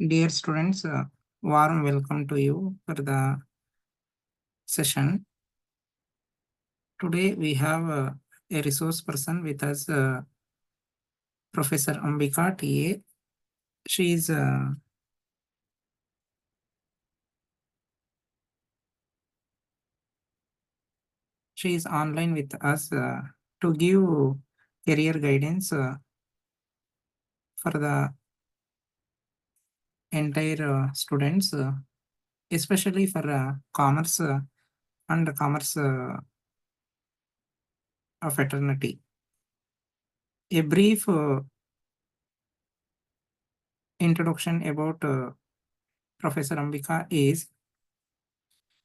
Dear students, warm welcome to you for the session. Today we have a resource person with us, Professor Ambika TA. She is online with us to give career guidance for the entire students, especially for commerce and commerce fraternity. A brief introduction about Professor Ambika is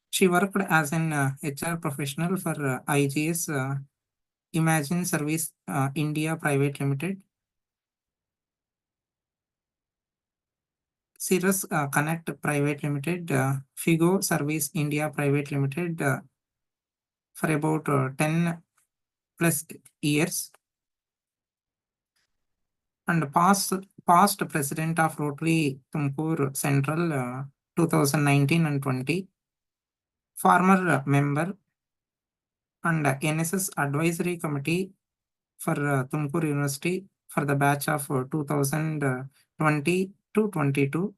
she worked as an HR professional for IGS Imagine Service India Private Limited, Cirrus Connect Private Limited, Figo Service India Private Limited for about 10 plus years, and past president of Rotary Tumkur Central 2019 and 20, former member and NSS Advisory Committee for Tumkur University for the batch of 2020 to 22,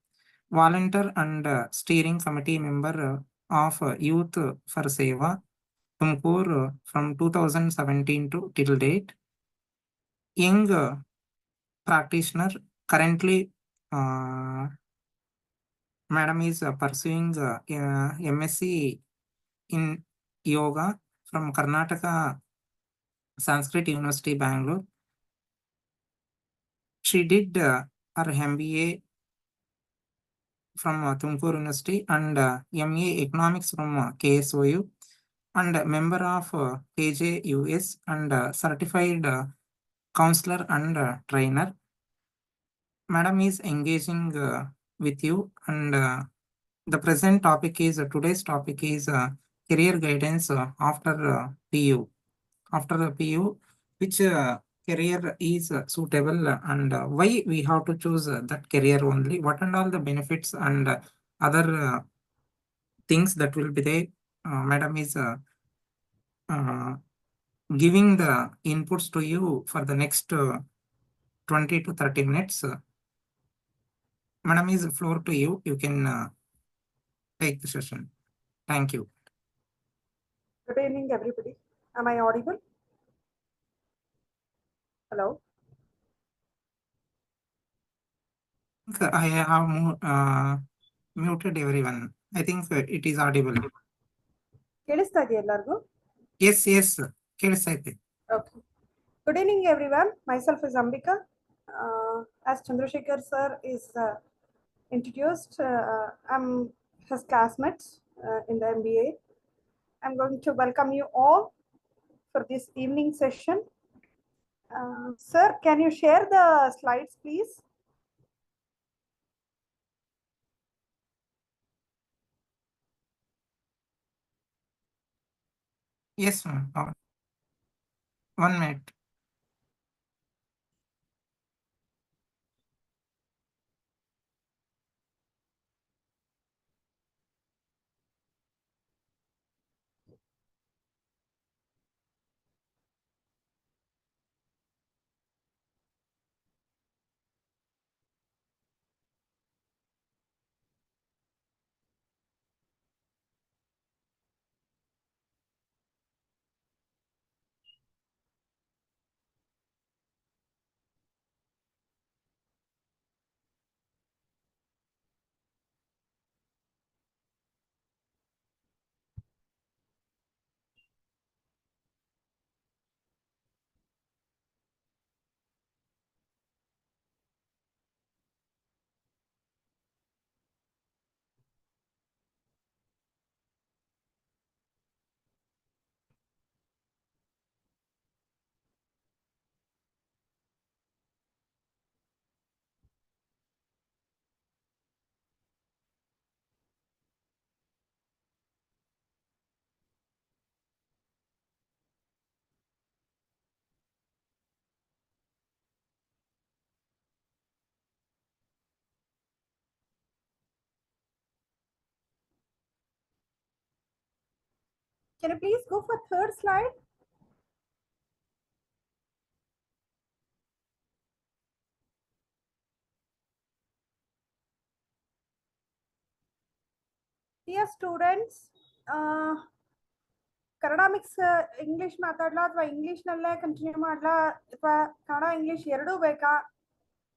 volunteer and steering committee member of Youth for Seva, Tumkur from 2017 to till date, young practitioner. Currently, Madam is pursuing MSc in Yoga from Karnataka Sanskrit University, Bangalore. She did her MBA from Tumkur University and MA Economics from KSOU, and member of KJUS and certified counselor and trainer. Madam is engaging with you, and the present topic is today's topic is career guidance after PU. After the PU, which career is suitable and why we have to choose that career only, what and all the benefits and other things that will be there. Madam is giving the inputs to you for the next 20 to 30 minutes. Madam, is the floor to you. You can take the session. Thank you. Good evening, everybody. Am I audible? Hello? I have muted everyone. I think it is audible. ಕೇಳಿಸ್ತಾ ಇದೆಯಾ ಎಲ್ಲರಿಗೂ? Yes, ಕೇಳಿಸ್ತಾ ಇದೆ. Okay. Good evening, everyone. Myself is Ambika. As Chandrasekhar sir is introduced, I'm his classmate in the MBA. I'm going to welcome you all for this evening session. Sir, can you share the slides, please? Yes, ma'am. 1 minute. Can you please go for third slide? Dear students, Kannada mix English ಮಾತಾಡ್ಲಾ ಅಥವಾ English ನಲ್ಲೇ continue ಮಾಡ್ಲಾ ಅಥವಾ Kannada English ಎರಡೂ ಬೇಕಾ?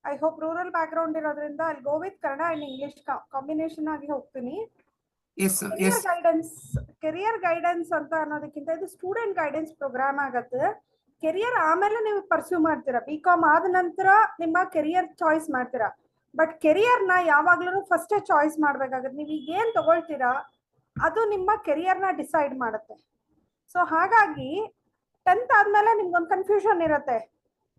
I hope rural back ground ಇರೋದ್ರಿಂದ ಅಲ್ಲಿ go with Kannada and English combination ಆಗಿ ಹೋಗ್ತೀನಿ. ಕೆರಿಯರ್ ಗೈಡೆನ್ಸ್ ಅಂತ ಅನ್ನೋದಕ್ಕಿಂತ ಇದು ಸ್ಟೂಡೆಂಟ್ ಗೈಡೆನ್ಸ್ ಪ್ರೋಗ್ರಾಮ್ ಆಗತ್ತೆ. ಕೆರಿಯರ್ ಆಮೇಲೆ ನೀವು ಪರ್ಸ್ಯೂ ಮಾಡ್ತೀರಾ, BCom ಆದ ನಂತರ ನಿಮ್ಮ ಕೆರಿಯರ್ ಚಾಯ್ಸ್ ಮಾಡ್ತೀರಾ. ಬಟ್ ಕೆರಿಯರ್ನ ಯಾವಾಗ್ಲೂ ಫಸ್ಟೇ ಚಾಯ್ಸ್ ಮಾಡ್ಬೇಕಾಗತ್ತೆ. ನೀವು ಈಗ ಏನ್ ತಗೊಳ್ತೀರಾ ಅದು ನಿಮ್ಮ ಕೆರಿಯರ್ನ ಡಿಸೈಡ್ ಮಾಡುತ್ತೆ. ಸೊ ಹಾಗಾಗಿ 10th ಆದ್ಮೇಲೆ ನಿಮ್ಗೊಂದು ಕನ್ಫ್ಯೂಷನ್ ಇರುತ್ತೆ,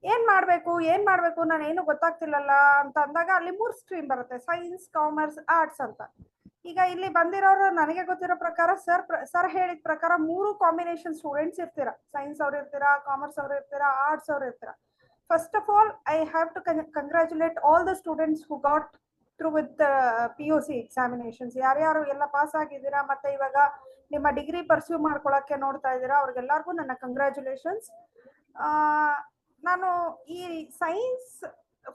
ಏನ್ ಮಾಡ್ಬೇಕು ನಾನು ಏನು ಗೊತ್ತಾಗ್ತಿಲ್ಲಲ್ಲ ಅಂತ ಅಂದಾಗ ಅಲ್ಲಿ 3 ಸ್ಟ್ರೀಮ್ ಬರುತ್ತೆ, ಸೈನ್ಸ್, ಕಾಮರ್ಸ್, ಆರ್ಟ್ಸ್ ಅಂತ. ಈಗ ಇಲ್ಲಿ ಬಂದಿರೋರು ನನಗೆ ಗೊತ್ತಿರೋ ಪ್ರಕಾರ ಸರ್ ಹೇಳಿದ ಪ್ರಕಾರ 3 ಕಾಂಬಿನೇಷನ್ ಸ್ಟೂಡೆಂಟ್ಸ್ ಇರ್ತೀರಾ. ಸೈನ್ಸ್ ಅವ್ರು ಇರ್ತೀರಾ, ಕಾಮರ್ಸ್ ಅವ್ರು ಇರ್ತೀರಾ, ಆರ್ಟ್ಸ್ ಅವ್ರು ಇರ್ತೀರಾ. First of all I have to congratulate all the students who got through with PUC examinations. ಯಾರ್ಯಾರು ಎಲ್ಲ ಪಾಸ್ ಆಗಿದ್ದೀರಾ ಮತ್ತೆ ಇವಾಗ ನಿಮ್ಮ ಡಿಗ್ರಿ ಪರ್ಸ್ಯೂ ಮಾಡ್ಕೊಳಕ್ಕೆ ನೋಡ್ತಾ ಇದ್ದೀರಾ ಅವ್ರಿಗೆಲ್ಲರಿಗೂ ನನ್ನ ಕಂಗ್ರಾಚುಲೇಷನ್ಸ್. ನಾನು ಈ ಸೈನ್ಸ್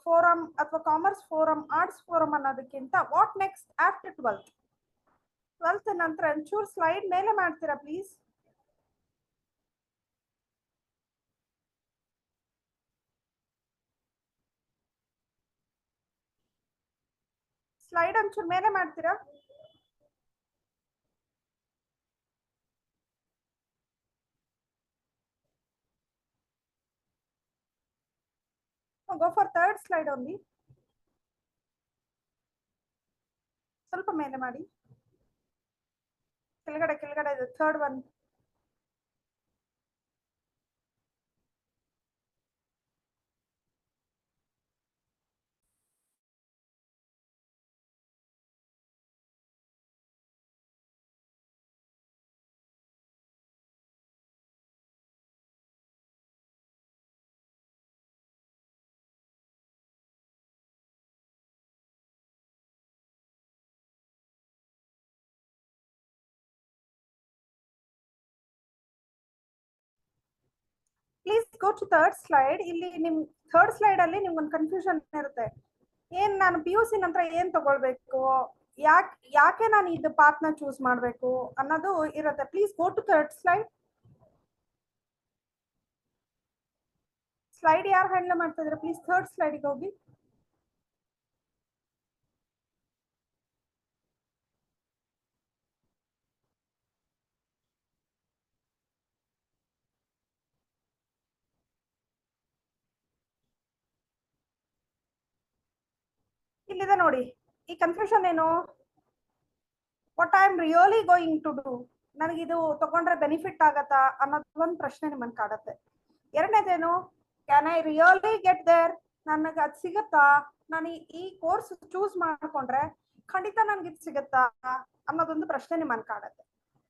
ಫೋರಮ್ ಅಥವಾ ಕಾಮರ್ಸ್ ಫೋರಮ್, ಆರ್ಟ್ಸ್ ಫೋರಮ್ ಅನ್ನೋದಕ್ಕಿಂತ ವಾಟ್ ನೆಕ್ಸ್ಟ್ ಆಫ್ಟರ್ 12th ನಂತರ ಒಂಚೂರು ಸ್ಲೈಡ್ ಮೇಲೆ ಮಾಡ್ತೀರಾ ಪ್ಲೀಸ್? ಸ್ಲೈಡ್ ಒಂಚೂರು ಮೇಲೆ ಮಾಡ್ತೀರಾ? Go for third slide only. ಸ್ವಲ್ಪ ಮೇಲೆ ಮಾಡಿ, ಕೆಳಗಡೆ ಇದು third one. Please go to third slide. ಇಲ್ಲಿ ನಿಮ್ ಥರ್ಡ್ ಸ್ಲೈಡ್ ಅಲ್ಲಿ ನಿಮ್ಗೊಂದು ಕನ್ಫ್ಯೂಷನ್ ಇರುತ್ತೆ, ಏನ್ ನಾನು PUC ನಂತರ ಏನ್ ತಗೊಳ್ಬೇಕು, ಯಾಕೆ ನಾನು ಇದು ಪಾತ್ ನ ಚೂಸ್ ಮಾಡ್ಬೇಕು ಅನ್ನೋದು ಇರುತ್ತೆ. Please go to third slide. Slide ಯಾರು ಹ್ಯಾಂಡಲ್ ಮಾಡ್ತಾ ಇದ್ರೆ ಪ್ಲೀಸ್ ಥರ್ಡ್ ಸ್ಲೈಡ್ಗೆ ಹೋಗಿ. ಇಲ್ಲಿದೆ ನೋಡಿ, ಈ ಕನ್ಫ್ಯೂಷನ್ ಏನು, what I am really going to do, ನನಗಿದು ತಗೊಂಡ್ರೆ ಬೆನಿಫಿಟ್ ಆಗತ್ತಾ ಅನ್ನೋದು ಒಂದು ಪ್ರಶ್ನೆ ನಿಮ್ಮನ್ನು ಕಾಡುತ್ತೆ. ಎರಡನೇದೇನು, can I really get there, ನನಗೆ ಅದು ಸಿಗುತ್ತಾ, ನಾನು ಈ ಕೋರ್ಸ್ ಚೂಸ್ ಮಾಡ್ಕೊಂಡ್ರೆ ಖಂಡಿತ ನನ್ಗೆ ಇದು ಸಿಗುತ್ತಾ ಅನ್ನೋದೊಂದು ಪ್ರಶ್ನೆ ನಿಮ್ಮನ್ನು ಕಾಡುತ್ತೆ.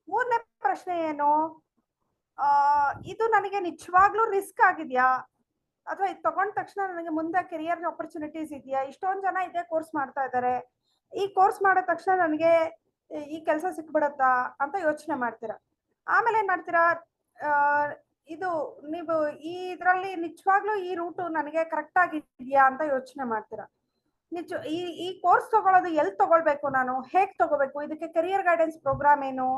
ಮೂರನೇ ಪ್ರಶ್ನೆ ಏನು, ಇದು ನನಗೆ ನಿಜವಾಗ್ಲೂ ರಿಸ್ಕ್ ಆಗಿದೆಯಾ, ಅಥವಾ ಇದು ತಗೊಂಡ ತಕ್ಷಣ ನನಗೆ ಮುಂದೆ ಕೆರಿಯರ್ ಆಪರ್ಚುನಿಟೀಸ್ ಇದೆಯಾ, ಇಷ್ಟೊಂದು ಜನ ಇದೇ ಕೋರ್ಸ್ ಮಾಡ್ತಾ ಇದ್ದಾರೆ, ಈ ಕೋರ್ಸ್ ಮಾಡಿದ ತಕ್ಷಣ ನನಗೆ ಈ ಕೆಲಸ ಸಿಕ್ಬಿಡತ್ತಾ ಅಂತ ಯೋಚನೆ ಮಾಡ್ತೀರಾ. ಆಮೇಲೆ ಏನ್ ಮಾಡ್ತೀರಾ, ಇದು ನೀವು ಈ ಇದರಲ್ಲಿ ನಿಜವಾಗ್ಲೂ ಈ ರೂಟು ನನಗೆ ಕರೆಕ್ಟ್ ಆಗಿದೆಯಾ ಅಂತ ಯೋಚನೆ ಮಾಡ್ತೀರಾ. ಈ ಕೋರ್ಸ್ ತಗೊಳ್ಳೋದು ಎಲ್ಲಿ ತಗೊಳ್ಬೇಕು, ನಾನು ಹೇಗ್ ತಗೋಬೇಕು, ಇದಕ್ಕೆ ಕೆರಿಯರ್ ಗೈಡೆನ್ಸ್ ಪ್ರೋಗ್ರಾಮ್ ಏನು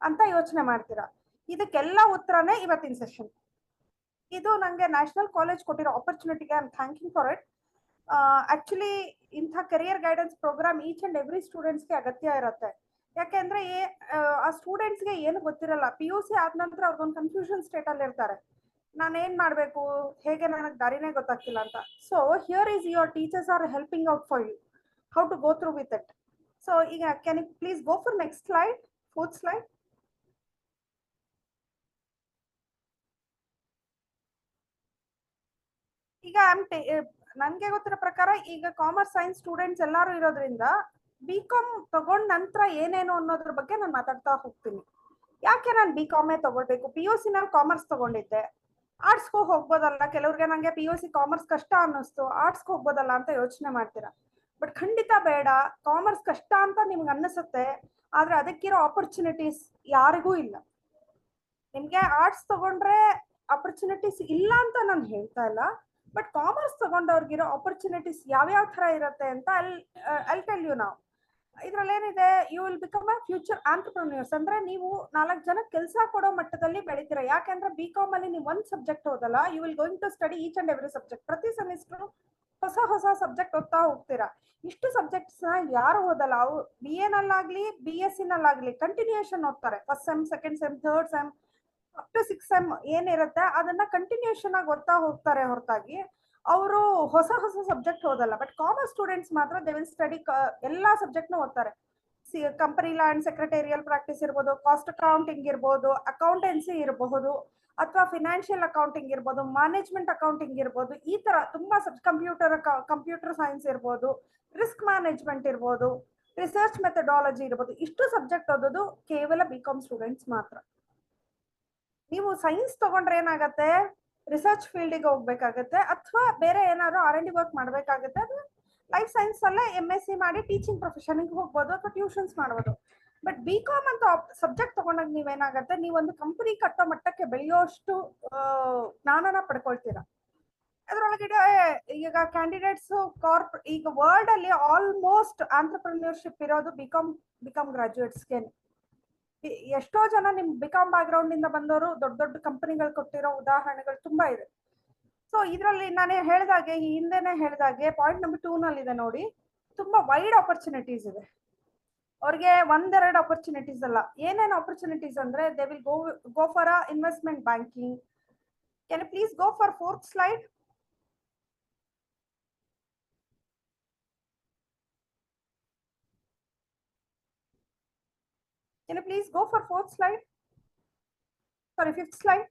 ಅಂತ ಯೋಚನೆ ಮಾಡ್ತೀರಾ. ಇದಕ್ಕೆಲ್ಲ ಉತ್ತರನೇ ಇವತ್ತಿನ ಸೆಷನ್. ಇದು ನಂಗೆ ನ್ಯಾಷನಲ್ ಕಾಲೇಜ್ ಕೊಟ್ಟಿರೋ ಆಪರ್ಚುನಿಟಿಗೆ I am thanking for it. Actually ಇಂಥ career guidance programme each and every ಸ್ಟೂಡೆಂಟ್ಸ್ಗೆ ಅಗತ್ಯ ಇರುತ್ತೆ. ಯಾಕೆಂದ್ರೆ ಆ ಸ್ಟೂಡೆಂಟ್ಸ್ಗೆ ಏನು ಗೊತ್ತಿರಲ್ಲ, PUC ಆದ ನಂತರ ಅವ್ರಿಗೊಂದು ಕನ್ಫ್ಯೂಷನ್ ಸ್ಟೇಟ್ ಅಲ್ಲಿ ಇರ್ತಾರೆ, ನಾನು ಏನ್ ಮಾಡ್ಬೇಕು, ಹೇಗೆ ನನಗೆ ದಾರಿನೇ ಗೊತ್ತಾಗ್ತಿಲ್ಲ ಅಂತ. So here is your teachers are helping out for you how to go through with it. So ಈಗ can you please go for next slide, fourth slide. ಈಗ ನನ್ಗೆ ಗೊತ್ತಿರೋ ಪ್ರಕಾರ ಈಗ ಕಾಮರ್ಸ್ ಸೈನ್ಸ್ ಸ್ಟೂಡೆಂಟ್ಸ್ ಎಲ್ಲಾರು ಇರೋದ್ರಿಂದ BCom ತಗೊಂಡ್ ನಂತರ ಏನೇನು ಅನ್ನೋದ್ರ ಬಗ್ಗೆ ನಾನು ಮಾತಾಡ್ತಾ ಹೋಗ್ತೀನಿ. ಯಾಕೆ ನಾನು BCom ತಗೊಳ್ಬೇಕು, PUC ನಲ್ಲಿ ಕಾಮರ್ಸ್ ತಗೊಂಡಿದ್ದೆ, ಆರ್ಟ್ಸ್ಗೂ ಹೋಗ್ಬೋದಲ್ಲ, ಕೆಲವ್ರಿಗೆ ನಂಗೆ PUC ಕಾಮರ್ಸ್ ಕಷ್ಟ ಅನ್ನಿಸ್ತು, ಆರ್ಟ್ಸ್ಗೆ ಹೋಗ್ಬೋದಲ್ಲ ಅಂತ ಯೋಚನೆ ಮಾಡ್ತೀರಾ. ಬಟ್ ಖಂಡಿತ ಬೇಡ, ಕಾಮರ್ಸ್ ಕಷ್ಟ ಅಂತ ನಿಮ್ಗೆ ಅನ್ನಿಸುತ್ತೆ, ಆದ್ರೆ ಅದಕ್ಕಿರೋ ಆಪರ್ಚುನಿಟೀಸ್ ಯಾರಿಗೂ ಇಲ್ಲ. ನಿಮ್ಗೆ ಆರ್ಟ್ಸ್ ತಗೊಂಡ್ರೆ ಆಪರ್ಚುನಿಟೀಸ್ ಇಲ್ಲ ಅಂತ ನಾನು ಹೇಳ್ತಾ ಇಲ್ಲ, ಬಟ್ ಕಾಮರ್ಸ್ ತಗೊಂಡವ್ರಿಗಿರೋ ಆಪರ್ಚುನಿಟೀಸ್ ಯಾವ್ಯಾವ ತರ ಇರುತ್ತೆ ಅಂತ ಅಲ್ಲಿ ಟೆಲ್ ಯು ನಾವು. ಇದ್ರಲ್ಲಿ ಏನಿದೆ, you will become a future entrepreneurs. ಅಂದ್ರೆ ನೀವು 4 ಜನ ಕೆಲಸ ಕೊಡೋ ಮಟ್ಟದಲ್ಲಿ ಬೆಳಿತೀರಾ. ಯಾಕೆಂದ್ರೆ BCom ಅಲ್ಲಿ ನೀವು ಒಂದ್ ಸಬ್ಜೆಕ್ಟ್ ಓದಲ್ಲ, you will going to study each and every subject. ಪ್ರತಿ ಸೆಮಿಸ್ಟರ್ ಹೊಸ ಹೊಸ ಸಬ್ಜೆಕ್ಟ್ ಓದ್ತಾ ಹೋಗ್ತೀರಾ. ಇಷ್ಟು ಸಬ್ಜೆಕ್ಟ್ಸ್ ನ ಯಾರು ಓದಲ್ಲ. ಅವು BA ನಲ್ಲಾಗ್ಲಿ BSc ನಲ್ಲಾಗ್ಲಿ ಕಂಟಿನ್ಯೂಯೇಷನ್ ಓದ್ತಾರೆ. First sem, second sem, third sem up to 6 sem ಏನಿರುತ್ತೆ ಅದನ್ನ ಕಂಟಿನ್ಯೂಯೇಷನ್ ಆಗಿ ಓದ್ತಾ ಹೋಗ್ತಾರೆ ಹೊರತಾಗಿ ಅವರು ಹೊಸ ಹೊಸ ಸಬ್ಜೆಕ್ಟ್ ಓದಲ್ಲ. ಬಟ್ ಕಾಮರ್ಸ್ ಸ್ಟೂಡೆಂಟ್ಸ್ ಮಾತ್ರ ದೇ ವಿಲ್ ಸ್ಟಡಿ ಎಲ್ಲಾ ಸಬ್ಜೆಕ್ಟ್ ನ ಓದ್ತಾರೆ. ಕಂಪನಿ ಲ್ಯಾಂಡ್ ಸೆಕ್ರೆಟೇರಿಯಲ್ ಪ್ರಾಕ್ಟೀಸ್ ಇರ್ಬೋದು, ಕಾಸ್ಟ್ ಅಕೌಂಟಿಂಗ್ ಇರ್ಬೋದು, ಅಕೌಂಟೆನ್ಸಿ ಇರಬಹುದು, ಅಥವಾ ಫಿನಾನ್ಷಿಯಲ್ ಅಕೌಂಟಿಂಗ್ ಇರ್ಬೋದು, ಮ್ಯಾನೇಜ್ಮೆಂಟ್ ಅಕೌಂಟಿಂಗ್ ಇರ್ಬೋದು. ಈ ತರ ತುಂಬಾ ಕಂಪ್ಯೂಟರ್ ಸೈನ್ಸ್ ಇರ್ಬೋದು, ರಿಸ್ಕ್ ಮ್ಯಾನೇಜ್ಮೆಂಟ್ ಇರ್ಬೋದು, ರಿಸರ್ಚ್ ಮೆಥಡಾಲಜಿ ಇರ್ಬೋದು. ಇಷ್ಟು ಸಬ್ಜೆಕ್ಟ್ ಓದೋದು ಕೇವಲ BCom ಸ್ಟೂಡೆಂಟ್ಸ್ ಮಾತ್ರ. ನೀವು ಸೈನ್ಸ್ ತಗೊಂಡ್ರೆ ಏನಾಗತ್ತೆ, ರಿಸರ್ಚ್ ಫೀಲ್ಡಿಗೆ ಹೋಗ್ಬೇಕಾಗತ್ತೆ, ಅಥವಾ ಬೇರೆ ಏನಾದ್ರು R&D ವರ್ಕ್ ಮಾಡ್ಬೇಕಾಗತ್ತೆ. ಅದು ಲೈಫ್ ಸೈನ್ಸ್ ಅಲ್ಲೇ MSc ಮಾಡಿ ಟೀಚಿಂಗ್ ಪ್ರೊಫೆಷನ್ಗೆ ಹೋಗ್ಬೋದು ಅಥವಾ ಟ್ಯೂಷನ್ಸ್ ಮಾಡ್ಬೋದು. ಬಟ್ BCom ಅಂತ ಸಬ್ಜೆಕ್ಟ್ ತಗೊಂಡಾಗ ನೀವೇನಾಗತ್ತೆ, ನೀವೊಂದು ಕಂಪನಿ ಕಟ್ಟೋ ಮಟ್ಟಕ್ಕೆ ಬೆಳೆಯೋಷ್ಟು ಜ್ಞಾನನ ಪಡ್ಕೊಳ್ತೀರಾ. ಅದ್ರೊಳಗಡೆ ಈಗ ಕ್ಯಾಂಡಿಡೇಟ್ಸ್ ಈಗ ವರ್ಲ್ಡ್ ಅಲ್ಲಿ ಆಲ್ಮೋಸ್ಟ್ ಆಂಟರ್ಪ್ರಿನ್ಯೂರ್ಶಿಪ್ ಇರೋದು ಬಿಕಾಮ್ ಗ್ರಾಜುಯೇಟ್ಸ್ಗೆ. ಎಷ್ಟೋ ಜನ ನಿಮ್ BCom ಬ್ಯಾಕ್ ಗ್ರೌಂಡ್ ಇಂದ ಬಂದವರು ದೊಡ್ಡ ದೊಡ್ಡ ಕಂಪನಿಗಳು ಕೊಟ್ಟಿರೋ ಉದಾಹರಣೆಗಳು ತುಂಬಾ ಇದೆ. ಸೊ ಇದರಲ್ಲಿ ನಾನು ಹೇಳಿದಾಗೆ, ಈ ಹಿಂದೆನೆ ಹೇಳಿದಾಗೆ ಪಾಯಿಂಟ್ ನಂಬರ್ 2 ನಲ್ಲಿ ಇದೆ ನೋಡಿ, ತುಂಬಾ ವೈಡ್ ಆಪರ್ಚುನಿಟೀಸ್ ಇದೆ. ಅವ್ರಿಗೆ 1-2 ಆಪರ್ಚುನಿಟೀಸ್ ಅಲ್ಲ, ಏನೇನು ಆಪರ್ಚುನಿಟೀಸ್ ಅಂದ್ರೆ they will go for a investment banking. Can you please go for 4th slide? Can you please go for 4th slide? Sorry, 5th slide.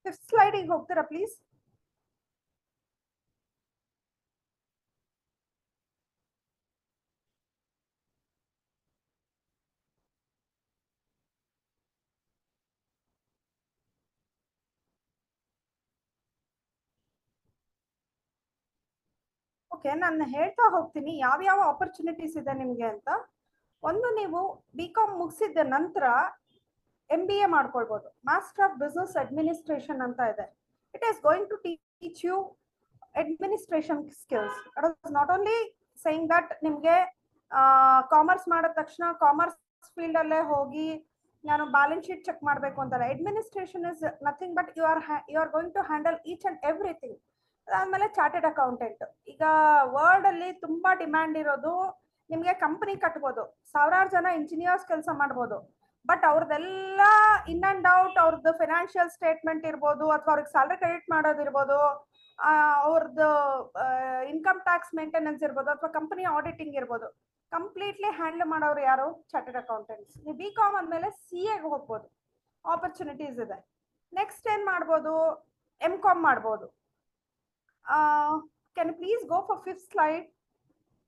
Fifth slide ಗೆ ಹೋಗ್ತೀರಾ ಪ್ಲೀಸ್? ಓಕೆ, ನಾನು ಹೇಳ್ತಾ ಹೋಗ್ತೀನಿ ಯಾವ್ಯಾವ ಆಪರ್ಚುನಿಟೀಸ್ ಇದೆ ನಿಮ್ಗೆ ಅಂತ. ಒಂದು, ನೀವು BCom ಮುಗಿಸಿದ ನಂತರ MBA ಮಾಡ್ಕೊಳ್ಬಹುದು. ಮಾಸ್ಟರ್ ಆಫ್ ಬಿಸ್ನೆಸ್ ಅಡ್ಮಿನಿಸ್ಟ್ರೇಷನ್ ಅಂತ ಇದೆ. It is going to teach you administration skills. It is not only saying that ನಿಮ್ಗೆ ಕಾಮರ್ಸ್ ಮಾಡಿದ ತಕ್ಷಣ ಕಾಮರ್ಸ್ ಫೀಲ್ಡ್ ಅಲ್ಲೇ ಹೋಗಿ ನಾನು ಬ್ಯಾಲೆನ್ಸ್ ಶೀಟ್ ಚೆಕ್ ಮಾಡಬೇಕು ಅಂತಲ್ಲ. Administration is nothing but you are going to handle each and everything. ಅದಾದ್ಮೇಲೆ chartered accountant. ಈಗ ವರ್ಲ್ಡ್ ಅಲ್ಲಿ ತುಂಬಾ ಡಿಮ್ಯಾಂಡ್ ಇರೋದು, ನಿಮ್ಗೆ ಕಂಪನಿ ಕಟ್ಬೋದು, ಸಾವಿರಾರು ಜನ ಇಂಜಿನಿಯರ್ಸ್ ಕೆಲಸ ಮಾಡ್ಬೋದು, ಬಟ್ ಅವ್ರದ್ದೆಲ್ಲ ಇನ್ ಅಂಡ್ ಔಟ್ ಅವ್ರದ್ದು ಫೈನಾನ್ಷಿಯಲ್ ಸ್ಟೇಟ್ಮೆಂಟ್ ಇರ್ಬೋದು, ಅಥವಾ ಅವ್ರಿಗೆ ಸ್ಯಾಲರಿ ಕ್ರೆಡಿಟ್ ಮಾಡೋದಿರ್ಬೋದು, ಅವ್ರದ್ದು ಇನ್ಕಮ್ ಟ್ಯಾಕ್ಸ್ ಮೇಂಟೆನೆನ್ಸ್ ಇರ್ಬೋದು, ಅಥವಾ ಕಂಪನಿ ಆಡಿಟಿಂಗ್ ಇರ್ಬೋದು, ಕಂಪ್ಲೀಟ್ಲಿ ಹ್ಯಾಂಡಲ್ ಮಾಡೋರು ಯಾರು? Chartered accountants. ನೀವು BCom ಅಂದ್ಮೇಲೆ CA ಗೆ ಹೋಗ್ಬೋದು, ಆಪರ್ಚುನಿಟೀಸ್ ಇದೆ. ನೆಕ್ಸ್ಟ್ ಏನ್ ಮಾಡ್ಬೋದು? MCom ಮಾಡ್ಬೋದು. Can you please go for 5th slide?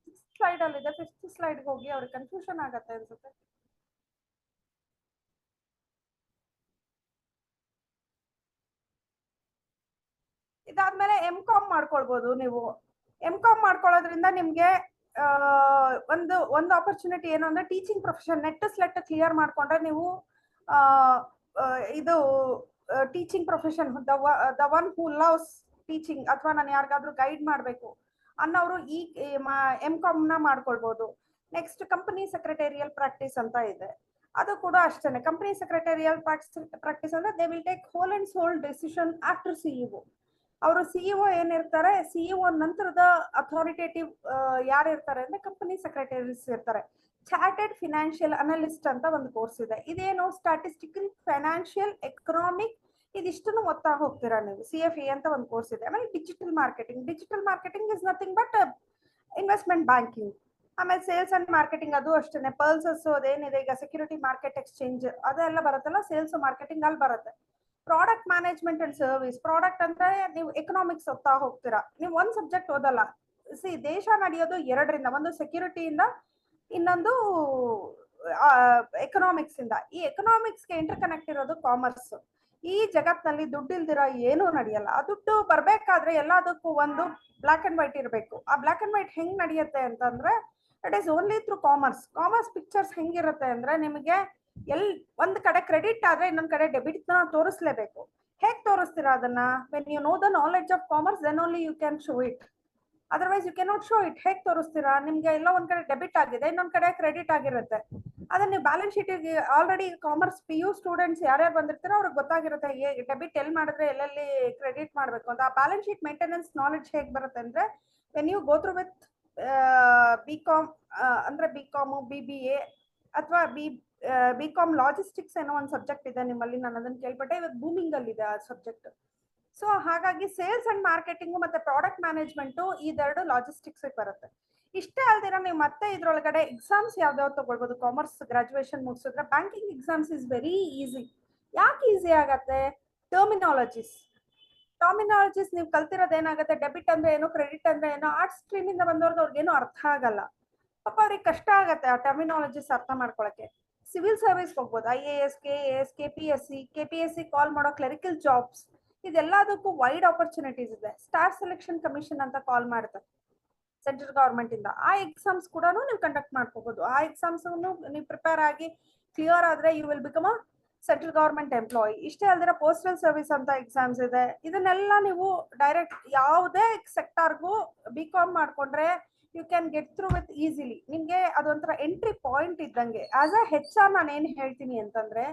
6th slide ಅಲ್ಲಿ ಇದೆ, 5th slide ಗೆ ಹೋಗಿ. ಅವ್ರಿಗೆ ಕನ್ಫ್ಯೂಷನ್ ಆಗತ್ತೆ ಅನ್ಸುತ್ತೆ. ಇದಾದ್ಮೇಲೆ MCom ಮಾಡ್ಕೊಳ್ಬಹುದು ನೀವು. MCom ಮಾಡ್ಕೊಳ್ಳೋದ್ರಿಂದ ನಿಮ್ಗೆ ಒಂದು ಆಪರ್ಚುನಿಟಿ ಏನು ಅಂದ್ರೆ teaching profession. Net SLET clear ಮಾಡ್ಕೊಂಡ್ರೆ ನೀವು ಇದು teaching profession, the one who loves teaching, ಅಥವಾ ನಾನು ಯಾರಿಗಾದ್ರೂ ಗೈಡ್ ಮಾಡಬೇಕು ಅನ್ನೋರು ಈ MCom ನ ಮಾಡ್ಕೊಳ್ಬಹುದು. ನೆಕ್ಸ್ಟ್ ಕಂಪನಿ ಸೆಕ್ರೆಟೇರಿಯಲ್ ಪ್ರಾಕ್ಟೀಸ್ ಅಂತ ಇದೆ. ಅದು ಕೂಡ ಅಷ್ಟೇನೆ. ಕಂಪನಿ ಸೆಕ್ರೆಟೇರಿಯಲ್ ಪ್ರಾಕ್ಟೀಸ್ ಅಂದ್ರೆ they will take whole and sole decision after CEO. ಅವರು CEO ಏನಿರ್ತಾರೆ, CEO ನಂತರದ ಅಥಾರಿಟೇಟಿವ್ ಯಾರು ಇರ್ತಾರೆ ಅಂದ್ರೆ ಕಂಪನಿ ಸೆಕ್ರೆಟರೀಸ್ ಇರ್ತಾರೆ. ಚಾರ್ಟೆಡ್ ಫಿನಾನ್ಷಿಯಲ್ ಅನಲಿಸ್ಟ್ ಅಂತ ಒಂದು ಕೋರ್ಸ್ ಇದೆ. ಇದೇನು ಸ್ಟಾಟಿಸ್ಟಿಕಲ್, ಫೈನಾನ್ಷಿಯಲ್, ಎಕನಾಮಿಕ್, ಇದಿಷ್ಟನ್ನು ಓದ್ತಾ ಹೋಗ್ತೀರಾ ನೀವು. CFA ಅಂತ ಒಂದು ಕೋರ್ಸ್ ಇದೆ. ಆಮೇಲೆ digital marketing is nothing but investment banking. ಆಮೇಲೆ ಸೇಲ್ಸ್ ಅಂಡ್ ಮಾರ್ಕೆಟಿಂಗ್, ಅದು ಅಷ್ಟೇನೆ. ಪಲ್ಸಸ್ ಅದೇನಿದೆ ಈಗ ಸೆಕ್ಯೂರಿಟಿ ಮಾರ್ಕೆಟ್ ಎಕ್ಸ್ಚೇಂಜ್ ಅದೆಲ್ಲ ಬರುತ್ತಲ್ಲ, ಸೇಲ್ಸ್ ಮಾರ್ಕೆಟಿಂಗ್ ಅಲ್ಲಿ ಬರುತ್ತೆ. Product management and service. Product ಅಂದ್ರೆ ನೀವು ಎಕನಾಮಿಕ್ಸ್ ಓದ್ತಾ ಹೋಗ್ತೀರಾ. ನೀವು ಒಂದ್ ಸಬ್ಜೆಕ್ಟ್ ಓದಲ್ಲ. ದೇಶ ನಡೆಯೋದು 2ರಿಂದ, ಒಂದು ಸೆಕ್ಯೂರಿಟಿಯಿಂದ, ಇನ್ನೊಂದು ಎಕನಾಮಿಕ್ಸ್ ಇಂದ. ಈ ಎಕನಾಮಿಕ್ಸ್ಗೆ ಇಂಟರ್ ಕನೆಕ್ಟ್ ಇರೋದು ಕಾಮರ್ಸ್. ಈ ಜಗತ್ನಲ್ಲಿ ದುಡ್ಡು ಇಲ್ದಿರ ಏನೂ ನಡೆಯಲ್ಲ. ಆ ದುಡ್ಡು ಬರ್ಬೇಕಾದ್ರೆ ಎಲ್ಲದಕ್ಕೂ ಒಂದು ಬ್ಲಾಕ್ ಅಂಡ್ ವೈಟ್ ಇರಬೇಕು. ಆ ಬ್ಲಾಕ್ ಅಂಡ್ ವೈಟ್ ಹೆಂಗ್ ನಡೆಯುತ್ತೆ ಅಂತಂದ್ರೆ it is only through commerce. Commerce pictures ಹೆಂಗಿರುತ್ತೆ ಅಂದ್ರೆ ನಿಮಗೆ ಒಂದ್ ಕಡೆ ಕ್ರೆಡಿಟ್ ಆದ್ರೆ ಇನ್ನೊಂದ್ ಕಡೆ ಡೆಬಿಟ್ ನ ತೋರಿಸ್ಲೇಬೇಕು. ಹೇಗ್ ತೋರಿಸ್ತೀರಾ ಅದನ್ನ? When you know the knowledge of commerce then only you can show it, otherwise you cannot show it. ಹೇಗ್ ತೋರಿಸ್ತೀರಾ? ನಿಮ್ಗೆ ಎಲ್ಲ ಒಂದ್ ಕಡೆ ಡೆಬಿಟ್ ಆಗಿದೆ, ಇನ್ನೊಂದ್ ಕಡೆ ಕ್ರೆಡಿಟ್ ಆಗಿರುತ್ತೆ. ಅದನ್ನ ನೀವು ಬ್ಯಾಲೆನ್ಸ್ ಶೀಟಿಗೆ ಆಲ್ರೆಡಿ ಕಾಮರ್ಸ್ PU ಸ್ಟೂಡೆಂಟ್ಸ್ ಯಾರ್ಯಾರು ಬಂದಿರ್ತಾರೋ ಅವ್ರಿಗೆ ಗೊತ್ತಾಗಿರುತ್ತೆ ಡೆಬಿಟ್ ಎಲ್ಲಿ ಮಾಡಿದ್ರೆ ಎಲ್ಲೆಲ್ಲಿ ಕ್ರೆಡಿಟ್ ಮಾಡಬೇಕು ಅಂತ. ಆ ಬ್ಯಾಲೆನ್ಸ್ ಶೀಟ್ ಮೇಂಟೆನೆನ್ಸ್ ನಾಲೆಡ್ಜ್ ಹೇಗೆ ಬರುತ್ತೆ ಅಂದ್ರೆ when you go through with BCom ಅಂದ್ರೆ BCom BBA ಅಥವಾ BCom ಲಾಜಿಸ್ಟಿಕ್ಸ್ ಏನೋ ಒಂದು ಸಬ್ಜೆಕ್ಟ್ ಇದೆ ನಿಮ್ಮಲ್ಲಿ, ನಾನು ಅದನ್ನ ಕೇಳ್ಪಟ್ಟೆ. ಇವಾಗ ಬೂಮಿಂಗ್ ಅಲ್ಲಿ ಇದೆ ಆ ಸಬ್ಜೆಕ್ಟ್. ಸೊ ಹಾಗಾಗಿ ಸೇಲ್ಸ್ ಅಂಡ್ ಮಾರ್ಕೆಟಿಂಗ್ ಮತ್ತೆ ಪ್ರಾಡಕ್ಟ್ ಮ್ಯಾನೇಜ್ಮೆಂಟ್ ಇದೆರಡು ಲಾಜಿಸ್ಟಿಕ್ಸ್ ಬರುತ್ತೆ. ಇಷ್ಟೇ ಅಲ್ದಿರ ನೀವು ಮತ್ತೆ ಇದ್ರೊಳಗಡೆ ಎಕ್ಸಾಮ್ಸ್ ಯಾವ್ದಾವ್ದು ತಗೊಳ್ಬಹುದು. ಕಾಮರ್ಸ್ ಗ್ರಾಜುಯೇಷನ್ ಮುಗಿಸಿದ್ರೆ banking exams is very easy. ಯಾಕೆ ಈಸಿ ಆಗತ್ತೆ? ಟರ್ಮಿನಾಲಜೀಸ್ ನೀವು ಕಲ್ತಿರೋದು ಏನಾಗುತ್ತೆ, ಡೆಬಿಟ್ ಅಂದ್ರೆ ಏನು, ಕ್ರೆಡಿಟ್ ಅಂದ್ರೆ ಏನು, ಆರ್ಟ್ಸ್ ಸ್ಟ್ರೀಮ್ ಇಂದ ಬಂದವ್ರಿಗೆ ಅವ್ರಿಗೇನು ಅರ್ಥ ಆಗಲ್ಲ. ಪಾಪ ಅವ್ರಿಗೆ ಕಷ್ಟ ಆಗತ್ತೆ ಆ ಟರ್ಮಿನಾಲಜೀಸ್ ಅರ್ಥ ಮಾಡ್ಕೊಳಕ್ಕೆ. ಸಿವಿಲ್ ಸರ್ವಿಸ್ ಹೋಗ್ಬೋದು, IAS KAS KPSC ಕಾಲ್ ಮಾಡೋ ಕ್ಲರಿಕಲ್ ಜಾಬ್ಸ್, ಇದೆಲ್ಲದಕ್ಕೂ ವೈಡ್ ಆಪರ್ಚುನಿಟೀಸ್ ಇದೆ. ಸ್ಟಾಫ್ ಸೆಲೆಕ್ಷನ್ ಕಮಿಷನ್ ಅಂತ ಕಾಲ್ ಮಾಡ್ತಾರೆ ಸೆಂಟ್ರಲ್ ಗವರ್ಮೆಂಟ್ ಇಂದ. ಆ ಎಕ್ಸಾಮ್ಸ್ ಕೂಡ ನೀವು ಕಂಡಕ್ಟ್ ಮಾಡ್ಕೋಬಹುದು. ಆ ಎಕ್ಸಾಮ್ಸ್ ನೀವು ಪ್ರಿಪೇರ್ ಆಗಿ ಕ್ಲಿಯರ್ ಆದ್ರೆ you will become a central government employee. ಇಷ್ಟೇ ಅಲ್ದಿರ ಪೋಸ್ಟಲ್ ಸರ್ವಿಸ್ ಅಂತ ಎಕ್ಸಾಮ್ಸ್ ಇದೆ. ಇದನ್ನೆಲ್ಲ ನೀವು ಡೈರೆಕ್ಟ್ ಯಾವುದೇ ಸೆಕ್ಟಾರ್ಗೂ BCom ಮಾಡ್ಕೊಂಡ್ರೆ you can get through with easily. ನಿಮ್ಗೆ ಅದೊಂಥರ ಎಂಟ್ರಿ ಪಾಯಿಂಟ್ ಇದ್ದಂಗೆ. ಆಸ್ ಅ HR ನಾನು ಏನ್ ಹೇಳ್ತೀನಿ ಅಂತಂದ್ರೆ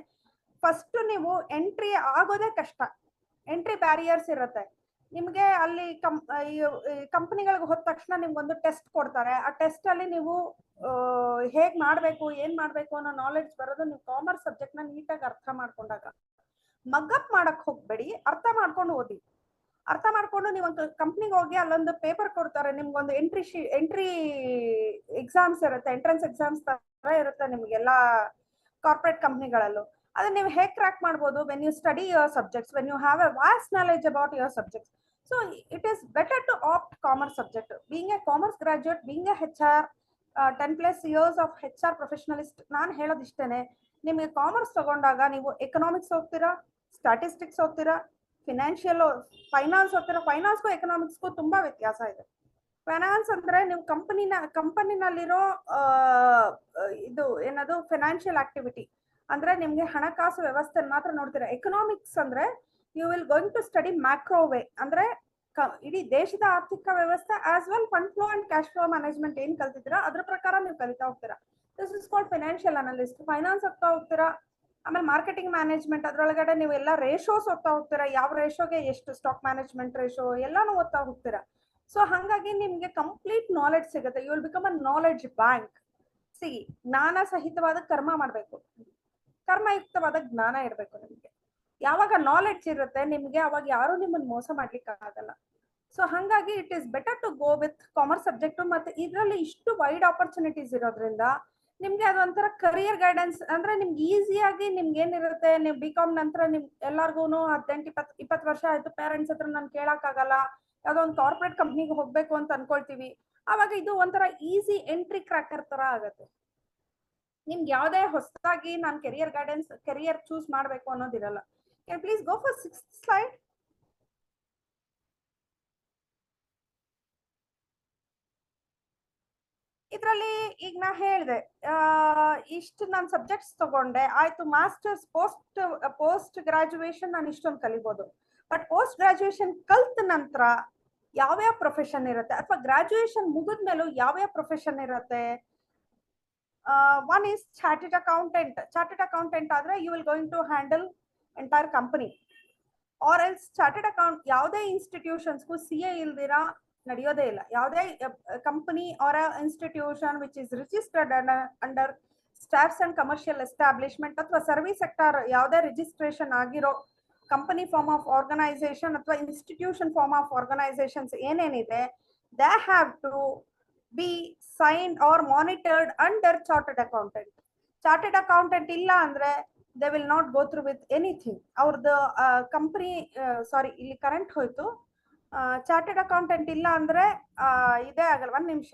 ಫಸ್ಟ್ ನೀವು ಎಂಟ್ರಿ ಆಗೋದೇ ಕಷ್ಟ. ಎಂಟ್ರಿ ಬ್ಯಾರಿಯರ್ಸ್ ಇರುತ್ತೆ ನಿಮ್ಗೆ. ಅಲ್ಲಿ ಕಂಪನಿಗಳಿಗೆ ಹೋದ ತಕ್ಷಣ ನಿಮ್ಗೊಂದು ಟೆಸ್ಟ್ ಕೊಡ್ತಾರೆ. ಆ ಟೆಸ್ಟ್ ಅಲ್ಲಿ ನೀವು ಹೇಗ್ ಮಾಡ್ಬೇಕು ಏನ್ ಮಾಡ್ಬೇಕು ಅನ್ನೋ ನಾಲೆಡ್ಜ್ ಬರೋದು ನೀವು ಕಾಮರ್ಸ್ ಸಬ್ಜೆಕ್ಟ್ ನ ನೀಟಾಗಿ ಅರ್ಥ ಮಾಡ್ಕೊಂಡಾಗ. ಮಗ್ಅಪ್ ಮಾಡಕ್ ಹೋಗ್ಬೇಡಿ, ಅರ್ಥ ಮಾಡ್ಕೊಂಡು ಓದಿ. ಅರ್ಥ ಮಾಡ್ಕೊಂಡು ನೀವು ಒಂದು ಕಂಪ್ನಿಗೆ ಹೋಗಿ ಅಲ್ಲೊಂದು ಪೇಪರ್ ಕೊಡ್ತಾರೆ, ನಿಮ್ಗೊಂದು ಎಂಟ್ರಿ ಎಕ್ಸಾಮ್ಸ್ ಇರುತ್ತೆ, ಎಂಟ್ರೆನ್ಸ್ ಎಕ್ಸಾಮ್ಸ್ ತರ ಇರುತ್ತೆ ನಿಮ್ಗೆಲ್ಲಾ ಕಾರ್ಪೊರೇಟ್ ಕಂಪ್ನಿಗಳಲ್ಲೂ. ಅದನ್ನ ನೀವು ಹೇಗೆ ಕ್ರ್ಯಾಕ್ ಮಾಡ್ಬೋದು? When you study your subjects, when you have a vast knowledge about your subjects. So it is better to opt commerce subject. Being a commerce graduate, being a HR 10+ years of HR professionalist, ನಾನು ಹೇಳೋದಿಷ್ಟೇನೆ. ನಿಮಗೆ commerce ತಗೊಂಡಾಗ ನೀವು economics ಓದ್ತೀರಾ, statistics ಓದ್ತೀರಾ, finance ಓದ್ತೀರಾ. ಫೈನಾನ್ಸ್ಗೂ ಎಕನಾಮಿಕ್ಸ್ಗೂ ತುಂಬಾ ವ್ಯತ್ಯಾಸ ಇದೆ. ಫೈನಾನ್ಸ್ ಅಂದ್ರೆ ನೀವು ಕಂಪನಿನಲ್ಲಿರೋ ಇದು ಏನದು ಫೈನಾನ್ಷಿಯಲ್ ಆಕ್ಟಿವಿಟಿ ಅಂದ್ರೆ ನಿಮ್ಗೆ ಹಣಕಾಸು ವ್ಯವಸ್ಥೆ ಮಾತ್ರ ನೋಡ್ತೀರಾ. ಎಕನಾಮಿಕ್ಸ್ ಅಂದ್ರೆ you will going to study macro way, ಅಂದ್ರೆ ಇಡೀ ದೇಶದ ಆರ್ಥಿಕ ವ್ಯವಸ್ಥೆ as well fund flow and cash flow management ಏನ್ ಕಲ್ತಿದ್ದೀರಾ ಅದ್ರ ಪ್ರಕಾರ ನೀವು ಕಲಿತಾ ಹೋಗ್ತೀರಾ. This is called financial analyst. Finance ಓದ್ತಾ ಹೋಗ್ತೀರಾ. ಆಮೇಲೆ ಮಾರ್ಕೆಟಿಂಗ್ ಮ್ಯಾನೇಜ್ಮೆಂಟ್, ಅದ್ರೊಳಗಡೆ ನೀವು ಎಲ್ಲ ರೇಷೋಸ್ ಓದ್ತಾ ಹೋಗ್ತೀರಾ. ಯಾವ ರೇಷೋಗೆ ಎಷ್ಟು, ಸ್ಟಾಕ್ ಮ್ಯಾನೇಜ್ಮೆಂಟ್ ರೇಷೋ ಎಲ್ಲಾನು ಓದ್ತಾ ಹೋಗ್ತೀರಾ. ಸೊ ಹಾಗಾಗಿ ನಿಮ್ಗೆ ಕಂಪ್ಲೀಟ್ ನಾಲೆಡ್ಜ್ ಸಿಗುತ್ತೆ. You will become a knowledge bank. ಜ್ಞಾನ ಸಹಿತವಾದ ಕರ್ಮ ಮಾಡ್ಬೇಕು, ಕರ್ಮಯುಕ್ತವಾದ ಜ್ಞಾನ ಇರಬೇಕು ನಿಮ್ಗೆ. ಯಾವಾಗ ನಾಲೆಡ್ಜ್ ಇರುತ್ತೆ ನಿಮ್ಗೆ, ಅವಾಗ ಯಾರು ನಿಮ್ಮನ್ನ ಮೋಸ ಮಾಡ್ಲಿಕ್ಕೆ ಆಗಲ್ಲ. ಸೊ ಹಾಗಾಗಿ it is better to go with commerce subject. ಮತ್ತೆ ಇದರಲ್ಲಿ ಇಷ್ಟು ವೈಡ್ ಆಪರ್ಚುನಿಟೀಸ್ ಇರೋದ್ರಿಂದ ನಿಮ್ಗೆ ಅದೊಂಥರ ಕರಿಯರ್ ಗೈಡೆನ್ಸ್. ಅಂದ್ರೆ ನಿಮ್ಗೆ ಈಸಿಯಾಗಿ ನಿಮ್ಗೆ ಏನಿರುತ್ತೆ, ನೀವು BCom ನಂತರ ನಿಮ್ ಎಲ್ಲಾರ್ಗು 18-20 ವರ್ಷ ಆಯ್ತು, ಪೇರೆಂಟ್ಸ್ ಹತ್ರ ನಾನು ಕೇಳಕ್ ಆಗಲ್ಲ, ಯಾವ್ದೋ ಒಂದು ಕಾರ್ಪೊರೇಟ್ ಕಂಪ್ನಿಗೆ ಹೋಗ್ಬೇಕು ಅಂತ ಅನ್ಕೊಳ್ತೀವಿ. ಅವಾಗ ಇದು ಒಂಥರ ಈಸಿ ಎಂಟ್ರಿ ಕ್ರ್ಯಾಕರ್ ತರ ಆಗತ್ತೆ. ನಿಮ್ಗೆ ಯಾವ್ದೇ ಹೊಸದಾಗಿ ನಾನು ಕೆರಿಯರ್ ಚೂಸ್ ಮಾಡ್ಬೇಕು ಅನ್ನೋದಿರಲ್ಲ. Can please go for 6th slide. ಇದರಲ್ಲಿ ಈಗ ನಾ ಹೇಳಿದೆ ಇಷ್ಟು ನಾನು ಸಬ್ಜೆಕ್ಟ್ಸ್ ತಗೊಂಡೆ ಆಯ್ತು. ಮಾಸ್ಟರ್ಸ್ ಪೋಸ್ಟ್ ಗ್ರಾಜುಯೇಷನ್ ನಾನು ಇಷ್ಟೊಂದು ಕಲಿಬಹುದು. ಬಟ್ ಪೋಸ್ಟ್ ಗ್ರಾಜುಯೇಷನ್ ಕಲ್ತ ನಂತರ ಯಾವ್ಯಾವ ಪ್ರೊಫೆಷನ್ ಇರುತ್ತೆ, ಅಥವಾ ಗ್ರಾಜುಯೇಷನ್ ಮುಗಿದ್ಮೇಲೂ ಯಾವ್ಯಾವ ಪ್ರೊಫೆಷನ್ ಇರುತ್ತೆ? One is chartered accountant. Chartered accountant ಆದ್ರೆ you will going to handle entire company. Or else chartered account ಯಾವುದೇ ಇನ್ಸ್ಟಿಟ್ಯೂಷನ್ಸ್ಗೂ CA ಇಲ್ದಿರಾ ನಡೆಯೋದೇ ಇಲ್ಲ. ಯಾವುದೇ company or institution which is registered under staffs and commercial establishment ಅಥವಾ ಸರ್ವಿಸ್ ಸೆಕ್ಟರ್ ಯಾವುದೇ registration ಆಗಿರೋ ಕಂಪನಿ ಫಾರ್ಮ್ ಆಫ್ ಆರ್ಗನೈಸೇಷನ್ ಅಥವಾ ಇನ್ಸ್ಟಿಟ್ಯೂಷನ್ ಫಾರ್ಮ್ ಆಫ್ ಆರ್ಗನೈಸೇಷನ್ಸ್ ಏನೇನಿದೆ, they have to be signed or monitored under chartered accountant. Chartered accountant ಇಲ್ಲ ಅಂದ್ರೆ they will not go through with anything. ಅವ್ರದ್ದು company ಇಲ್ಲಿ current ಹೋಯ್ತು. Chartered accountant ಇಲ್ಲ ಅಂದ್ರೆ ಇದೇ ಆಗಲ್ಲ. 1 ನಿಮಿಷ.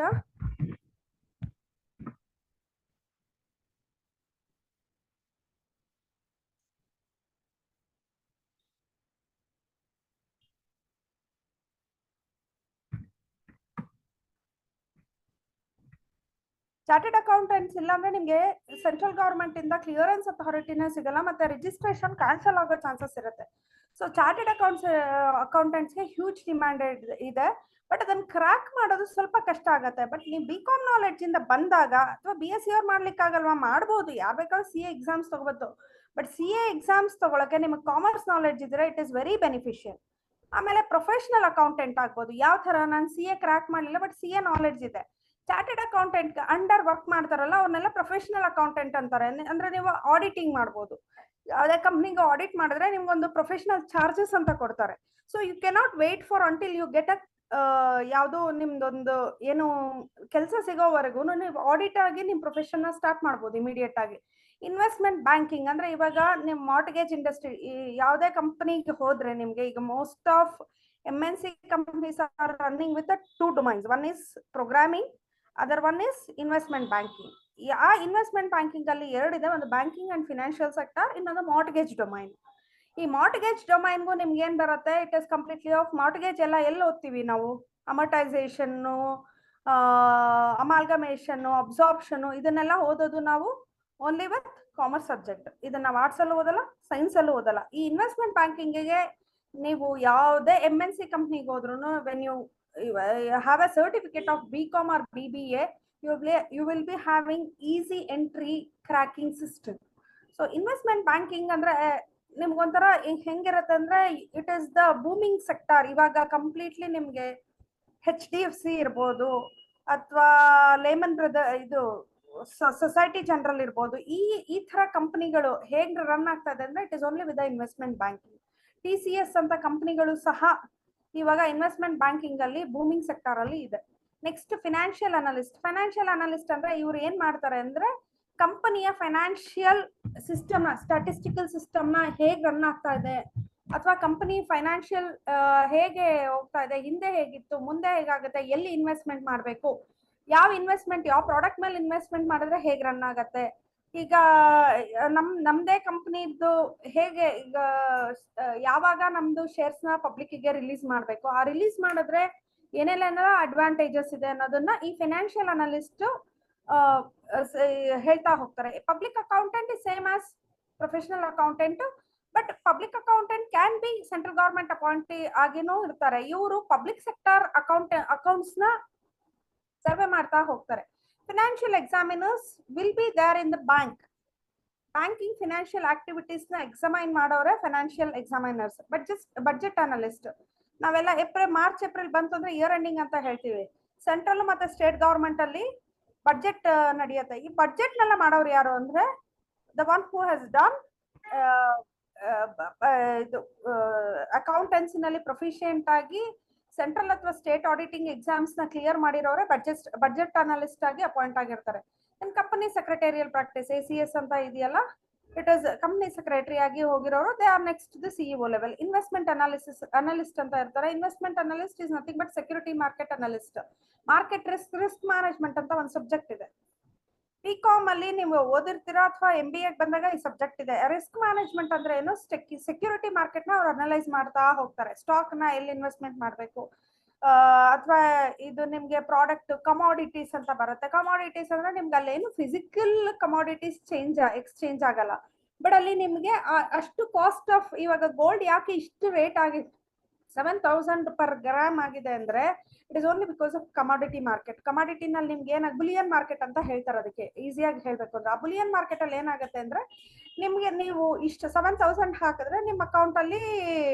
ಚಾರ್ಟೆಡ್ ಅಕೌಂಟೆಂಟ್ಸ್ ಇಲ್ಲ ಅಂದ್ರೆ ನಿಮಗೆ ಸೆಂಟ್ರಲ್ ಗವರ್ಮೆಂಟ್ ಇಂದ ಕ್ಲಿಯರೆನ್ಸ್ ಅಥಾರಿಟಿನೇ ಸಿಗಲ್ಲ, ಮತ್ತೆ ರಿಜಿಸ್ಟ್ರೇಷನ್ ಕ್ಯಾನ್ಸಲ್ ಆಗೋ ಚಾನ್ಸಸ್ ಇರುತ್ತೆ. ಸೊ ಚಾರ್ಟೆಡ್ ಅಕೌಂಟೆಂಟ್ಸ್ಗೆ ಹ್ಯೂಜ್ ಡಿಮ್ಯಾಂಡ್ ಇದೆ, ಬಟ್ ಅದನ್ನ ಕ್ರ್ಯಾಕ್ ಮಾಡೋದು ಸ್ವಲ್ಪ ಕಷ್ಟ ಆಗುತ್ತೆ. ಬಟ್ ನೀವು BCom ನಾಲೆಡ್ಜ್ ಇಂದ ಬಂದಾಗ, ಅಥವಾ BSc ಅವ್ರು ಮಾಡ್ಲಿಕ್ಕಾಗಲ್ವಾ, ಮಾಡ್ಬೋದು, ಯಾರು ಬೇಕಾದ್ರೂ CA ಎಕ್ಸಾಮ್ಸ್ ತಗೋಬಹುದು. ಬಟ್ CA ಎಕ್ಸಾಮ್ಸ್ ತಗೊಳಕ್ಕೆ ನಿಮಗೆ ಕಾಮರ್ಸ್ ನಾಲೆಡ್ಜ್ ಇದ್ರೆ ಇಟ್ ಇಸ್ ವೆರಿ ಬೆನಿಫಿಷಿಯಲ್. ಆಮೇಲೆ ಪ್ರೊಫೆಷನಲ್ ಅಕೌಂಟೆಂಟ್ ಆಗ್ಬೋದು. ಯಾವ ತರ, ನಾನು CA ಕ್ರ್ಯಾಕ್ ಮಾಡಲಿಲ್ಲ, ಬಟ್ CA ನಾಲೆಡ್ಜ್ ಇದೆ. ಚಾರ್ಟೆಡ್ ಅಕೌಂಟೆಂಟ್ ಅಂಡರ್ ವರ್ಕ್ ಮಾಡ್ತಾರಲ್ಲ ಅವ್ರನ್ನೆಲ್ಲ ಪ್ರೊಫೆಷನಲ್ ಅಕೌಂಟೆಂಟ್ ಅಂತಾರೆ. ಅಂದ್ರೆ ನೀವು ಆಡಿಟಿಂಗ್ ಮಾಡ್ಬೋದು. ಯಾವುದೇ ಕಂಪ್ನಿಗೆ ಆಡಿಟ್ ಮಾಡಿದ್ರೆ ನಿಮ್ಗೊಂದು ಪ್ರೊಫೆಷನಲ್ ಚಾರ್ಜಸ್ ಅಂತ ಕೊಡ್ತಾರೆ. So you cannot wait for until you get a ಯಾವುದು ನಿಮ್ದೊಂದು ಏನು ಕೆಲಸ ಸಿಗೋವರೆಗೂ ನೀವು ಆಡಿಟ್ ಆಗಿ ನಿಮ್ ಪ್ರೊಫೆಷನ್ ಸ್ಟಾರ್ಟ್ ಮಾಡ್ಬೋದು ಇಮಿಡಿಯೇಟ್ ಆಗಿ. ಇನ್ವೆಸ್ಟ್ಮೆಂಟ್ ಬ್ಯಾಂಕಿಂಗ್ ಅಂದ್ರೆ ಇವಾಗ ನಿಮ್ ಮಾರ್ಟ್ಗೇಜ್ ಇಂಡಸ್ಟ್ರಿ, ಯಾವುದೇ ಕಂಪನಿಗೆ ಹೋದ್ರೆ ನಿಮ್ಗೆ ಈಗ most of MNC companies are running with the 2 domains. One is programming, other one is investment banking. ಆ ಇನ್ವೆಸ್ಟ್ಮೆಂಟ್ ಬ್ಯಾಂಕಿಂಗ್ ಅಲ್ಲಿ ಎರಡಿದೆ, ಒಂದು ಬ್ಯಾಂಕಿಂಗ್ ಅಂಡ್ ಫಿನಾನ್ಷಿಯಲ್ ಸೆಕ್ಟರ್, ಇನ್ನೊಂದು ಮಾರ್ಟ್ಗೇಜ್ ಡೊಮೈನ್. ಈ ಮಾರ್ಟ್ಗೇಜ್ ಡೊಮೈನ್ಗೂ ನಿಮ್ಗೆ ಏನ್ ಬರುತ್ತೆ, it is completely of mortgage ಎಲ್ಲ ಎಲ್ಲಿ ಓದ್ತೀವಿ ನಾವು, ಅಮರ್ಟೈಸೇಷನ್, ಅಮಾಲ್ಗಮೇಷನ್, ಅಬ್ಸಾರ್ಪ್ಷನ್, ಇದನ್ನೆಲ್ಲ ಓದೋದು ನಾವು ಓನ್ಲಿ ವಿತ್ ಕಾಮರ್ಸ್ ಸಬ್ಜೆಕ್ಟ್. ಇದನ್ನ ನಾವು ಆರ್ಟ್ಸ್ ಅಲ್ಲೂ ಓದಲ್ಲ, ಸೈನ್ಸ್ ಅಲ್ಲೂ ಓದಲ್ಲ. ಈ ಇನ್ವೆಸ್ಟ್ಮೆಂಟ್ ಬ್ಯಾಂಕಿಂಗಿಗೆ ನೀವು ಯಾವುದೇ MNC ಕಂಪ್ನಿಗೆ ಹೋದ್ರು, when you have a certificate of BCom or BBA, you will be having easy entry cracking system. So investment banking ಅಂದ್ರೆ ನಿಮ್ಗೊಂಥರ ಹೆಂಗಿರುತ್ತೆ ಅಂದ್ರೆ, it is the booming sector. ಇವಾಗ ಕಂಪ್ಲೀಟ್ಲಿ ನಿಮ್ಗೆ HDFC ಇರ್ಬೋದು, ಅಥವಾ ಲೇಮನ್ ಬ್ರದರ್, ಇದು ಸೊಸೈಟಿ ಜನರಲ್ ಇರ್ಬೋದು. ಈ ತರ ಕಂಪನಿಗಳು ಹೇಗ್ ರನ್ ಆಗ್ತಾ ಇದೆ ಅಂದ್ರೆ, it is only with the investment banking. TCS ಅಂತ ಕಂಪನಿಗಳು ಸಹ ಇವಾಗ ಇನ್ವೆಸ್ಟ್ಮೆಂಟ್ ಬ್ಯಾಂಕಿಂಗ್ ಅಲ್ಲಿ ಬೂಮಿಂಗ್ ಸೆಕ್ಟರ್ ಅಲ್ಲಿ ಇದೆ. Next financial analyst. Financial analyst ಅಂದ್ರೆ ಇವ್ರು ಏನ್ ಮಾಡ್ತಾರೆ ಅಂದ್ರೆ, ಕಂಪನಿಯ ಫೈನಾನ್ಷಿಯಲ್ ಸಿಸ್ಟಮ್ ನ, ಸ್ಟಾಟಿಸ್ಟಿಕಲ್ ಸಿಸ್ಟಮ್ ನ ಹೇಗ್ ರನ್ ಆಗ್ತಾ ಇದೆ, ಅಥವಾ ಕಂಪನಿ ಫೈನಾನ್ಷಿಯಲ್ ಹೇಗೆ ಹೋಗ್ತಾ ಇದೆ, ಹಿಂದೆ ಹೇಗಿತ್ತು, ಮುಂದೆ ಹೇಗಾಗುತ್ತೆ, ಎಲ್ಲಿ ಇನ್ವೆಸ್ಟ್ಮೆಂಟ್ ಮಾಡಬೇಕು, ಯಾವ ಇನ್ವೆಸ್ಟ್ಮೆಂಟ್, ಯಾವ ಪ್ರಾಡಕ್ಟ್ ಮೇಲೆ ಇನ್ವೆಸ್ಟ್ಮೆಂಟ್ ಮಾಡಿದ್ರೆ ಹೇಗೆ ರನ್ ಆಗತ್ತೆ. ಈಗ ನಮ್ದೇ ಕಂಪನಿದು ಹೇಗೆ, ಈಗ ಯಾವಾಗ ನಮ್ದು ಶೇರ್ಸ್ ನ ಪಬ್ಲಿಕ್ ಗೆ ರಿಲೀಸ್ ಮಾಡ್ಬೇಕು, ಆ ರಿಲೀಸ್ ಮಾಡಿದ್ರೆ ಏನೆಲ್ಲ ಅಡ್ವಾಂಟೇಜಸ್ ಇದೆ ಅನ್ನೋದನ್ನ ಈ ಫೈನಾನ್ಷಿಯಲ್ ಅನಲಿಸ್ಟ್ ಹೇಳ್ತಾ ಹೋಗ್ತಾರೆ. Public accountant is same as professional accountant, but public accountant can be central government appointee ಆಗಿನೂ ಇರ್ತಾರೆ. ಇವರು ಪಬ್ಲಿಕ್ ಸೆಕ್ಟರ್ ಅಕೌಂಟ್ಸ್ ನ ಸರ್ವೆ ಮಾಡ್ತಾ ಹೋಗ್ತಾರೆ. Financial examiners will be there in the bank. Banking financial activities ನ examine ಮಾಡೋರೆ financial examiners. Budget analyst, ನಾವೆಲ್ಲ March April ಬಂತು ಅಂದ್ರೆ ಇಯರ್ ಎಂಡಿಂಗ್ ಅಂತ ಹೇಳ್ತೀವಿ. ಸೆಂಟ್ರಲ್ ಮತ್ತೆ ಸ್ಟೇಟ್ ಗವರ್ಮೆಂಟ್ ಅಲ್ಲಿ ಬಡ್ಜೆಟ್ ನಡೆಯುತ್ತೆ. ಈ ಬಡ್ಜೆಟ್ ನೆಲ್ಲ ಮಾಡೋರು ಯಾರು ಅಂದ್ರೆ, the one who has done ಅಕೌಂಟೆನ್ಸಿನಲ್ಲಿ ಪ್ರೊಫಿಷಿಯಂಟ್ ಆಗಿ ಸೆಂಟ್ರಲ್ ಅಥವಾ ಸ್ಟೇಟ್ ಆಡಿಟಿಂಗ್ ಎಕ್ಸಾಮ್ಸ್ ನ ಕ್ಲಿಯರ್ ಮಾಡಿರೋರೆ ಬಡ್ಜೆಟ್ ಅನಲಿಸ್ಟ್ ಆಗಿ ಅಪಾಯಿಂಟ್ ಆಗಿರ್ತಾರೆ. ಕಂಪನಿ ಸೆಕ್ರೆಟೇರಿಯಲ್ ಪ್ರಾಕ್ಟೀಸ್ ACS ಅಂತ ಇದೆಯಲ್ಲ, ಇಟ್ ಇಸ್ ಕಂಪನಿ ಸೆಕ್ರೆಟರಿ ಆಗಿ ಹೋಗಿರೋರು, they are next the CEO level. Investment analyst ಅಂತ ಇರ್ತಾರೆ. Investment analyst is nothing but security market analyst. Market risk management ಅಂತ ಒಂದು ಸಬ್ಜೆಕ್ಟ್ ಇದೆ. BCom ಅಲ್ಲಿ ನೀವು ಓದಿರ್ತೀರಾ, ಅಥವಾ MBA ಬಂದಾಗ ಈ ಸಬ್ಜೆಕ್ಟ್ ಇದೆ. ರಿಸ್ಕ್ ಮ್ಯಾನೇಜ್ಮೆಂಟ್ ಅಂದ್ರೆ ಏನು, ಸೆಕ್ಯೂರಿಟಿ ಮಾರ್ಕೆಟ್ ನ ಅವ್ರು ಅನಲೈಸ್ ಮಾಡ್ತಾ ಹೋಗ್ತಾರೆ. ಸ್ಟಾಕ್ ನ ಎಲ್ಲಿ ಇನ್ವೆಸ್ಟ್ಮೆಂಟ್ ಮಾಡಬೇಕು, ಅಥವಾ ಇದು ನಿಮ್ಗೆ ಪ್ರಾಡಕ್ಟ್ ಕಮಾಡಿಟೀಸ್ ಅಂತ ಬರುತ್ತೆ. ಕಮಾಡಿಟೀಸ್ ಅಂದ್ರೆ ನಿಮ್ಗೆ ಅಲ್ಲೇನು ಫಿಸಿಕಲ್ ಕಮಾಡಿಟೀಸ್ ಎಕ್ಸ್ಚೇಂಜ್ ಆಗಲ್ಲ, ಬಟ್ ಅಲ್ಲಿ ನಿಮ್ಗೆ ಅಷ್ಟು ಕಾಸ್ಟ್ ಆಫ್, ಇವಾಗ ಗೋಲ್ಡ್ ಯಾಕೆ ಇಷ್ಟು ರೇಟ್ ಆಗಿದೆ, 7,000 per ಗ್ರಾಮ್ ಆಗಿದೆ ಅಂದ್ರೆ, it is only because of commodity market. ಕಮಾಡಿಟಿನಲ್ಲಿ ನಿಮ್ಗೆ ಏನಾಗ ಬುಲಿಯನ್ ಮಾರ್ಕೆಟ್ ಅಂತ ಹೇಳ್ತಾರೆ. ಅದಕ್ಕೆ ಈಸಿಯಾಗಿ ಹೇಳ್ಬೇಕು ಅಂದ್ರೆ, ಆ ಬುಲಿಯನ್ ಮಾರ್ಕೆಟ್ ಅಲ್ಲಿ ಏನಾಗುತ್ತೆ ಅಂದ್ರೆ, ನಿಮ್ಗೆ ನೀವು ಇಷ್ಟು 7,000 ಹಾಕಿದ್ರೆ ನಿಮ್ಮ ಅಕೌಂಟ್ ಅಲ್ಲಿ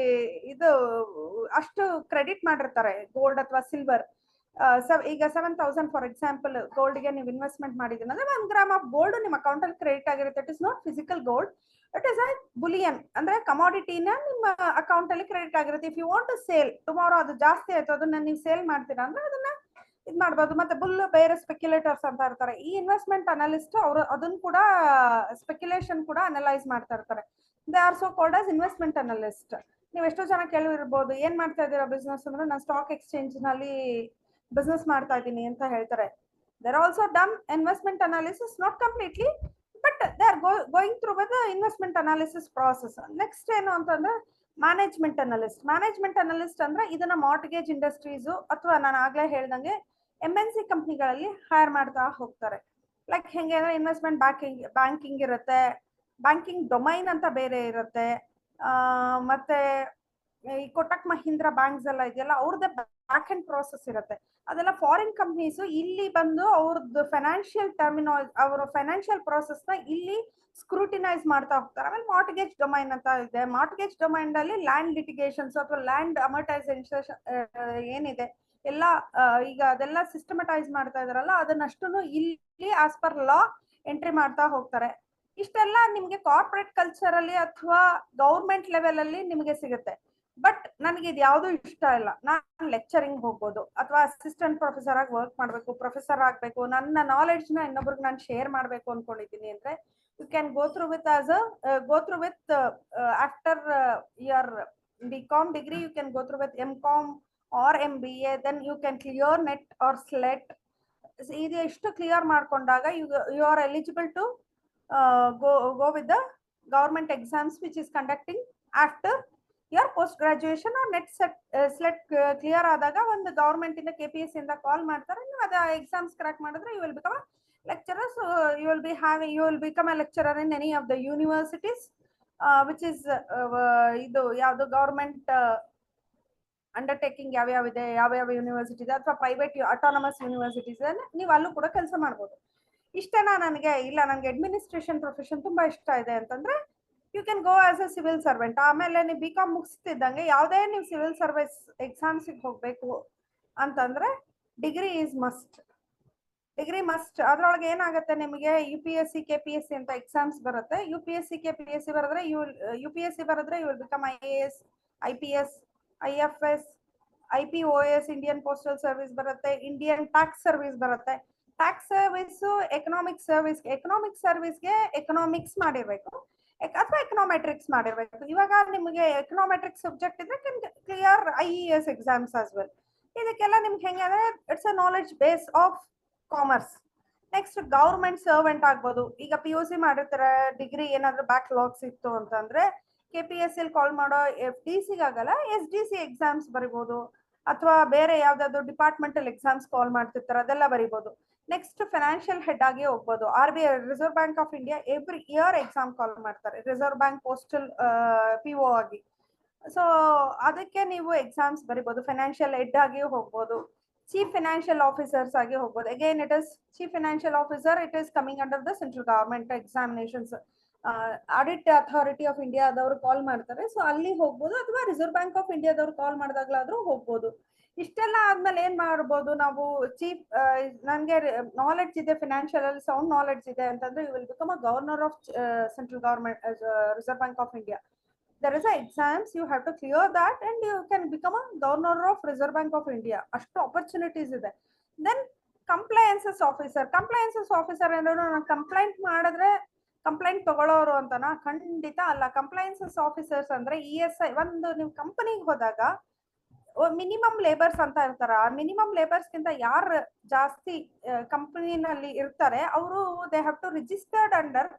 ಇದು ಅಷ್ಟು ಕ್ರೆಡಿಟ್ ಮಾಡಿರ್ತಾರೆ, ಗೋಲ್ಡ್ ಅಥವಾ ಸಿಲ್ವರ್. ಈಗ 7,000 ಫಾರ್ ಎಕ್ಸಾಂಪಲ್ ಗೋಲ್ಡ್ಗೆ ನೀವು ಇನ್ವೆಸ್ಟ್ಮೆಂಟ್ ಮಾಡಿದೀನಿ ಅಂದ್ರೆ 1 ಗ್ರಾಮ್ ಆಫ್ ಗೋಲ್ಡ್ ನಿಮ್ಮ ಅಕೌಂಟ್ ಅಲ್ಲಿ ಕ್ರೆಡಿಟ್ ಆಗಿರುತ್ತೆ. It is not physical gold, it is a bullion, ಅಂದ್ರೆ ಕಮಾಡಿಟಿನ ನಿಮ್ಮ ಅಕೌಂಟ್ ಅಲ್ಲಿ ಕ್ರೆಡಿಟ್ ಆಗಿರುತ್ತೆ. If you want to sale tomorrow, ಅದು ಜಾಸ್ತಿ ಆಯ್ತು, ಅದನ್ನ ನೀವು ಸೇಲ್ ಮಾಡ್ತೀರಾ ಅಂದ್ರೆ ಅದನ್ನ ಇದು ಮಾಡ್ಬೋದು. ಮತ್ತೆ ಬೇರೆ ಸ್ಪೆಕ್ಯುಲೇಟರ್ಸ್ ಅಂತ ಇರ್ತಾರೆ. ಈ ಇನ್ವೆಸ್ಟ್ಮೆಂಟ್ ಅನಲಿಸ್ಟ್ ಅವರು ಅದನ್ನ ಕೂಡ ಸ್ಪೆಕ್ಯುಲೇಷನ್ ಕೂಡ ಅನಲೈಸ್ ಮಾಡ್ತಾ ಇರ್ತಾರೆ. They are so called as investment analyst. ನೀವು ಎಷ್ಟೋ ಜನ ಕೇಳಿರ್ಬೋದು, ಏನ್ ಮಾಡ್ತಾ ಇದ್ದೀರಾ ಬಿಸ್ನೆಸ್ ಅಂದ್ರೆ, ನಾನು ಸ್ಟಾಕ್ ಎಕ್ಸ್ಚೇಂಜ್ ನಲ್ಲಿ ಬಿಸ್ನೆಸ್ ಮಾಡ್ತಾ ಇದ್ದೀನಿ ಅಂತ ಹೇಳ್ತಾರೆ. There also done investment analysis, not completely, but they are going through with the investment analysis process. Next ಏನು ಅಂತಂದ್ರೆ ಮ್ಯಾನೇಜ್ಮೆಂಟ್ ಅನಲಿಸ್ಟ್. ಮ್ಯಾನೇಜ್ಮೆಂಟ್ ಅನಲಿಸ್ಟ್ ಅಂದ್ರೆ ಇದನ್ನ ಮಾರ್ಟ್ಗೇಜ್ ಇಂಡಸ್ಟ್ರೀಸ್ ಅಥವಾ ನಾನು ಆಗ್ಲೇ ಹೇಳ್ದಂಗೆ MNC ಕಂಪ್ನಿಗಳಲ್ಲಿ ಹೈರ್ ಮಾಡ್ತಾ ಹೋಗ್ತಾರೆ. ಲೈಕ್ ಹೆಂಗೆ ಅಂದ್ರೆ ಇನ್ವೆಸ್ಟ್ಮೆಂಟ್ ಬ್ಯಾಂಕಿಂಗ್ ಇರುತ್ತೆ, ಬ್ಯಾಂಕಿಂಗ್ ಡೊಮೈನ್ ಅಂತ ಬೇರೆ ಇರುತ್ತೆ. ಮತ್ತೆ ಈ ಕೊಟಕ್ ಮಹೀಂದ್ರ ಬ್ಯಾಂಕ್ಸ್ ಎಲ್ಲ ಇದೆಯಲ್ಲ, ಅವ್ರದ್ದೇ ಬ್ಯಾಕ್ ಅಂಡ್ ಪ್ರಾಸೆಸ್ ಇರುತ್ತೆ. ಅದೆಲ್ಲ ಫಾರಿನ್ ಕಂಪ್ನೀಸ್ ಇಲ್ಲಿ ಬಂದು ಅವ್ರದ್ದು ಫೈನಾನ್ಷಿಯಲ್ ಅವರ ಫೈನಾನ್ಷಿಯಲ್ ಪ್ರಾಸೆಸ್ ನ ಇಲ್ಲಿ ಸ್ಕ್ರೂಟಿನೈಸ್ ಮಾಡ್ತಾ ಹೋಗ್ತಾರೆ. ಆಮೇಲೆ ಮಾರ್ಟ್ಗೇಜ್ ಡೊಮೈನ್ ಅಂತ ಇದೆ. ಮಾರ್ಟ್ಗೇಜ್ ಡೊಮೈನ್ ಅಲ್ಲಿ ಲ್ಯಾಂಡ್ ಲಿಟಿಗೇಷನ್ಸ್ ಅಥವಾ ಲ್ಯಾಂಡ್ ಅಮರ್ಟೈಸೇಷನ್ ಏನಿದೆ ಎಲ್ಲ ಈಗ ಅದೆಲ್ಲ ಸಿಸ್ಟಮಟೈಸ್ ಮಾಡ್ತಾ ಇದಾರಲ್ಲ, ಅದನ್ನಷ್ಟು ಇಲ್ಲಿ ಆಸ್ ಪರ್ ಲಾ ಎಂಟ್ರಿ ಮಾಡ್ತಾ ಹೋಗ್ತಾರೆ. ಇಷ್ಟೆಲ್ಲ ನಿಮ್ಗೆ ಕಾರ್ಪೊರೇಟ್ ಕಲ್ಚರ್ ಅಲ್ಲಿ ಅಥವಾ ಗೌರ್ಮೆಂಟ್ ಲೆವೆಲ್ ಅಲ್ಲಿ ನಿಮಗೆ ಸಿಗುತ್ತೆ. ಬಟ್ ನನಗೆ ಇದು ಯಾವ್ದು ಇಷ್ಟ ಇಲ್ಲ. ನಾನು ಲೆಕ್ಚರಿಂಗ್ ಹೋಗ್ಬೋದು ಅಥವಾ ಅಸಿಸ್ಟೆಂಟ್ ಪ್ರೊಫೆಸರ್ ಆಗಿ ವರ್ಕ್ ಮಾಡ್ಬೇಕು, ಪ್ರೊಫೆಸರ್ ಆಗ್ಬೇಕು, ನನ್ನ ನಾಲೆಡ್ಜ್ ನ ಇನ್ನೊಬ್ರಿಗೆ ನಾನು ಶೇರ್ ಮಾಡ್ಬೇಕು ಅನ್ಕೊಂಡಿದ್ದೀನಿ ಅಂದ್ರೆ you can go through with after your BCom degree, you can go through with MCom or MBA, then you can clear NET or SLET. ಇದು ಎಷ್ಟು ಕ್ಲಿಯರ್ ಮಾಡ್ಕೊಂಡಾಗ you are eligible to go with the government exams which is conducting after your post graduation or NET SLET clear ಆದಾಗ ಒಂದು government ಇಂದ KPSC ಇಂದ ಕಾಲ್ ಮಾಡ್ತಾರೆ. ನೀವು ಅದ ಎಕ್ಸಾಮ್ಸ್ ಕ್ರ್ಯಾಕ್ ಮಾಡಿದ್ರೆ you will become a lecturer. So you will become a lecturer in any of the universities which is ಇದು ಯಾವ್ದು ಗವರ್ಮೆಂಟ್ ಅಂಡರ್ಟೇಕಿಂಗ್ ಯಾವ್ಯಾವಿದೆ, ಯಾವ ಯೂನಿವರ್ಸಿಟಿ ಇದೆ ಅಥವಾ ಪ್ರೈವೇಟ್ ಅಟಾನಮಸ್ ಯೂನಿವರ್ಸಿಟೀಸ್ ನೀವು ಅಲ್ಲೂ ಕೂಡ ಕೆಲಸ ಮಾಡ್ಬೋದು. ಇಷ್ಟೇನಾ ನನಗೆ ಇಲ್ಲ ನನಗೆ ಅಡ್ಮಿನಿಸ್ಟ್ರೇಷನ್ ಪ್ರೊಫೆಷನ್ ತುಂಬಾ ಇಷ್ಟ ಇದೆ ಅಂತಂದ್ರೆ you can go as a civil servant. ಆಮೇಲೆ ನೀವು BCom ಮುಗಿಸ್ತಿದ್ದಂಗೆ ಯಾವುದೇ ನೀವು ಸಿವಿಲ್ ಸರ್ವಿಸ್ ಎಕ್ಸಾಮ್ಸಿಗೆ ಹೋಗ್ಬೇಕು ಅಂತಂದ್ರೆ degree is must. Degree must. ಅದ್ರೊಳಗೆ ಏನಾಗುತ್ತೆ, ನಿಮಗೆ UPSC KPSC ಅಂತ ಎಕ್ಸಾಮ್ಸ್ ಬರುತ್ತೆ. UPSC KPSC ಬರೆದ್ರೆ UPSC ಬರೆದ್ರೆ you will become IAS, IPS, IFS, IPOS, Indian postal service ಬರುತ್ತೆ, ಇಂಡಿಯನ್ ಟ್ಯಾಕ್ಸ್ ಸರ್ವಿಸ್ ಬರುತ್ತೆ. ಟ್ಯಾಕ್ಸ್ ಸರ್ವಿಸ್ ಎಕನಾಮಿಕ್ ಸರ್ವಿಸ್ಗೆ ಎಕನಾಮಿಕ್ಸ್ ಮಾಡಿರ್ಬೇಕು ಅಥವಾ ಎಕನಾಮೆಟ್ರಿಕ್ಸ್ ಮಾಡಿರ್ಬೇಕು. ಇವಾಗ ನಿಮಗೆ ಎಕನಾಮೆಟ್ರಿಕ್ಸ್ ಸಬ್ಜೆಕ್ಟ್ ಇದ್ರೆ can clear IES exams as well. ಇದಕ್ಕೆಲ್ಲ ನಿಮ್ಗೆ ಹೆಂಗೆ ಅಂದ್ರೆ it's a knowledge base of commerce. Next government servant ಆಗ್ಬೋದು. ಈಗ PUC ಮಾಡಿರ್ತಾರೆ, ಡಿಗ್ರಿ ಏನಾದ್ರು ಬ್ಯಾಕ್ಲಾಗ್ಸ್ ಇತ್ತು ಅಂತಂದ್ರೆ KPSC ಕಾಲ್ ಮಾಡೋ FDC ಆಗಲ್ಲ, SDC ಎಕ್ಸಾಮ್ಸ್ ಬರಿಬೋದು ಅಥವಾ ಬೇರೆ ಯಾವ್ದಾದ್ರು ಡಿಪಾರ್ಟ್ಮೆಂಟಲ್ ಎಕ್ಸಾಮ್ಸ್ ಕಾಲ್ ಮಾಡ್ತಿರ್ತಾರೆ ಅದೆಲ್ಲ ಬರಿಬೋದು. ನೆಕ್ಸ್ಟ್ ಫೈನಾನ್ಷಿಯಲ್ ಹೆಡ್ ಆಗಿ ಹೋಗ್ಬೋದು. RBI reserve bank of India every year exam call ಮಾಡ್ತಾರೆ, ರಿಸರ್ವ್ ಬ್ಯಾಂಕ್ ಪೋಸ್ಟಲ್ PO ಆಗಿ. ಸೊ ಅದಕ್ಕೆ ನೀವು ಎಕ್ಸಾಮ್ಸ್ ಬರಿಬೋದು. ಫೈನಾನ್ಷಿಯಲ್ ಹೆಡ್ ಆಗಿ ಹೋಗ್ಬೋದು, ಚೀಫ್ ಫೈನಾನ್ಷಿಯಲ್ ಆಫೀಸರ್ಸ್ ಆಗಿ ಹೋಗ್ಬೋದು. Again it is chief financial officer, it is coming under the central government examinations. Audit authority of ಇಂಡಿಯಾದವರು ಕಾಲ್ ಮಾಡ್ತಾರೆ, ಸೊ ಅಲ್ಲಿ ಹೋಗ್ಬೋದು ಅಥವಾ ರಿಸರ್ವ್ ಬ್ಯಾಂಕ್ ಆಫ್ ಇಂಡಿಯಾದವ್ರು ಕಾಲ್ ಮಾಡಿದಾಗ್ಲಾದ್ರೂ ಹೋಗ್ಬೋದು. ಇಷ್ಟೆಲ್ಲ ಆದ್ಮೇಲೆ ಏನ್ ಮಾಡ್ಬೋದು ನಾವು, ಚೀಫ್ ನನ್ಗೆ ನಾಲೆಡ್ಜ್ ಇದೆ, ಫಿನಾನ್ಷಿಯಲ್ ಅಲ್ಲಿ ಸೌಂಡ್ ನಾಲೆಡ್ಜ್ ಇದೆ ಅಂತಂದ್ರೆ you will become a governor of central government reserve bank of India. there is a exams, you have to clear that and you can become a governor of Reserve Bank of India. ಅಷ್ಟು opportunities ಇದೆ. then compliances officer ಅಂದ್ರೆ ನಾನು complaint ಮಾಡಿದ್ರೆ complaint ತಗೊಳ್ಳೋರು ಅಂತನಾ? ಖಂಡಿತ ಅಲ್ಲ. Compliances officers ಅಂದ್ರೆ ESI, ಒಂದು ನೀವು ಕಂಪನಿಗೆ ಹೋದಾಗ ಮಿನಿಮಮ್ ಲೇಬರ್ಸ್ ಅಂತ ಇರ್ತಾರ. ಆ ಮಿನಿಮಮ್ ಲೇಬರ್ಸ್ ಗಿಂತ ಯಾರು ಜಾಸ್ತಿ ಕಂಪನಿನಲ್ಲಿ ಇರ್ತಾರೆ ಅವರು they have to registered under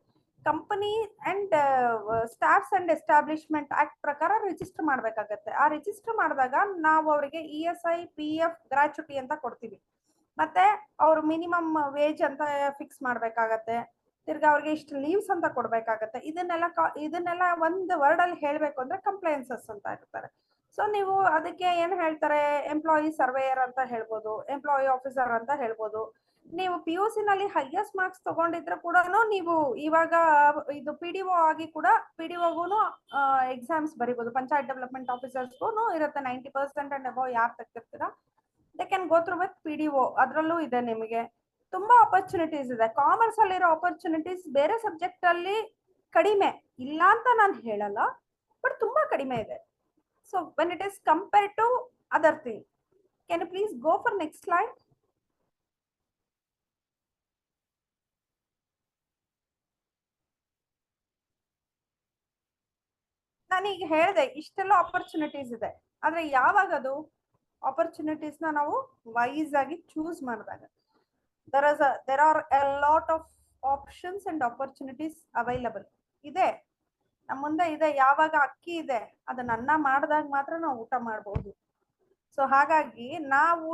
company and staffs and establishment act ಪ್ರಕಾರ ರಿಜಿಸ್ಟರ್ ಮಾಡ್ಬೇಕಾಗತ್ತೆ. ಆ ರಿಜಿಸ್ಟರ್ ಮಾಡಿದಾಗ ನಾವು ಅವರಿಗೆ ESI, PF, ಗ್ರಾಚ್ಯುಟಿ ಅಂತ ಕೊಡ್ತೀವಿ. ಮತ್ತೆ ಅವ್ರು ಮಿನಿಮಮ್ ವೇಜ್ ಅಂತ ಫಿಕ್ಸ್ ಮಾಡ್ಬೇಕಾಗತ್ತೆ. ತಿರ್ಗಾ ಅವ್ರಿಗೆ ಇಷ್ಟು ಲೀವ್ಸ್ ಅಂತ ಕೊಡ್ಬೇಕಾಗತ್ತೆ. ಇದನ್ನೆಲ್ಲ ಒಂದು ವರ್ಡ್ ಅಲ್ಲಿ ಹೇಳ್ಬೇಕು ಅಂದ್ರೆ ಕಂಪ್ಲೈನ್ಸಸ್ ಅಂತ ಇರ್ತಾರೆ. ಸೊ ನೀವು ಅದಕ್ಕೆ ಏನ್ ಹೇಳ್ತಾರೆ, ಎಂಪ್ಲಾಯಿ ಸರ್ವೇಯರ್ ಅಂತ ಹೇಳ್ಬೋದು, ಎಂಪ್ಲಾಯಿ ಆಫೀಸರ್ ಅಂತ ಹೇಳ್ಬೋದು. ನೀವು PUC ನಲ್ಲಿ ಹೈಯೆಸ್ಟ್ ಮಾರ್ಕ್ಸ್ ತಗೊಂಡಿದ್ರೆ ಕೂಡ ನೀವು ಇವಾಗ ಇದು PDO ಆಗಿ ಕೂಡ PDOಗೂ ಎಕ್ಸಾಮ್ಸ್ ಬರಿಬೋದು. ಪಂಚಾಯತ್ ಡೆವಲಪ್ಮೆಂಟ್ ಆಫೀಸರ್ಸ್ಗೂ ಇರುತ್ತೆ 90% ಅಂಡ್ ಅಬೌವ್ ಯಾರು ತೆಗ್ದಿರ್ತೀರಾ they can go through with PDO. ಅದರಲ್ಲೂ ಇದೆ ನಿಮಗೆ ತುಂಬಾ ಆಪರ್ಚುನಿಟೀಸ್ ಇದೆ. ಕಾಮರ್ಸ್ ಅಲ್ಲಿರೋ ಆಪರ್ಚುನಿಟೀಸ್ ಬೇರೆ ಸಬ್ಜೆಕ್ಟ್ ಅಲ್ಲಿ ಕಡಿಮೆ ಇಲ್ಲ ಅಂತ ನಾನು ಹೇಳಲ್ಲ, ಬಟ್ ತುಂಬಾ ಕಡಿಮೆ ಇದೆ. So when it is compared to other thing, can you please go for next slide? ನಾನೀಗ ಹೇಳಿದೆ ಇಷ್ಟೆಲ್ಲ ಆಪರ್ಚುನಿಟೀಸ್ ಇದೆ, ಆದ್ರೆ ಯಾವಾಗ ಅದು ಆಪರ್ಚುನಿಟೀಸ್ ನಾವು ವೈಸ್ ಆಗಿ ಚೂಸ್ ಮಾಡಿದಾಗ there are a lot of options and opportunities available ಇದೆ ನಮ್ಮ ಮುಂದೆ ಇದೆ. ಯಾವಾಗ ಅಕ್ಕಿ ಇದೆ ಅದನ್ನ ಅನ್ನ ಮಾಡಿದಾಗ ಮಾತ್ರ ನಾವು ಊಟ ಮಾಡಬಹುದು. ಸೊ ಹಾಗಾಗಿ ನಾವು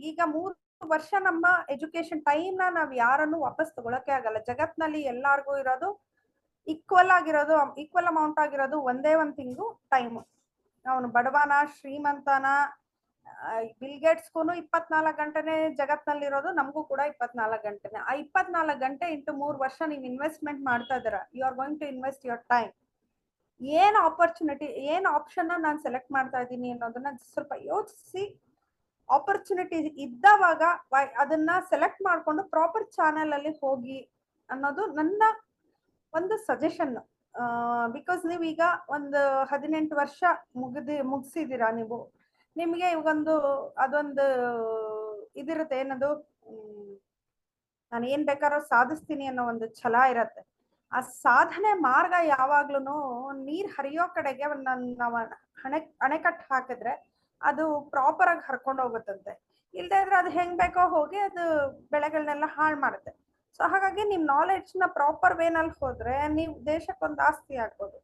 ಈಗ 3 ವರ್ಷ ನಮ್ಮ ಎಜುಕೇಶನ್ ಟೈಮ್ ನಾವ್ ಯಾರನ್ನು ವಾಪಸ್ ತಗೊಳಕ್ಕೆ ಆಗಲ್ಲ. ಜಗತ್ನಲ್ಲಿ ಎಲ್ಲಾರ್ಗೂ ಇರೋದು ಈಕ್ವಲ್ ಅಮೌಂಟ್ ಆಗಿರೋದು ಒಂದೇ ಒಂದ್ ತಿಂಗು ಟೈಮ್. ಅವನು ಬಡವನ ಶ್ರೀಮಂತನ, ಬಿಲ್ ಗೇಟ್ಸ್ಗೂ 24 ಗಂಟೆನೆ ಜಗತ್ನಲ್ಲಿರೋದು, ನಮಗೂ ಕೂಡ 24 ಗಂಟೆನೆ. ಆ 24 ಗಂಟೆ ಇಂಟು 3 ವರ್ಷ ನೀವು ಇನ್ವೆಸ್ಟ್ಮೆಂಟ್ ಮಾಡ್ತಾ ಇದ್ದೀರಾ. You are going to invest your time. ಏನ್ ಆಪರ್ಚುನಿಟಿ, ಏನ್ ಆಪ್ಷನ್ ನಾನು ಸೆಲೆಕ್ಟ್ ಮಾಡ್ತಾ ಇದ್ದೀನಿ ಅನ್ನೋದನ್ನ ಸ್ವಲ್ಪ ಯೋಚಿಸಿ, ಆಪರ್ಚುನಿಟಿ ಇದ್ದವಾಗ ಅದನ್ನ ಸೆಲೆಕ್ಟ್ ಮಾಡ್ಕೊಂಡು ಪ್ರಾಪರ್ ಚಾನೆಲ್ ಅಲ್ಲಿ ಹೋಗಿ ಅನ್ನೋದು ನನ್ನ ಒಂದು ಸಜೆಷನ್. ಬಿಕಾಸ್ ನೀವೀಗ ಒಂದು 18 ವರ್ಷ ಮುಗಿಸಿದೀರಾ ನೀವು. ನಿಮ್ಗೆ ಇವಾಗೊಂದು ಅದೊಂದು ಇದಿರುತ್ತೆ, ಏನದು, ನಾನು ಏನ್ ಬೇಕಾದ್ರೂ ಸಾಧಿಸ್ತೀನಿ ಅನ್ನೋ ಒಂದು ಛಲ ಇರತ್ತೆ. ಆ ಸಾಧನೆ ಮಾರ್ಗ ಯಾವಾಗ್ಲೂ ನೀರ್ ಹರಿಯೋ ಕಡೆಗೆ ನಾವು ಅಣೆಕಟ್ಟು ಹಾಕಿದ್ರೆ ಅದು ಪ್ರಾಪರ್ ಆಗಿ ಹರ್ಕೊಂಡು ಹೋಗುತ್ತಂತೆ. ಇಲ್ದೇ ಇದ್ರೆ ಅದು ಹೆಂಗ್ ಬೇಕೋ ಹೋಗಿ ಅದು ಬೆಳೆಗಳನ್ನೆಲ್ಲ ಹಾಳು ಮಾಡುತ್ತೆ. ಸೊ ಹಾಗಾಗಿ ನಿಮ್ ನಾಲೆಡ್ಜ್ ನ ಪ್ರಾಪರ್ ವೇನಲ್ಲಿ ಹೋದ್ರೆ ನೀವು ದೇಶಕ್ಕೊಂದು ಆಸ್ತಿ ಆಗ್ಬೋದು.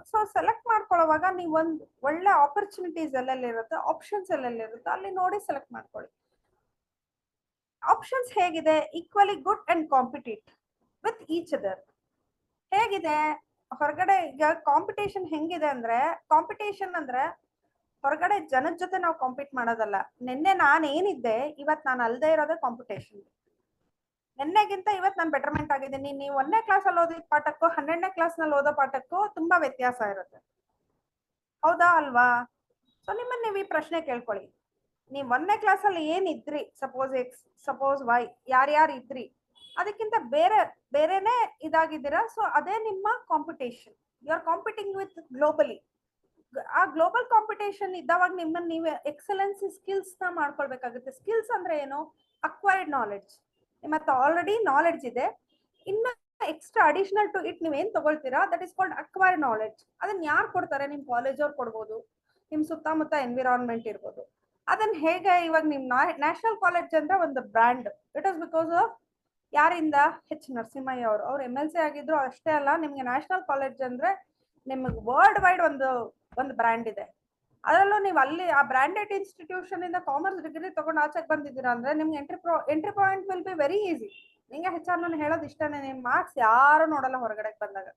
ಸೊ ಸೆಲೆಕ್ಟ್ ಮಾಡ್ಕೊಳ್ಳುವಾಗ ನೀವು ಒಂದು ಒಳ್ಳೆ ಆಪರ್ಚುನಿಟೀಸ್ ಎಲ್ಲೆಲ್ಲಿರುತ್ತೆ, ಆಪ್ಷನ್ಸ್ ಎಲ್ಲೆಲ್ಲಿರುತ್ತೆ ಅಲ್ಲಿ ನೋಡಿ ಸೆಲೆಕ್ಟ್ ಮಾಡ್ಕೊಳ್ಳಿ. ಆಪ್ಷನ್ಸ್ ಹೇಗಿದೆ? Equally good and compete with each other. ಹೇಗಿದೆ ಹೊರಗಡೆ ಈಗ ಕಾಂಪಿಟೇಷನ್ ಹೆಂಗಿದೆ ಅಂದ್ರೆ, ಕಾಂಪಿಟೇಷನ್ ಅಂದ್ರೆ ಹೊರಗಡೆ ಜನದ ಜೊತೆ ನಾವು ಕಾಂಪೀಟ್ ಮಾಡೋದಲ್ಲ. ನಿನ್ನೆ ನಾನು ಏನಿದ್ದೆ ಇವತ್ ನಾನು ಅಲ್ದೇ ಇರೋದೇ ಕಾಂಪಿಟೇಷನ್. ನಿನ್ನೆಗಿಂತ ಇವತ್ ನಾನು ಬೆಟರ್ಮೆಂಟ್ ಆಗಿದ್ದೀನಿ. ನೀವು 1ನೇ ಕ್ಲಾಸ್ ಅಲ್ಲಿ ಓದಿದ ಪಾಠಕ್ಕೂ 12ನೇ ಕ್ಲಾಸ್ ನಲ್ಲಿ ಓದೋ ಪಾಠಕ್ಕೂ ತುಂಬಾ ವ್ಯತ್ಯಾಸ ಇರುತ್ತೆ, ಹೌದಾ ಅಲ್ವಾ? ಸೊ ನಿಮ್ಮನ್ನ ನೀವು ಈ ಪ್ರಶ್ನೆ ಕೇಳ್ಕೊಳ್ಳಿ. ನೀವು 1ನೇ ಕ್ಲಾಸ್ ಅಲ್ಲಿ ಏನಿದ್ರಿ, ಸಪೋಸ್ ಎಕ್ಸ್, ಸಪೋಸ್ ವೈ, ಯಾರ್ಯಾರು ಇದ್ರಿ, ಅದಕ್ಕಿಂತ ಬೇರೆನೆ ಇದಾಗಿದ್ದೀರಾ. ಸೊ ಅದೇ ನಿಮ್ಮ competition. You are competing with globally. ಆ ಗ್ಲೋಬಲ್ ಕಾಂಪಿಟೇಷನ್ ಇದ್ದವಾಗ ನಿಮ್ಮನ್ನ ನೀವು ಎಕ್ಸಲೆನ್ಸಿ ಸ್ಕಿಲ್ಸ್ ನ ಮಾಡ್ಕೊಳ್ಬೇಕಾಗುತ್ತೆ. ಸ್ಕಿಲ್ಸ್ ಅಂದ್ರೆ ಏನು? Acquired knowledge. ನಿಮ್ಮ ಹತ್ರ ಆಲ್ರೆಡಿ ನಾಲೆಡ್ಜ್ ಇದೆ, ಇನ್ನು ಎಕ್ಸ್ಟ್ರಾ ಅಡಿಷನಲ್ ಟು ಇಟ್ ನೀವೇನ್ ತಗೊಳ್ತೀರಾ, that is called acquired knowledge. ಅದನ್ನ ಯಾರು ಕೊಡ್ತಾರೆ? ನಿಮ್ ಕಾಲೇಜ್ ಅವ್ರು ಕೊಡ್ಬೋದು, ನಿಮ್ ಸುತ್ತಮುತ್ತ ಎನ್ವಿರಾನ್ಮೆಂಟ್ ಇರ್ಬೋದು. ಅದನ್ನ ಹೇಗೆ ಇವಾಗ ನಿಮ್ ನ್ಯಾಷನಲ್ ಕಾಲೇಜ್ ಅಂದ್ರೆ ಒಂದು brand. It is because of ಯಾರಿಂದ? ಎಚ್ ನರಸಿಂಹಯ್ಯ ಅವರು. ಅವ್ರು MLC ಆಗಿದ್ರು. ಅಷ್ಟೇ ಅಲ್ಲ, ನಿಮ್ಗೆ ನ್ಯಾಷನಲ್ ಕಾಲೇಜ್ ಅಂದ್ರೆ ನಿಮ್ಗೆ ವರ್ಲ್ಡ್ ವೈಡ್ ಒಂದು ಬ್ರ್ಯಾಂಡ್ ಇದೆ. ಅದರಲ್ಲೂ ನೀವು ಅಲ್ಲಿ ಆ ಬ್ರಾಂಡೆಡ್ ಇನ್ಸ್ಟಿಟ್ಯೂಷನ್ ಇಂದ ಕಾಮರ್ಸ್ ಡಿಗ್ರಿ ತಗೊಂಡು ಆಚೆಗೆ ಬಂದಿದ್ದೀರಾ ಅಂದ್ರೆ ನಿಮ್ಗೆ entry point will be very easy. ನಿಂಗೆ HR ನಾನು ಹೇಳೋದು ಇಷ್ಟನೇ, ನಿಮ್ ಮಾರ್ಕ್ಸ್ ಯಾರು ನೋಡಲ್ಲ ಹೊರಗಡೆ ಬಂದಾಗ.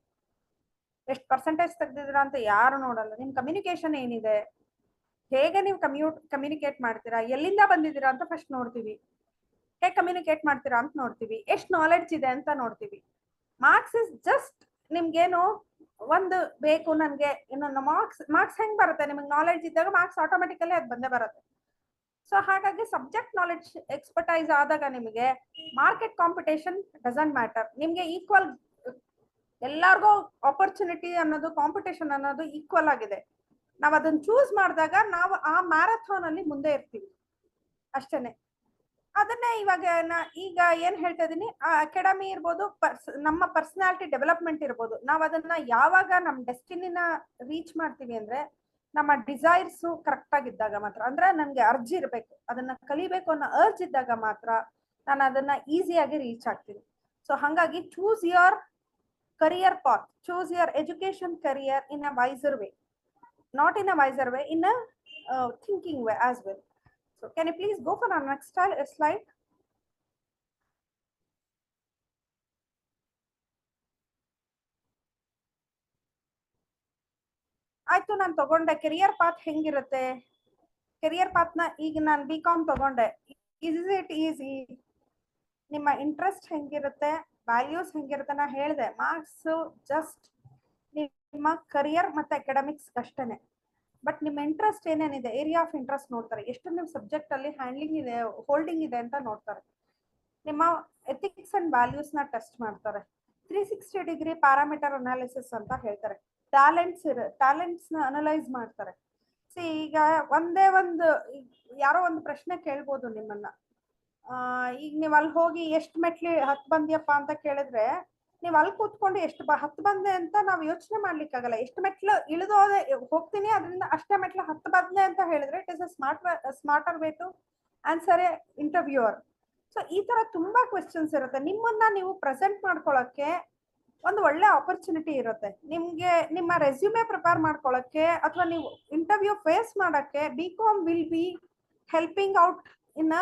ಎಷ್ಟು ಪರ್ಸೆಂಟೇಜ್ ತೆಗ್ದಿದ್ದೀರಾ ಅಂತ ಯಾರು ನೋಡಲ್ಲ. ನಿಮ್ ಕಮ್ಯುನಿಕೇಶನ್ ಏನಿದೆ, ಹೇಗೆ ನೀವು ಕಮ್ಯುನಿಕೇಟ್ ಮಾಡ್ತೀರಾ, ಎಲ್ಲಿಂದ ಬಂದಿದ್ದೀರಾ ಅಂತ ಫಸ್ಟ್ ನೋಡ್ತೀವಿ. ಹೇಗೆ ಕಮ್ಯುನಿಕೇಟ್ ಮಾಡ್ತೀರಾ ಅಂತ ನೋಡ್ತೀವಿ. ಎಷ್ಟು ನಾಲೆಡ್ಜ್ ಇದೆ ಅಂತ ನೋಡ್ತೀವಿ. ಮಾರ್ಕ್ಸ್ ಇಸ್ ಜಸ್ಟ್ ನಿಮ್ಗೇನು ಒಂದು ಬೇಕು ನನ್ಗೆ ಇನ್ನೊಂದು ಮಾರ್ಕ್ಸ್ ಹೆಂಗ್ ಬರುತ್ತೆ? ನಿಮಗೆ ನಾಲೆಡ್ಜ್ ಇದ್ದಾಗ ಮಾರ್ಕ್ಸ್ ಆಟೋಮೆಟಿಕಲಿ ಅದು ಬಂದೇ ಬರುತ್ತೆ. ಸೊ ಹಾಗಾಗಿ ಸಬ್ಜೆಕ್ಟ್ ನಾಲೆಡ್ಜ್ ಎಕ್ಸ್ಪರ್ಟೈಸ್ ಆದಾಗ ನಿಮಗೆ ಮಾರ್ಕೆಟ್ ಕಾಂಪಿಟೇಷನ್ ಡಸಂಟ್ ಮ್ಯಾಟರ್. ನಿಮ್ಗೆ ಈಕ್ವಲ್, ಎಲ್ಲಾರ್ಗೂ ಆಪರ್ಚುನಿಟಿ ಅನ್ನೋದು, ಕಾಂಪಿಟೇಷನ್ ಅನ್ನೋದು ಈಕ್ವಲ್ ಆಗಿದೆ. ನಾವ್ ಅದನ್ನ ಚೂಸ್ ಮಾಡಿದಾಗ ನಾವು ಆ ಮ್ಯಾರಥಾನ್ ಅಲ್ಲಿ ಮುಂದೆ ಇರ್ತೀವಿ, ಅಷ್ಟೇನೆ. ಅದನ್ನೇ ಇವಾಗ ಈಗ ಏನ್ ಹೇಳ್ತಾ ಇದೀನಿ, ಅಕಾಡೆಮಿ ಇರ್ಬೋದು, ನಮ್ಮ ಪರ್ಸನಾಲಿಟಿ ಡೆವಲಪ್ಮೆಂಟ್ ಇರ್ಬೋದು. ನಾವ್ ಅದನ್ನ ಯಾವಾಗ ನಮ್ ಡೆಸ್ಟಿನಿನ ರೀಚ್ ಮಾಡ್ತೀವಿ ಅಂದ್ರೆ ನಮ್ಮ ಡಿಸೈರ್ಸ್ ಕರೆಕ್ಟ್ ಆಗಿದ್ದಾಗ ಮಾತ್ರ. ಅಂದ್ರೆ ನನ್ಗೆ ಅರ್ಜಿ ಇರ್ಬೇಕು, ಅದನ್ನ ಕಲಿಬೇಕು ಅನ್ನೋ ಅರ್ಜ್ ಇದ್ದಾಗ ಮಾತ್ರ ನಾನು ಅದನ್ನ ಈಸಿಯಾಗಿ ರೀಚ್ ಆಗ್ತೀನಿ. ಸೊ ಹಾಗಾಗಿ choose your career path, choose your education career in a wiser way, not in a wiser way, in a thinking way as well. So can you please go for our next slide? ಆಯ್ತು, ನಾನು ತಗೊಂಡೆ career path ಹೆಂಗಿರುತ್ತೆ. Career path ನ ಈಗ ನಾನು BCom ತಗೊಂಡೆ. Is it easy? ನಿಮ್ಮ interest ಹೆಂಗಿರುತ್ತೆ, ವ್ಯಾಲ್ಯೂಸ್ ಹೆಂಗಿರುತ್ತೆ ನಾ ಹೇಳಿದೆ. ಮಾರ್ಕ್ಸ್ ಜಸ್ಟ್ ನಿಮ್ಮ ಕರಿಯರ್ ಮತ್ತೆ ಅಕಾಡೆಮಿಕ್ಸ್ ಅಷ್ಟೇನೆ. ಬಟ್ ನಿಮ್ಮ ಇಂಟ್ರೆಸ್ಟ್ ಏನೇನಿದೆ, ಏರಿಯಾ ಆಫ್ ಇಂಟ್ರೆಸ್ಟ್ ನೋಡ್ತಾರೆ. ಎಷ್ಟು ನಿಮ್ಮ ಸಬ್ಜೆಕ್ಟ್ ಅಲ್ಲಿ ಹ್ಯಾಂಡ್ಲಿಂಗ್ ಇದೆ, ಹೋಲ್ಡಿಂಗ್ ಇದೆ ಅಂತ ನೋಡ್ತಾರೆ. ನಿಮ್ಮ ಎಥಿಕ್ಸ್ ಅಂಡ್ ವ್ಯಾಲ್ಯೂಸ್ ನ ಟೆಸ್ಟ್ ಮಾಡ್ತಾರೆ. 360 ಡಿಗ್ರಿ ಪ್ಯಾರಾಮೀಟರ್ ಅನಾಲಿಸಿಸ್ ಅಂತ ಹೇಳ್ತಾರೆ. ಟ್ಯಾಲೆಂಟ್ಸ್ ನ ಅನಲೈಸ್ ಮಾಡ್ತಾರೆ. ಈಗ ಒಂದೇ ಒಂದು ಯಾರೋ ಒಂದು ಪ್ರಶ್ನೆ ಕೇಳ್ಬೋದು ನಿಮ್ಮನ್ನ, ಈಗ ನೀವ್ ಅಲ್ಲಿ ಹೋಗಿ ಎಷ್ಟು ಮೆಟ್ಲು ಹತ್ ಬಂದ್ಯಪ್ಪ ಅಂತ ಕೇಳಿದ್ರೆ ನೀವ್ ಅಲ್ಲಿ ಕೂತ್ಕೊಂಡು ಎಷ್ಟು ಹತ್ತು ಬಂದೆ ಅಂತ ನಾವ್ ಯೋಚನೆ ಮಾಡ್ಲಿಕ್ಕಾಗಲ್ಲ. ಎಷ್ಟು ಮೆಟ್ಲು ಇಳಿದೋದೆ ಹೋಗ್ತೀನಿ, ಅದರಿಂದ ಅಷ್ಟೇ ಮೆಟ್ಲು ಹತ್ತು ಬಂದೆ ಅಂತ ಹೇಳಿದ್ರೆ it is a smarter way to answer a interviewer. So ಈ ತರ ತುಂಬಾ ಕ್ವೆಶ್ಚನ್ಸ್ ಇರುತ್ತೆ. ನಿಮ್ಮನ್ನ ನೀವು ಪ್ರೆಸೆಂಟ್ ಮಾಡ್ಕೊಳಕ್ಕೆ ಒಂದು ಒಳ್ಳೆ ಆಪರ್ಚುನಿಟಿ ಇರುತ್ತೆ. ನಿಮ್ಗೆ ನಿಮ್ಮ ರೆಸ್ಯೂಮೆ ಪ್ರಿಪೇರ್ ಮಾಡ್ಕೊಳಕ್ಕೆ ಅಥವಾ ನೀವು ಇಂಟರ್ವ್ಯೂ ಫೇಸ್ ಮಾಡಕ್ಕೆ BCom will be helping out in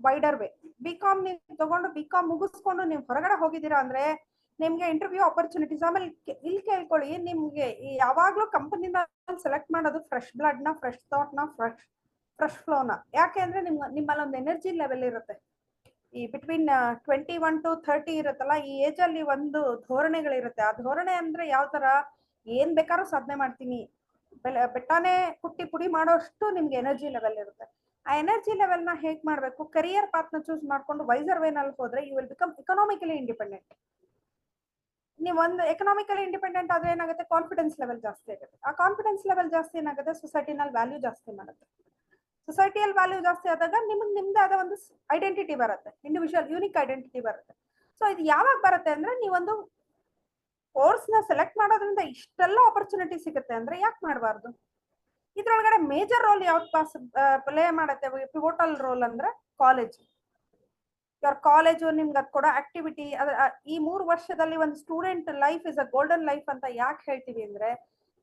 wider way. B Com ನೀವು ತಗೊಂಡು ಬಿ.ಕಾಮ್ ಮುಗಿಸ್ಕೊಂಡು ನೀವು ಹೊರಗಡೆ ಹೋಗಿದ್ದೀರಾ ಅಂದ್ರೆ ನಿಮ್ಗೆ ಇಂಟರ್ವ್ಯೂ ಆಪರ್ಚುನಿಟೀಸ್. ಆಮೇಲೆ ಇಲ್ಲಿ ಕೇಳ್ಕೊಳ್ಳಿ, ನಿಮ್ಗೆ ಯಾವಾಗ್ಲೂ ಕಂಪನಿನ ಸೆಲೆಕ್ಟ್ ಮಾಡೋದು ಫ್ರೆಶ್ ಬ್ಲಡ್ ನ, ಫ್ರೆಶ್ ಥಾಟ್ ನ, ಫ್ರೆಶ್ ಫ್ಲೋನ. ಯಾಕೆ ಅಂದ್ರೆ ನಿಮ್ಮಲ್ಲಿ ಒಂದು ಎನರ್ಜಿ ಲೆವೆಲ್ ಇರುತ್ತೆ. ಈ ಬಿಟ್ವೀನ್ 21 to 30 ಇರುತ್ತಲ್ಲ, ಈ ಏಜ್ ಅಲ್ಲಿ ಒಂದು ಧೋರಣೆಗಳಿರುತ್ತೆ. ಆ ಧೋರಣೆ ಅಂದ್ರೆ ಯಾವ ತರ, ಏನ್ ಬೇಕಾದ್ರೂ ಸಾಧನೆ ಮಾಡ್ತೀನಿ, ಬೆಟ್ಟಾನೆ ಕುಟ್ಟಿ ಪುಡಿ ಮಾಡೋಷ್ಟು ನಿಮ್ಗೆ ಎನರ್ಜಿ ಲೆವೆಲ್ ಇರುತ್ತೆ. ಆ ಎನರ್ಜಿ ಲೆವೆಲ್ ನ ಹೇಗ್ ಮಾಡ್ಬೇಕು, ಕರಿಯರ್ ಪಾತ್ ನ ಚೂಸ್ ಮಾಡ್ಕೊಂಡು ವೈಸರ್ ವೇನಲ್ಲಿ ಹೋದ್ರೆ you will become economically independent. ನೀವು ಒಂದು ಎಕನಾಮಿಕಲಿ ಇಂಡಿಪೆಂಡೆಂಟ್ ಆದ್ರೆ ಏನಾಗುತ್ತೆ, ಕಾನ್ಫಿಡೆನ್ಸ್ ಲೆವೆಲ್ ಜಾಸ್ತಿ ಆಗುತ್ತೆ. ಆ ಕಾನ್ಫಿಡೆನ್ಸ್ ಲೆವೆಲ್ ಜಾಸ್ತಿ ಏನಾಗುತ್ತೆ, ಸೊಸೈಟಿನಲ್ಲಿ ವ್ಯಾಲ್ಯೂ ಜಾಸ್ತಿ ಮಾಡುತ್ತೆ. ಸೊಸೈಟಿಯಲ್ಲಿ ವ್ಯಾಲ್ಯೂ ಜಾಸ್ತಿ ಆದಾಗ ನಿಮ್ದೇ ಆದ ಒಂದು ಐಡೆಂಟಿಟಿ ಬರುತ್ತೆ, ಇಂಡಿವಿಜುವಲ್ ಯೂನಿಕ್ ಐಡೆಂಟಿಟಿ ಬರುತ್ತೆ. ಸೊ ಇದು ಯಾವಾಗ ಬರುತ್ತೆ ಅಂದ್ರೆ, ನೀವೊಂದು ಕೋರ್ಸ್ ನ ಸೆಲೆಕ್ಟ್ ಮಾಡೋದ್ರಿಂದ ಇಷ್ಟೆಲ್ಲ ಆಪರ್ಚುನಿಟಿ ಸಿಗುತ್ತೆ ಅಂದ್ರೆ ಯಾಕೆ ಮಾಡಬಾರ್ದು? ಇದ್ರೊಳಗಡೆ ಮೇಜರ್ ರೋಲ್ ಯಾವ್ದು ಪ್ಲೇ ಮಾಡುತ್ತೆ, ಪಿವೋಟಲ್ ರೋಲ್ ಅಂದ್ರೆ ಕಾಲೇಜ್. your ಕಾಲೇಜು ನಿಮ್ಗೆ ಅದು ಕೊಡೋ ಆಕ್ಟಿವಿಟಿ. ಈ 3 ವರ್ಷದಲ್ಲಿ ಒಂದು student life is a golden life ಅಂತ ಯಾಕೆ ಹೇಳ್ತೀವಿ ಅಂದ್ರೆ,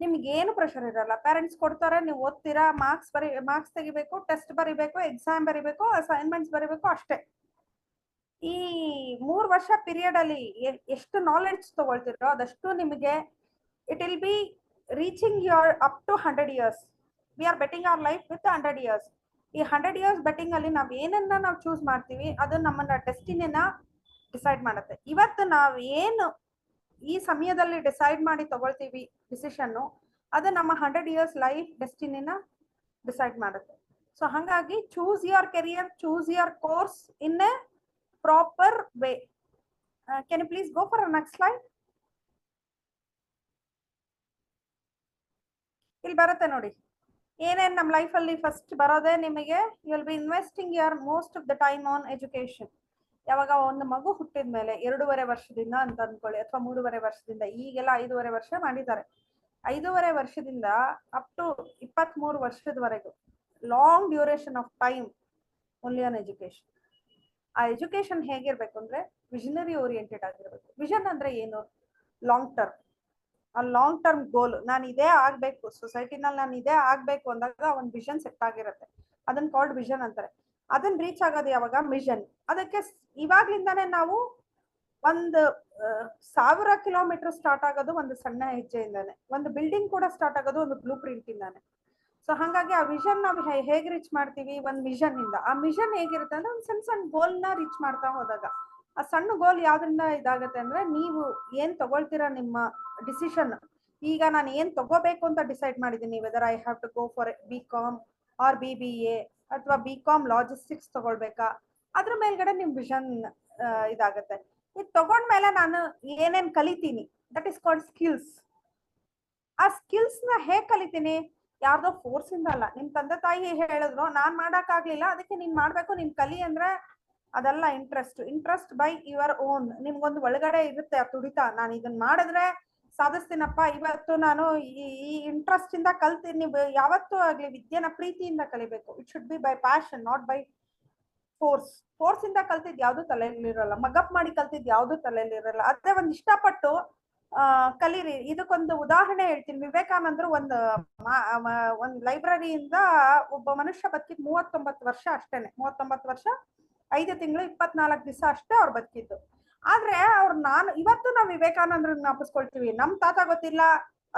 ನಿಮ್ಗೆ ಏನು ಪ್ರೆಷರ್ ಇರಲ್ಲ. ಪೇರೆಂಟ್ಸ್ ಕೊಡ್ತಾರೆ, ನೀವು ಓದ್ತೀರಾ, ಮಾರ್ಕ್ಸ್ ತೆಗಿಬೇಕು, ಟೆಸ್ಟ್ ಬರಿಬೇಕು, ಎಕ್ಸಾಮ್ ಬರಿಬೇಕು, ಅಸೈನ್ಮೆಂಟ್ಸ್ ಬರಿಬೇಕು, ಅಷ್ಟೇ. ಈ 3 ವರ್ಷ ಪೀರಿಯಡ್ ಅಲ್ಲಿ ಎಷ್ಟು ನಾಲೆಡ್ಜ್ ತಗೊಳ್ತಿರೋ ಅದಷ್ಟು ನಿಮಗೆ it will be reaching your up to 100 years. We are betting our life with 100 years. ಈ 100 years ಬೆಟ್ಟಿಂಗ್ ಅಲ್ಲಿ ನಾವ್ ಏನನ್ನ ನಾವು ಚೂಸ್ ಮಾಡ್ತೀವಿ ಅದು ನಮ್ಮನ್ನ ಡೆಸ್ಟಿನಿನ ಡಿಸೈಡ್ ಮಾಡುತ್ತೆ. ಇವತ್ತು ನಾವ್ ಏನು ಈ ಸಮಯದಲ್ಲಿ ಡಿಸೈಡ್ ಮಾಡಿ ತಗೊಳ್ತೀವಿ ಡಿಸಿಷನ್, ಅದು ನಮ್ಮ 100 years ಲೈಫ್ ಡೆಸ್ಟಿನಿನ ಡಿಸೈಡ್ ಮಾಡುತ್ತೆ. ಸೊ ಹಾಗಾಗಿ choose your career, choose your course in a proper way. Can you please go for a next slide? ಇಲ್ಲಿ ಬರುತ್ತೆ ನೋಡಿ, ಏನೇನ್ ನಮ್ಮ ಲೈಫ್ ಅಲ್ಲಿ ಫಸ್ಟ್ ಬರೋದೇ ನಿಮಗೆ, you will be investing your most of the time on education. ಯಾವಾಗ ಒಂದು ಮಗು ಹುಟ್ಟಿದ ಮೇಲೆ 2.5 ವರ್ಷದಿಂದ ಅಂತ ಅನ್ಕೊಳ್ಳಿ, ಅಥವಾ 3.5 ವರ್ಷದಿಂದ, ಈಗೆಲ್ಲ 5.5 ವರ್ಷ ಮಾಡಿದ್ದಾರೆ. 5.5 ವರ್ಷದಿಂದ ಅಪ್ ಟು 23 ವರ್ಷದವರೆಗೂ long duration of time only on education. ಆ ಎಜುಕೇಶನ್ ಹೇಗಿರ್ಬೇಕು ಅಂದ್ರೆ ವಿಷನರಿ ಓರಿಯೆಂಟೆಡ್ ಆಗಿರ್ಬೇಕು. ವಿಷನ್ ಅಂದ್ರೆ ಏನು, ಲಾಂಗ್ ಟರ್ಮ್. ಆ ಲಾಂಗ್ ಟರ್ಮ್ ಗೋಲ್, ನಾನು ಇದೇ ಆಗ್ಬೇಕು ಸೊಸೈಟಿನಲ್ಲಿ, ನಾನು ಇದೇ ಆಗ್ಬೇಕು ಅಂದಾಗ ಒಂದು ವಿಷನ್ ಸೆಟ್ ಆಗಿರುತ್ತೆ. ಅದನ್ನ ಕಾಲ್ಡ್ ವಿಷನ್ ಅಂತಾರೆ. ಅದನ್ನ ರೀಚ್ ಆಗೋದು ಯಾವಾಗ, ಮಿಷನ್. ಅದಕ್ಕೆ ಇವಾಗ್ಲಿಂದಾನೇ ನಾವು ಒಂದು 1000 ಕಿಲೋಮೀಟರ್ ಸ್ಟಾರ್ಟ್ ಆಗೋದು ಒಂದು ಸಣ್ಣ ಹೆಜ್ಜೆಯಿಂದಾನೆ. ಒಂದು ಬಿಲ್ಡಿಂಗ್ ಕೂಡ ಸ್ಟಾರ್ಟ್ ಆಗೋದು ಒಂದು ಬ್ಲೂ ಪ್ರಿಂಟ್ ಇಂದಾನೆ. ಸೊ ಹಾಗಾಗಿ ಆ ವಿಷನ್ ನಾವು ಹೇಗೆ ರೀಚ್ ಮಾಡ್ತೀವಿ, ಒಂದು ವಿಷನ್ ಇಂದ. ಆ ವಿಷನ್ ಹೇಗಿರುತ್ತೆ ಅಂದ್ರೆ, ಒಂದು ಸಣ್ಣ ಸಣ್ಣ ಗೋಲ್ ನ ರೀಚ್ ಮಾಡ್ತಾ ಹೋದಾಗ, ಆ ಸಣ್ಣ ಗೋಲ್ ಯಾವ್ದ್ರಿಂದ ಇದಾಗುತ್ತೆ ಅಂದ್ರೆ, ನೀವು ಏನ್ ತಗೊಳ್ತೀರಾ ನಿಮ್ಮ ಡಿಸಿಷನ್. ಈಗ ನಾನು ಏನ್ ತಗೋಬೇಕು ಅಂತ ಡಿಸೈಡ್ ಮಾಡಿದೀನಿ, whether I have to go for B Com or BBA ಅಥವಾ ಬಿ.ಕಾಮ್ ಲಾಜಿಸ್ಟಿಕ್ಸ್ ತಗೊಳ್ಬೇಕಾ, ಅದ್ರ ಮೇಲ್ಗಡೆ ನಿಮ್ ವಿಷನ್ ಇದಾಗುತ್ತೆ. ಇದು ತಗೊಂಡ್ಮೇಲೆ ನಾನು ಏನೇನ್ ಕಲಿತೀನಿ, ದಟ್ ಇಸ್ ಕಾಲ್ಡ್ ಸ್ಕಿಲ್ಸ್. ಆ ಸ್ಕಿಲ್ಸ್ ನ ಹೇಗ್ ಕಲಿತೀನಿ, ಯಾರ್ದೋ ಫೋರ್ಸ್ ಇಂದ ಅಲ್ಲ. ನಿಮ್ ತಂದೆ ತಾಯಿ ಹೇಳಿದ್ರು, ನಾನ್ ಮಾಡಕ್ ಆಗ್ಲಿಲ್ಲ ಅದಕ್ಕೆ ನೀನ್ ಮಾಡ್ಬೇಕು, ನೀನ್ ಕಲಿ ಅಂದ್ರೆ ಅದೆಲ್ಲ ಇಂಟ್ರೆಸ್ಟ್ ಬೈ ಯುವರ್ ಓನ್. ನಿಮ್ಗೊಂದು ಒಳಗಡೆ ಇರುತ್ತೆ ಆ ತುಡಿತ, ನಾನು ಇದನ್ನ ಮಾಡಿದ್ರೆ ಸಾಧಿಸ್ತೀನಪ್ಪ. ಇವತ್ತು ನಾನು ಈ ಇಂಟ್ರೆಸ್ಟ್ ಇಂದ ಕಲ್ತೀನಿ. ನೀವು ಯಾವತ್ತೂ ಆಗ್ಲಿ ವಿದ್ಯೆನ ಪ್ರೀತಿಯಿಂದ ಕಲಿಬೇಕು. It should be by passion, not by force ಇಂದ ಕಲ್ತಿದ್ ಯಾವ್ದು ತಲೆಯಲ್ಲಿರಲ್ಲ, ಮಗಪ್ ಮಾಡಿ ಕಲ್ತಿದ್ ಯಾವ್ದು ತಲೆಯಲ್ಲಿರಲ್ಲ. ಅದೇ ಒಂದ್ ಇಷ್ಟಪಟ್ಟು ಕಲೀರಿ. ಇದಕ್ಕೊಂದು ಉದಾಹರಣೆ ಹೇಳ್ತೀನಿ. ವಿವೇಕಾನಂದರು ಒಂದ್ ಲೈಬ್ರರಿಯಿಂದ ಒಬ್ಬ ಮನುಷ್ಯ ಬದುಕಿದ್ 39 ವರ್ಷ ಅಷ್ಟೇನೆ. 39 ವರ್ಷ 5 ತಿಂಗಳು 24 ದಿವಸ ಅಷ್ಟೇ ಅವ್ರು ಬದುಕಿದ್ದು. ಆದ್ರೆ ನಾನು ಇವತ್ತು ನಾವು ವಿವೇಕಾನಂದ್ರ ಜ್ಞಾಪಿಸ್ಕೊಳ್ತೀವಿ. ನಮ್ ತಾತ ಗೊತ್ತಿಲ್ಲ,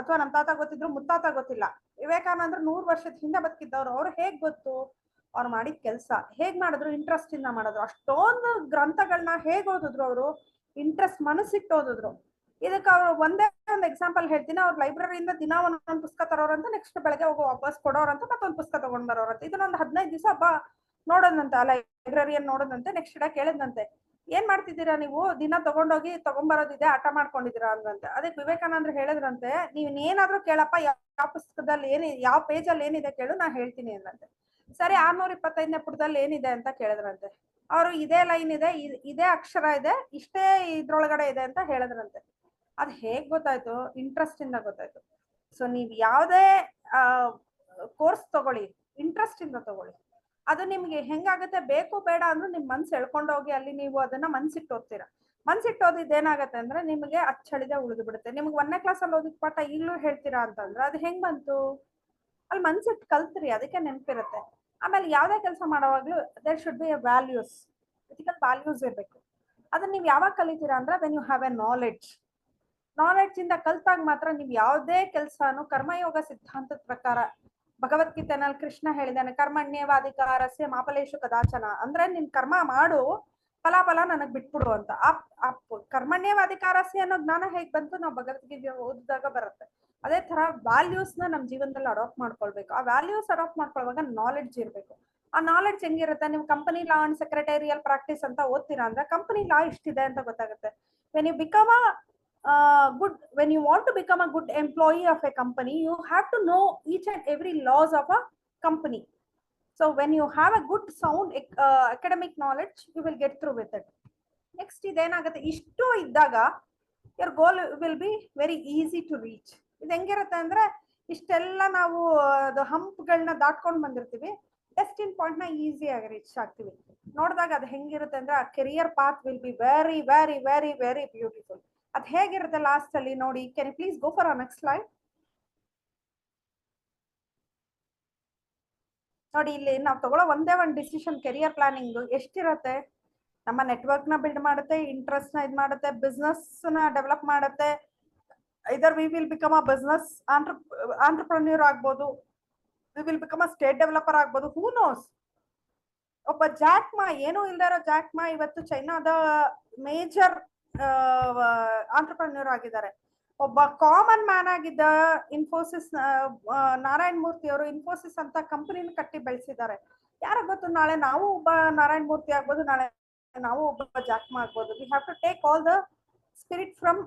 ಅಥವಾ ನಮ್ ತಾತ ಗೊತ್ತಿದ್ರು ಮುತ್ತಾತ ಗೊತ್ತಿಲ್ಲ. ವಿವೇಕಾನಂದ್ರ 100 ವರ್ಷದ ಹಿಂದೆ ಬದುಕಿದ್ದವ್ರು. ಅವ್ರು ಹೇಗ್ ಗೊತ್ತು, ಅವ್ರು ಮಾಡಿದ ಕೆಲಸ ಹೇಗ್ ಮಾಡಿದ್ರು, ಇಂಟ್ರೆಸ್ಟ್ ಇಂದ ಮಾಡಿದ್ರು. ಅಷ್ಟೊಂದು ಗ್ರಂಥಗಳನ್ನ ಹೇಗ್ ಓದಿದ್ರು ಅವರು, ಇಂಟ್ರೆಸ್ಟ್ ಮನಸ್ಸಿಟ್ಟು ಓದಿದ್ರು. ಇದಕ್ಕೆ ಅವ್ರು ಒಂದೇ ಒಂದು ಎಕ್ಸಾಂಪಲ್ ಹೇಳ್ತೀನಿ. ಅವ್ರ ಲೈಬ್ರರಿಯಿಂದ ದಿನ ಒಂದೊಂದು ಪುಸ್ತಕ ತರೋರಂತ, ನೆಕ್ಸ್ಟ್ ಬೆಳಗ್ಗೆ ಹೋಗಿ ವಾಪಸ್ ಕೊಡೋರಂತ, ಮತ್ತೊಂದು ಪುಸ್ತಕ ತಗೊಂಡ್ ಬರೋರಂತ. ಇದನ್ನೊಂದು 15 ದಿವಸ ನೋಡೋದಂತೆ, ಆ ಲೈಬ್ರರಿಯನ್ ನೋಡೋದಂತೆ. ನೆಕ್ಸ್ಟ್ ಡೇ ಕೇಳಿದಂತೆ, ಏನ್ ಮಾಡ್ತಿದ್ದೀರಾ ನೀವು, ದಿನ ತಗೊಂಡೋಗಿ ತಗೊಂಡ್ಬರೋದಿದೆ, ಆಟ ಮಾಡ್ಕೊಂಡಿದ್ದೀರಾ ಅಂದಂತೆ. ಅದಕ್ಕೆ ವಿವೇಕಾನಂದ್ರ ಹೇಳಿದ್ರಂತೆ, ನೀವ್ ಏನಾದ್ರೂ ಕೇಳಪ್ಪ, ಯಾವ ಪುಸ್ತಕದಲ್ಲಿ ಯಾವ ಪೇಜ್ ಅಲ್ಲಿ ಏನಿದೆ ಕೇಳು, ನಾ ಹೇಳ್ತೀನಿ ಅಂದಂತೆ. ಸರಿ, 625ನೇ ಪುಟದಲ್ಲಿ ಏನಿದೆ ಅಂತ ಕೇಳಿದ್ರಂತೆ. ಅವರು ಇದೇ ಲೈನ್ ಇದೆ, ಇದೇ ಅಕ್ಷರ ಇದೆ, ಇಷ್ಟೇ ಇದ್ರೊಳಗಡೆ ಇದೆ ಅಂತ ಹೇಳಿದ್ರಂತೆ. ಅದ್ ಹೇಗ್ ಗೊತ್ತಾಯ್ತು, ಇಂಟ್ರೆಸ್ಟ್ ಇಂದ ಗೊತ್ತಾಯ್ತು. ಸೊ ನೀವ್ ಯಾವ್ದೇ ಕೋರ್ಸ್ ತಗೊಳ್ಳಿ, ಇಂಟ್ರೆಸ್ಟ್ ಇಂದ ತಗೊಳ್ಳಿ. ಅದು ನಿಮ್ಗೆ ಹೆಂಗಾಗತ್ತೆ, ಬೇಕು ಬೇಡ ಅಂದ್ರೂ ನಿಮ್ ಮನ್ಸು ಎಳ್ಕೊಂಡೋಗಿ ಅಲ್ಲಿ ನೀವು ಅದನ್ನ ಮನ್ಸಿಟ್ಟು ಓದ್ತೀರಾ. ಮನ್ಸಿಟ್ಟು ಓದಿದ್ ಏನಾಗತ್ತೆ ಅಂದ್ರೆ, ನಿಮ್ಗೆ ಅಚ್ಚಳಿದೆ ಉಳಿದು ಬಿಡುತ್ತೆ. ನಿಮ್ಗೆ 1ನೇ ಕ್ಲಾಸಲ್ಲಿ ಓದಿದ ಪಾಠ ಈಗ್ಲೂ ಹೇಳ್ತೀರಾ ಅಂತಂದ್ರೆ ಅದು ಹೆಂಗ್ ಬಂತು, ಅಲ್ಲಿ ಮನ್ಸಿಟ್ಟು ಕಲ್ತ್ರಿ, ಅದಕ್ಕೆ ನೆನಪಿರುತ್ತೆ. ಆಮೇಲೆ ಯಾವುದೇ ಕೆಲಸ ಮಾಡುವಾಗಲೂ there should be a values, ethical values ಇರಬೇಕು. ಅದನ್ನ ನೀವು ಯಾವಾಗ ಕಲಿತೀರಾ ಅಂದ್ರೆ when you have a knowledge. Knowledge ಇಂದ ಕಲ್ತಾಗ ಮಾತ್ರ ನೀವು ಯಾವುದೇ ಕೆಲಸನು ಕರ್ಮಯೋಗ ಸಿದ್ಧಾಂತದ ಪ್ರಕಾರ, ಭಗವದ್ಗೀತೆನಲ್ಲಿ ಕೃಷ್ಣ ಹೇಳಿದಾನೆ ಕರ್ಮಣ್ಯೇವಾಧಿಕಾರಸ್ಯ ಮಾ ಫಲೇಷು ಕದಾಚನ, ಅಂದ್ರೆ ನಿನ್ ಕರ್ಮ ಮಾಡು, ಫಲಾಫಲ ನನಗ್ ಬಿಟ್ಬಿಡು ಅಂತ. ಆ ಕರ್ಮಣ್ಯೇವಾಧಿಕಾರಸ್ಯ ಅನ್ನೋ ಜ್ಞಾನ ಹೇಗ್ ಬಂತು, ನಾವು ಭಗವದ್ಗೀತೆ ಓದಿದಾಗ ಬರುತ್ತೆ. ಅದೇ ತರ ವ್ಯಾಲ್ಯೂಸ್ ನ ನಮ್ ಜೀವನದಲ್ಲಿ ಅಡಾಪ್ಟ್ ಮಾಡ್ಕೊಳ್ಬೇಕು. ಆ ವ್ಯಾಲ್ಯೂಸ್ ಅಡಾಪ್ಟ್ ಮಾಡ್ಕೊಳ್ಳುವಾಗ ನಾಲೆಡ್ಜ್ ಇರಬೇಕು. ಆ ನಾಲೆಡ್ಜ್ ಹೆಂಗಿರುತ್ತೆ, ನೀವು company law and secretarial practice ಅಂತ ಓದ್ತೀರಾ ಅಂದ್ರೆ ಕಂಪನಿ ಲಾ ಇಷ್ಟಿದೆ ಅಂತ ಗೊತ್ತಾಗುತ್ತೆ. When you become when you want to become a good employee of a company, you have to know each and every laws of a company. So when you have a good sound academic knowledge, you will get through with it. Next iದೇನಾಗುತ್ತೆ, ಇಷ್ಟು ಇದ್ದಾಗ your goal will be very easy to reach. ಇದು ಹೆಂಗಿರುತ್ತೆ ಅಂದ್ರೆ ಇಷ್ಟೆಲ್ಲ ನಾವು ಹಂಪ್ಗಳನ್ನ ದಾಟ್ಕೊಂಡು ಬಂದಿರ್ತೀವಿ, ಡೆಸ್ಟಿನ್ point ನ ಈಸಿಯಾಗಿ ರೀಚ್ ಆಗ್ತೀವಿ. ನೋಡಿದಾಗ ಅದು ಹೆಂಗಿರುತ್ತೆ ಅಂದ್ರೆ ಆ career path will be very very very very beautiful. ಅದು ಹೇಗಿರುತ್ತೆ ಲಾಸ್ಟ್ ಅಲ್ಲಿ ನೋಡಿ. Can you please go for our next slide. ನೋಡಿ, ಇಲ್ಲಿ ನಾವು ತಗೊಳ್ಳೋ ಒಂದೇ ಒಂದು ಡಿಸಿಷನ್ ಕೆರಿಯರ್ ಪ್ಲಾನಿಂಗ್ ಎಷ್ಟಿರುತ್ತೆ. ನಮ್ಮ ನೆಟ್ವರ್ಕ್ ನ ಬಿಲ್ಡ್ ಮಾಡುತ್ತೆ, ಇಂಟ್ರೆಸ್ಟ್ ನ ಇದು ಮಾಡುತ್ತೆ, ಬಿಸ್ನೆಸ್ ನ ಡೆವಲಪ್ ಮಾಡುತ್ತೆ. Either we will become a business entrepreneur ಆಗ್ಬೋದು, we will become a state developer ಆಗ್ಬೋದು, ಹೂ ನೋಸ್. ಒಬ್ಬ ಜಾಕ್ ಮಾ, ಏನೂ ಇಲ್ದೇ ಇರೋ ಜಾಕ್ ಮಾ ಇವತ್ತು ಚೈನಾದ ಮೇಜರ್ ಆಂಟ್ರಪ್ರನ್ಯೂರ್ ಆಗಿದ್ದಾರೆ. ಒಬ್ಬ ಕಾಮನ್ ಮ್ಯಾನ್ ಆಗಿದ್ದ ಇನ್ಫೋಸಿಸ್ ನಾರಾಯಣ್ ಮೂರ್ತಿ ಅವರು ಇನ್ಫೋಸಿಸ್ ಅಂತ ಕಂಪನಿನ ಕಟ್ಟಿ ಬೆಳೆಸಿದ್ದಾರೆ. ಯಾರ ಗೊತ್ತು, ನಾಳೆ ನಾವು ಒಬ್ಬ ನಾರಾಯಣ್ ಮೂರ್ತಿ ಆಗ್ಬೋದು, ನಾಳೆ ನಾವು ಒಬ್ಬ ಜಾಕ್ ಮಾ ಆಗ್ಬೋದು. We have to take all the spirit from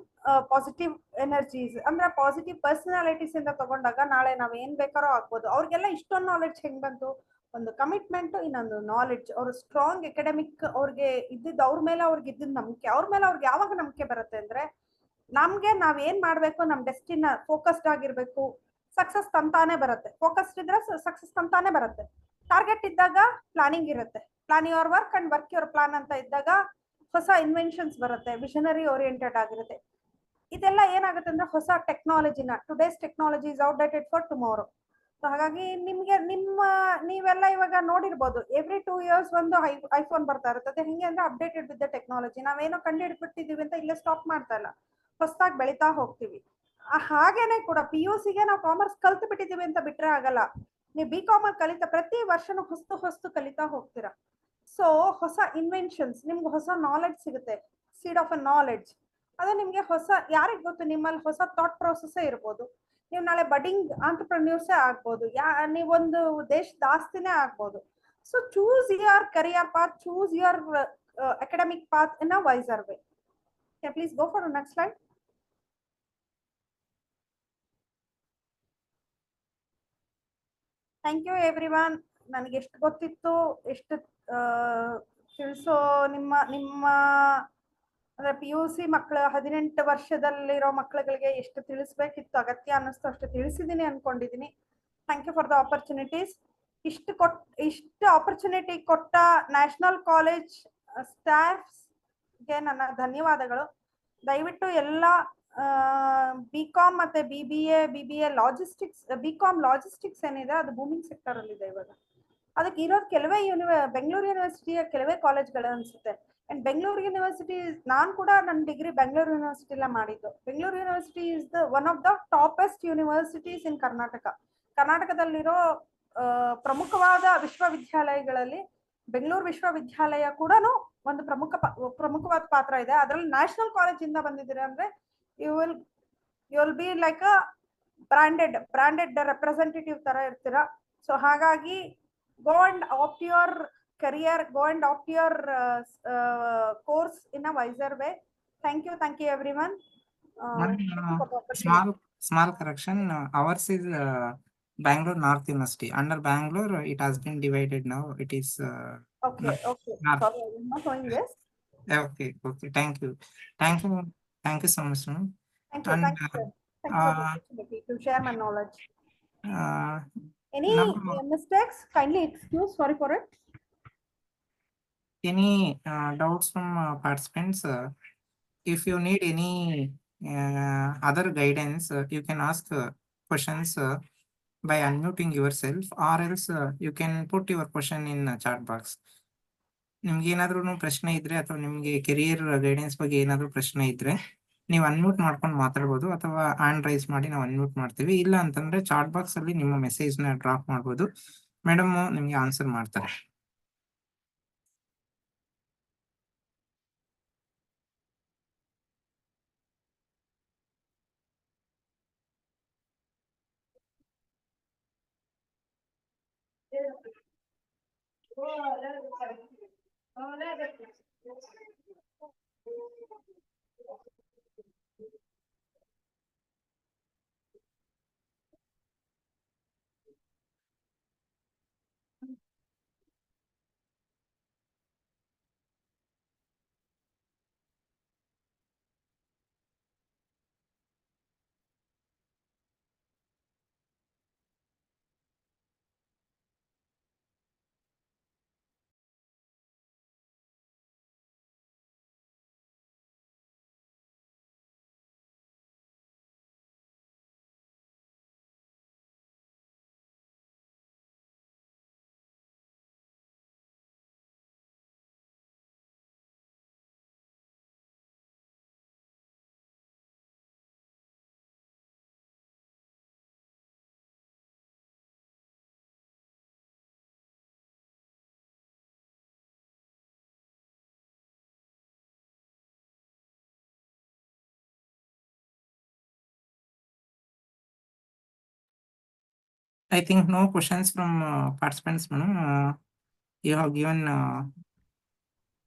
positive energies, ಅಂದ್ರೆ ಪಾಸಿಟಿವ್ ಪರ್ಸನಾಲಿಟೀಸ್ ಇಂದ ತಗೊಂಡಾಗ ನಾಳೆ ನಾವ್ ಏನ್ ಬೇಕಾರೋ ಆಗ್ಬೋದು. ಅವ್ರಿಗೆಲ್ಲ ಇಷ್ಟೊಂದು ನಾಲೆಡ್ಜ್ ಹೆಂಗ್ ಬಂತು, ಒಂದು ಕಮಿಟ್ಮೆಂಟ್, ಇನ್ನೊಂದು ನಾಲೆಡ್ಜ್. ಅವ್ರು ಸ್ಟ್ರಾಂಗ್ ಅಕಾಡೆಮಿಕ್, ಅವ್ರಿಗೆ ಇದ್ದಿದ್ದು ಅವ್ರ ಮೇಲೆ ಅವ್ರಿಗೆ ಇದ್ದಿದ್ದು ನಂಬಿಕೆ. ಅವ್ರ ಮೇಲೆ ಅವ್ರಿಗೆ ಯಾವಾಗ ನಂಬಿಕೆ ಬರುತ್ತೆ ಅಂದ್ರೆ ನಮ್ಗೆ ನಾವ್ ಏನ್ ಮಾಡ್ಬೇಕು, ನಮ್ ಡೆಸ್ಟಿನ ಫೋಕಸ್ಡ್ ಆಗಿರ್ಬೇಕು, ಸಕ್ಸಸ್ ತಂತಾನೆ ಬರುತ್ತೆ. ಫೋಕಸ್ಡ್ ಇದ್ರೆ ಸಕ್ಸಸ್ ತಂತಾನೆ ಬರುತ್ತೆ. ಟಾರ್ಗೆಟ್ ಇದ್ದಾಗ ಪ್ಲಾನಿಂಗ್ ಇರುತ್ತೆ, plan your work and work your plan ಅಂತ ಇದ್ದಾಗ ಹೊಸ ಇನ್ವೆನ್ಷನ್ಸ್ ಬರುತ್ತೆ, ವಿಷನರಿ ಓರಿಯೆಂಟೆಡ್ ಆಗಿರುತ್ತೆ. ಇದೆಲ್ಲ ಏನಾಗುತ್ತೆ ಅಂದ್ರೆ ಹೊಸ ಟೆಕ್ನಾಲಜಿನ, today's technology is outdated for tomorrow. So ಹಾಗಾಗಿ ನಿಮ್ಗೆ ನೀವೆಲ್ಲ ಇವಾಗ ನೋಡಿರ್ಬೋದು, ಎವ್ರಿ 2 years ಒಂದು ಐಫೋನ್ ಬರ್ತಾ ಇರುತ್ತೆ. ಹೆಂಗೆ ಅಂದ್ರೆ ಅಪ್ಡೇಟೆಡ್ ವಿತ್ ದ ಟೆಕ್ನಾಲಜಿ. ನಾವೇನೋ ಕಂಡು ಹಿಡ್ಬಿಟ್ಟಿದೀವಿ ಅಂತ ಇಲ್ಲೇ ಸ್ಟಾಪ್ ಮಾಡ್ತಾ ಇಲ್ಲ, ಹೊಸದಾಗಿ ಬೆಳಿತಾ ಹೋಗ್ತೀವಿ. ಹಾಗೇನೆ ಕೂಡ PUCಗೆ ನಾವು ಕಾಮರ್ಸ್ ಕಲ್ತು ಬಿಟ್ಟಿದೀವಿ ಅಂತ ಬಿಟ್ರೆ ಆಗಲ್ಲ. ನೀವು BCom ಕಲಿತಾ ಪ್ರತಿ ವರ್ಷನೂ ಹೊಸ್ತು ಕಲಿತಾ ಹೋಗ್ತೀರಾ. ಸೊ ಹೊಸ ಇನ್ವೆನ್ಷನ್ಸ್, ನಿಮ್ಗೆ ಹೊಸ ನಾಲೆಡ್ಜ್ ಸಿಗುತ್ತೆ, ಸೀಡ್ ಆಫ್ ಅ ನಾಲೆಡ್ಜ್. ಅದು ನಿಮ್ಗೆ ಹೊಸ, ಯಾರಿಗ್ ಗೊತ್ತು, ನಿಮ್ಮಲ್ಲಿ ಹೊಸ ಥಾಟ್ ಪ್ರೊಸೆಸ್ ಇರ್ಬೋದು. ನೀವು ನಾಳೆ ಬಡಿಂಗ್ ಆಂಟರ್ಪ್ರನ್ಯೂರ್ಸೇ ಆಗ್ಬೋದು, ನೀವೊಂದು ದೇಶದ ಆಸ್ತಿನೇ ಆಗ್ಬೋದು. So choose your career path, choose your academic path in a wiser way. Can please go for the next slide. Thank you everyone. ನನಗೆ ಎಷ್ಟು ಗೊತ್ತಿತ್ತು, ಎಷ್ಟು ತಿಳಿಸೋ ನಿಮ್ಮ ಅಂದ್ರೆ PUC ಮಕ್ಕಳು 18 ವರ್ಷದಲ್ಲಿರೋ ಮಕ್ಕಳುಗಳಿಗೆ ಎಷ್ಟು ತಿಳಿಸ್ಬೇಕಿತ್ತು, ಅಗತ್ಯ ಅನ್ನಿಸ್ತು ಅಷ್ಟು ತಿಳಿಸಿದೀನಿ ಅನ್ಕೊಂಡಿದೀನಿ. Thank you for the opportunities. ಇಷ್ಟು ಆಪರ್ಚುನಿಟಿ ಕೊಟ್ಟ ನ್ಯಾಷನಲ್ ಕಾಲೇಜ್ ಸ್ಟಾಫ್ಸ್ಗೆ ನನ್ನ ಧನ್ಯವಾದಗಳು. ದಯವಿಟ್ಟು ಎಲ್ಲ BCom ಮತ್ತೆ BBA ಲಾಜಿಸ್ಟಿಕ್ಸ್, BCom ಲಾಜಿಸ್ಟಿಕ್ಸ್ ಏನಿದೆ ಅದು ಬೂಮಿಂಗ್ ಸೆಕ್ಟರ್ ಅಲ್ಲಿ ಇದೆ ಇವಾಗ. ಅದಕ್ಕೆ ಇರೋದು ಕೆಲವೇ ಬೆಂಗಳೂರು ಯೂನಿವರ್ಸಿಟಿಯ ಕೆಲವೇ ಕಾಲೇಜ್ಗಳು ಅನ್ಸುತ್ತೆ. ಅಂಡ್ ಬೆಂಗಳೂರು ಯೂನಿವರ್ಸಿಟಿ, ನಾನು ಕೂಡ ನನ್ನ ಡಿಗ್ರಿ ಬೆಂಗಳೂರು ಯೂನಿವರ್ಸಿಟಿಲೇ ಮಾಡಿದ್ದು. Bengaluru university is the one of the toppest universities in Karnataka. ಕರ್ನಾಟಕದಲ್ಲಿರೋ ಪ್ರಮುಖವಾದ ವಿಶ್ವವಿದ್ಯಾಲಯಗಳಲ್ಲಿ ಬೆಂಗಳೂರು ವಿಶ್ವವಿದ್ಯಾಲಯ ಕೂಡ ಒಂದು ಪ್ರಮುಖವಾದ ಪಾತ್ರ ಇದೆ. ಅದರಲ್ಲಿ ನ್ಯಾಷನಲ್ ಕಾಲೇಜ್ ಇಂದ ಬಂದಿದ್ದೀರಾ ಅಂದ್ರೆ you will be like a branded representative ತರ ಇರ್ತೀರಾ. ಸೊ ಹಾಗಾಗಿ go and opt your career, go and opt your course in a wiser way. Thank you everyone. Small correction, ours is Bangalore North University. Under Bangalore it has been divided now, it is okay North. sorry, I am not knowing this. Okay, thank you so much, ma'am. Thank you sir. Thank you for the opportunity to share my knowledge. Any mistakes, kindly excuse, sorry for it. Any doubts from participants? If you need any other guidance, you can ask questions by unmuting yourself, or else you can put your question in chat box. ನಿಮ್ಗೆ ಏನಾದ್ರೂ ಪ್ರಶ್ನೆ ಇದ್ರೆ ಅಥವಾ ನಿಮ್ಗೆ career guidance ಬಗ್ಗೆ ಏನಾದ್ರೂ ಪ್ರಶ್ನೆ ಇದ್ರೆ ನೀವು ಅನ್ಮ್ಯೂಟ್ ಮಾಡ್ಕೊಂಡು ಮಾತಾಡ್ಬೋದು, ಅಥವಾ ಹ್ಯಾಂಡ್ ರೈಸ್ ಮಾಡಿ ನಾವು ಅನ್ಮ್ಯೂಟ್ ಮಾಡ್ತೀವಿ. ಇಲ್ಲ ಅಂತಂದ್ರೆ ಚಾಟ್ ಬಾಕ್ಸ್ ಅಲ್ಲಿ ನಿಮ್ಮ ಮೆಸೇಜ್ ನ ಡ್ರಾಪ್ ಮಾಡ್ಬೋದು, ಮೇಡಮ್ ನಿಮ್ಗೆ ಆನ್ಸರ್ ಮಾಡ್ತಾರೆ. I think no questions from participants, madam. You have given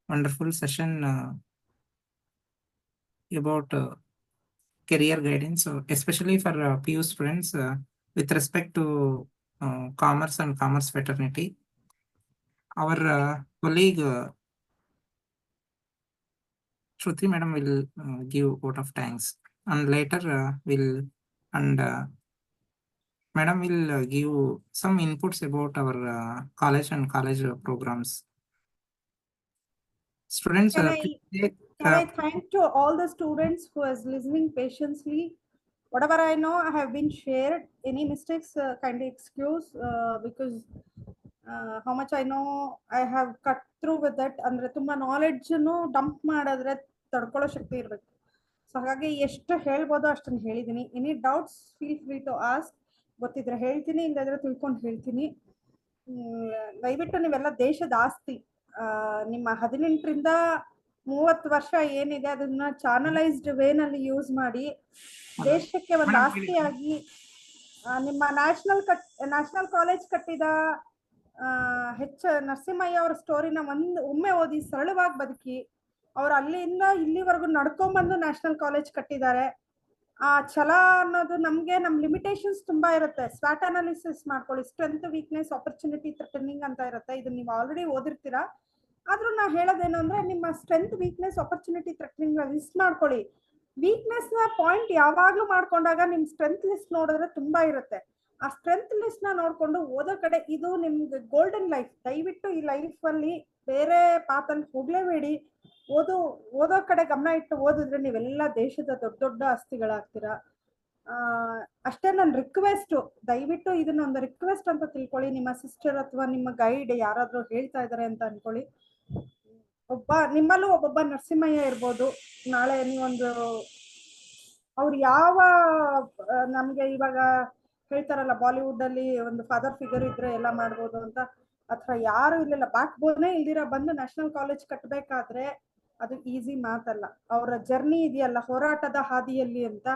wonderful session about career guidance, especially for PU students with respect to commerce and commerce fraternity. Our colleague Shruti madam will give vote of thanks, and later madam will give some inputs about our college and college programs. Students, Can I thank to all the students who is listening patiently. Whatever I know, I have been shared. Any mistakes, kindly excuse, because how much I know, I have cut through with that. ಅಂದ್ರೆ ತುಂಬಾ knowledge dump ಮಾಡಿದ್ರೆ ತಡ್ಕೊಳ್ಳೋ ಶಕ್ತಿ ಇರಬೇಕು. So ಹಾಗಾಗಿ ಎಷ್ಟು ಹೇಳ್ಬೋದೋ ಅಷ್ಟನ್ನು ಹೇಳಿದ್ದೀನಿ. Any doubts feel free to ask. ಗೊತ್ತಿದ್ರೆ ಹೇಳ್ತೀನಿ, ಇಲ್ಲದ್ರೆ ತಿಳ್ಕೊಂಡು ಹೇಳ್ತೀನಿ. ದಯವಿಟ್ಟು ನೀವೆಲ್ಲ ದೇಶದ ಆಸ್ತಿ. ನಿಮ್ಮ 18ರಿಂದ 30 ವರ್ಷ ಏನಿದೆ ಅದನ್ನ ಚಾನಲೈಸ್ಡ್ ವೇನಲ್ಲಿ ಯೂಸ್ ಮಾಡಿ ದೇಶಕ್ಕೆ ಒಂದು ಆಸ್ತಿಯಾಗಿ ನಿಮ್ಮ ನ್ಯಾಷನಲ್ ಕಾಲೇಜ್ ಕಟ್ಟಿದ ನರಸಿಂಹಯ್ಯ ಅವರ ಸ್ಟೋರಿನ ಒಮ್ಮೆ ಓದಿ ಸರಳವಾಗಿ ಬದುಕಿ, ಅವ್ರು ಅಲ್ಲಿಂದ ಇಲ್ಲಿವರೆಗೂ ನಡ್ಕೊಂಡ್ಬಂದು ನ್ಯಾಷನಲ್ ಕಾಲೇಜ್ ಕಟ್ಟಿದ್ದಾರೆ. ಆ ಛಲ ಅನ್ನೋದು ನಮ್ಗೆ ನಮ್ ಲಿಮಿಟೇಷನ್ಸ್ ತುಂಬಾ ಇರುತ್ತೆ. ಸ್ವಾಟ್ ಅನಾಲಿಸಿಸ್ ಮಾಡ್ಕೊಳ್ಳಿ. ಸ್ಟ್ರೆಂತ್, ವೀಕ್ನೆಸ್, ಆಪರ್ಚುನಿಟಿ, ಥ್ರೆಟನಿಂಗ್ ಅಂತ ಇರುತ್ತೆ. ಇದನ್ನ ನೀವು ಆಲ್ರೆಡಿ ಓದಿರ್ತೀರಾ. ಆದ್ರೂ ನಾ ಹೇಳೋದೇನು ಅಂದ್ರೆ, ನಿಮ್ಮ strength, weakness, opportunity, threatening list ಮಾಡ್ಕೊಳ್ಳಿ. ವೀಕ್ನೆಸ್ ನ ಪಾಯಿಂಟ್ ಯಾವಾಗ್ಲೂ ಮಾಡ್ಕೊಂಡಾಗ ನಿಮ್ ಸ್ಟ್ರೆಂತ್ ಲಿಸ್ಟ್ ನೋಡಿದ್ರೆ ತುಂಬಾ ಇರುತ್ತೆ. ಆ ಸ್ಟ್ರೆಂತ್ ಲಿಸ್ಟ್ ನ ನೋಡ್ಕೊಂಡು ಓದೋ ಕಡೆ, ಇದು ನಿಮ್ಗೆ ಗೋಲ್ಡನ್ ಲೈಫ್. ದಯವಿಟ್ಟು ಈ ಲೈಫ್ ಅಲ್ಲಿ ಬೇರೆ ಪಾತಲ್ಲಿ ಹೋಗ್ಲೇಬೇಡಿ. ಓದೋ ಕಡೆ ಗಮನ ಇಟ್ಟು ಓದಿದ್ರೆ ನೀವೆಲ್ಲ ದೇಶದ ದೊಡ್ಡ ದೊಡ್ಡ ಆಸ್ತಿಗಳಾಗ್ತೀರಾ. ಅಷ್ಟೇ ನನ್ನ ರಿಕ್ವೆಸ್ಟ್. ದಯವಿಟ್ಟು ಇದನ್ನ ಒಂದು ರಿಕ್ವೆಸ್ಟ್ ಅಂತ ತಿಳ್ಕೊಳ್ಳಿ. ನಿಮ್ಮ ಸಿಸ್ಟರ್ ಅಥವಾ ನಿಮ್ಮ ಗೈಡ್ ಯಾರಾದ್ರೂ ಹೇಳ್ತಾ ಇದಾರೆ ಅಂತ ಅನ್ಕೊಳ್ಳಿ. ನಿಮ್ಮಲ್ಲೂ ಒಬ್ಬೊಬ್ಬ ನರಸಿಂಹಯ್ಯ ಇರ್ಬೋದು. ನಾಳೆ ನೀವೊಂದು ಅವ್ರು ಯಾವ ನಮ್ಗೆ ಇವಾಗ ಹೇಳ್ತಾರಲ್ಲ, ಬಾಲಿವುಡ್ ಅಲ್ಲಿ ಒಂದು ಫಾದರ್ ಫಿಗರ್ ಇದ್ರೆ ಎಲ್ಲ ಮಾಡ್ಬೋದು ಅಂತ, ಅಥವಾ ಯಾರು ಇಲ್ಲಿಲ್ಲ, ಬ್ಯಾಕ್ ಬೋನೇ ಇಲ್ದಿರ ಬಂದು ನ್ಯಾಷನಲ್ ಕಾಲೇಜ್ ಕಟ್ಟಬೇಕಾದ್ರೆ ಅದು ಈಸಿ ಮಾತಲ್ಲ. ಅವರ ಜರ್ನಿ ಇದೆಯಲ್ಲ, ಹೋರಾಟದ ಹಾದಿಯಲ್ಲಿ ಅಂತ,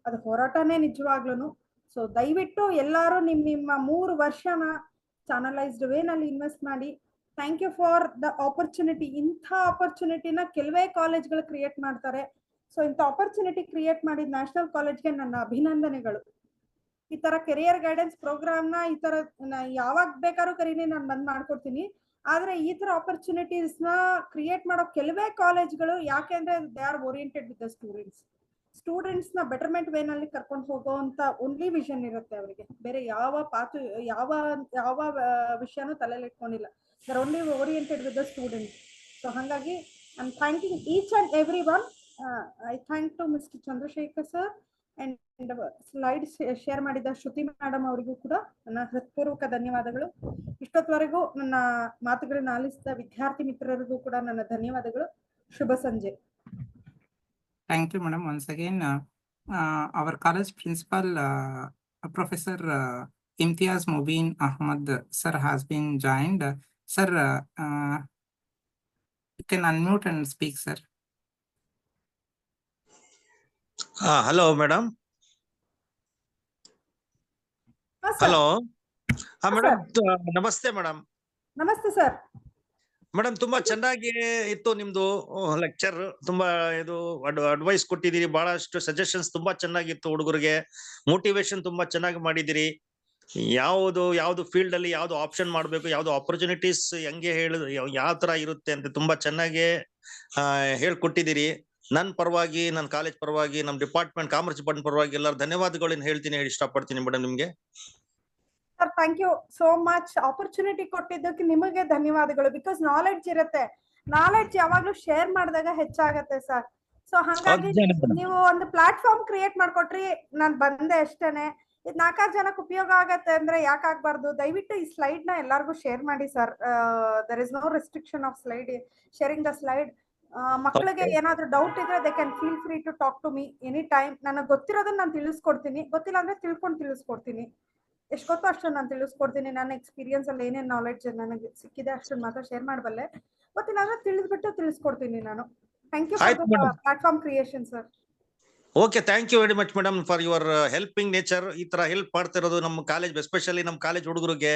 ಅದು ಹೋರಾಟನೇ ನಿಜವಾಗ್ಲೂ. ಸೊ ದಯವಿಟ್ಟು ಎಲ್ಲಾರು ನಿಮ್ಮ 3 ವರ್ಷನ ಚಾನಲೈಸ್ಡ್ ವೇನಲ್ಲಿ ಇನ್ವೆಸ್ಟ್ ಮಾಡಿ. Thank you for the opportunity. ಇಂಥ ಆಪರ್ಚುನಿಟಿನ ಕೆಲವೇ ಕಾಲೇಜ್ಗಳು ಕ್ರಿಯೇಟ್ ಮಾಡ್ತಾರೆ. ಸೊ ಇಂಥ ಆಪರ್ಚುನಿಟಿ ಕ್ರಿಯೇಟ್ ಮಾಡಿದ ನ್ಯಾಷನಲ್ ಕಾಲೇಜ್ಗೆ ನನ್ನ ಅಭಿನಂದನೆಗಳು. ಈ ತರ ಕೆರಿಯರ್ ಗೈಡೆನ್ಸ್ ಪ್ರೋಗ್ರಾಮ್ನ ಈ ತರ ಯಾವಾಗ ಬೇಕಾದ್ರೂ ಕರೀನಿ, ನಾನು ಬಂದ್ ಮಾಡ್ಕೊಡ್ತೀನಿ. ಆದ್ರೆ ಈ ತರ ಆಪರ್ಚುನಿಟೀಸ್ ನ ಕ್ರಿಯೇಟ್ ಮಾಡೋ ಕೆಲವೇ ಕಾಲೇಜ್ಗಳು, ಯಾಕೆಂದ್ರೆ they are oriented with the students ನ ಬೆಟರ್ಮೆಂಟ್ ವೇನಲ್ಲಿ ಕರ್ಕೊಂಡು ಹೋಗೋಂತ ಓನ್ಲಿ ವಿಷನ್ ಇರುತ್ತೆ ಅವರಿಗೆ. ಬೇರೆ ಯಾವ ವಿಷಯನೂ ತಲೆಯಲ್ಲಿ ಇಟ್ಕೊಂಡಿಲ್ಲ. They're only oriented with the students. So ಹಾಗಾಗಿ I am thanking each and every one. I thank to Mr. Chandrasekhar sir, and slide share ಮಾಡಿದ ಶ್ರುತಿ ಮೇಡಮ್ ಅವರಿಗೂ ಕೂಡ ನನ್ನ ಹೃತ್ಪೂರ್ವಕ ಧನ್ಯವಾದಗಳು. ಇಷ್ಟೊತ್ತವರೆಗೂ ನನ್ನ ಮಾತುಗಳನ್ನ ಆಲಿಸಿದ ವಿದ್ಯಾರ್ಥಿ ಮಿತ್ರರಿಗೂ ಕೂಡ ನನ್ನ ಧನ್ಯವಾದಗಳು. ಶುಭ ಸಂಜೆ. Thank you, madam. Once again, our college principal, Professor Imtiaz Mubin Ahmad sir has been joined. Sir, you can unmute and speak, sir. Hello, madam. Hello. Madam, ನಮಸ್ತೆ madam. ನಮಸ್ತೆ ಸರ್. ಮೇಡಮ್ ತುಂಬಾ ಚೆನ್ನಾಗಿ ಇತ್ತು ನಿಮ್ದು ಲೆಕ್ಚರ್. ತುಂಬಾ ಇದು advice ಕೊಟ್ಟಿದ್ದೀರಿ, ಬಹಳಷ್ಟು ಸಜೆಷನ್ಸ್ ತುಂಬಾ ಚೆನ್ನಾಗಿತ್ತು. ಹುಡುಗರಿಗೆ ಮೋಟಿವೇಶನ್ ತುಂಬಾ ಚೆನ್ನಾಗಿ ಮಾಡಿದಿರಿ. ಯಾವ್ದು ಫೀಲ್ಡ್ ಅಲ್ಲಿ ಯಾವ್ದು ಆಪ್ಷನ್ ಮಾಡ್ಬೇಕು, ಯಾವ್ದು ಆಪರ್ಚುನಿಟೀಸ್ ಹೆಂಗೆ ಯಾವ ತರ ಇರುತ್ತೆ ಅಂತ ತುಂಬಾ ಚೆನ್ನಾಗಿ ಹೇಳ್ಕೊಟ್ಟಿದ್ದೀರಿ. ನನ್ನ ಪರವಾಗಿ, ನನ್ನ ಕಾಲೇಜ್ ಪರವಾಗಿ, ನಮ್ಮ ಡಿಪಾರ್ಟ್ಮೆಂಟ್ ಕಾಮರ್ಸ್ ಡಿಪಾರ್ಟ್ಮೆಂಟ್ ಪರವಾಗಿ ಎಲ್ಲರೂ ಧನ್ಯವಾದಗಳನ್ನ ಹೇಳ್ತೀನಿ, ಇಷ್ಟಪಡ್ತೀನಿ ಮೇಡಮ್ ನಿಮ್ಗೆ. Sir thank you so much. Opportunity ಕೊಟ್ಟಿದ್ದಕ್ಕೆ ನಿಮಗೆ ಧನ್ಯವಾದಗಳು. ಬಿಕಾಸ್ ನಾಲೆಡ್ಜ್ ಇರುತ್ತೆ, ನಾಲೆಡ್ಜ್ ಯಾವಾಗ್ಲೂ ಶೇರ್ ಮಾಡಿದಾಗ ಹೆಚ್ಚಾಗತ್ತೆ ಸರ್. ಸೊ ಹಾಗಾಗಿ ನೀವು ಒಂದು ಪ್ಲಾಟ್ಫಾರ್ಮ್ ಕ್ರಿಯೇಟ್ ಮಾಡ್ಕೊಟ್ರಿ, ನಾನ್ ಬಂದೆ ಅಷ್ಟೇನೆ. ಇದು 4 ಜನಕ್ಕೆ ಉಪಯೋಗ ಆಗತ್ತೆ ಅಂದ್ರೆ ಯಾಕಾಗ್ಬಾರ್ದು. ದಯವಿಟ್ಟು ಈ ಸ್ಲೈಡ್ ನ ಎಲ್ಲಾರ್ಗು ಶೇರ್ ಮಾಡಿ sir. There is no restriction of slide sharing the slide. ಮಕ್ಕಳಿಗೆ ಏನಾದ್ರು ಡೌಟ್ ಇದ್ರೆ they can feel free to talk to me any time. ನನಗೆ ಗೊತ್ತಿರೋದನ್ನ ನಾನು ತಿಳಿಸ್ಕೊಡ್ತೀನಿ, ಗೊತ್ತಿಲ್ಲ ಅಂದ್ರೆ ತಿಳ್ಕೊಂಡು ತಿಳಿಸ್ಕೊಡ್ತೀನಿ. ಎಷ್ಟು ಗೊತ್ತೋ ಅಷ್ಟು ನಾನು ತಿಳಿಸ್ಕೊಡ್ತೀನಿ. ನನ್ನ ಎಕ್ಸ್ಪೀರಿಯನ್ಸ್ ಅಲ್ಲಿ ಏನೇನು ನಾಲೆಡ್ಜ್ ನನಗೆ ಸಿಕ್ಕಿದೆ ಅಷ್ಟನ್ನು ಮಾತ್ರ ಶೇರ್ ಮಾಡಬಲ್ಲೆ. ಗೊತ್ತಿಲ್ಲ ಅಂದ್ರೆ ತಿಳಿದ್ಬಿಟ್ಟು ತಿಳಿಸ್ಕೊಡ್ತೀನಿ ನಾನು. Thank you for the platform creation sir. Okay, thank you very much madam for your helping nature. ಈ ತರ ಹೆಲ್ಪ್ ಮಾಡ್ತಿರೋದು ನಮ್ಮ ಕಾಲೇಜ್, ಎಸ್ಪೆಷಲಿ ನಮ್ಮ ಕಾಲೇಜ್ ಹುಡುಗರಿಗೆ,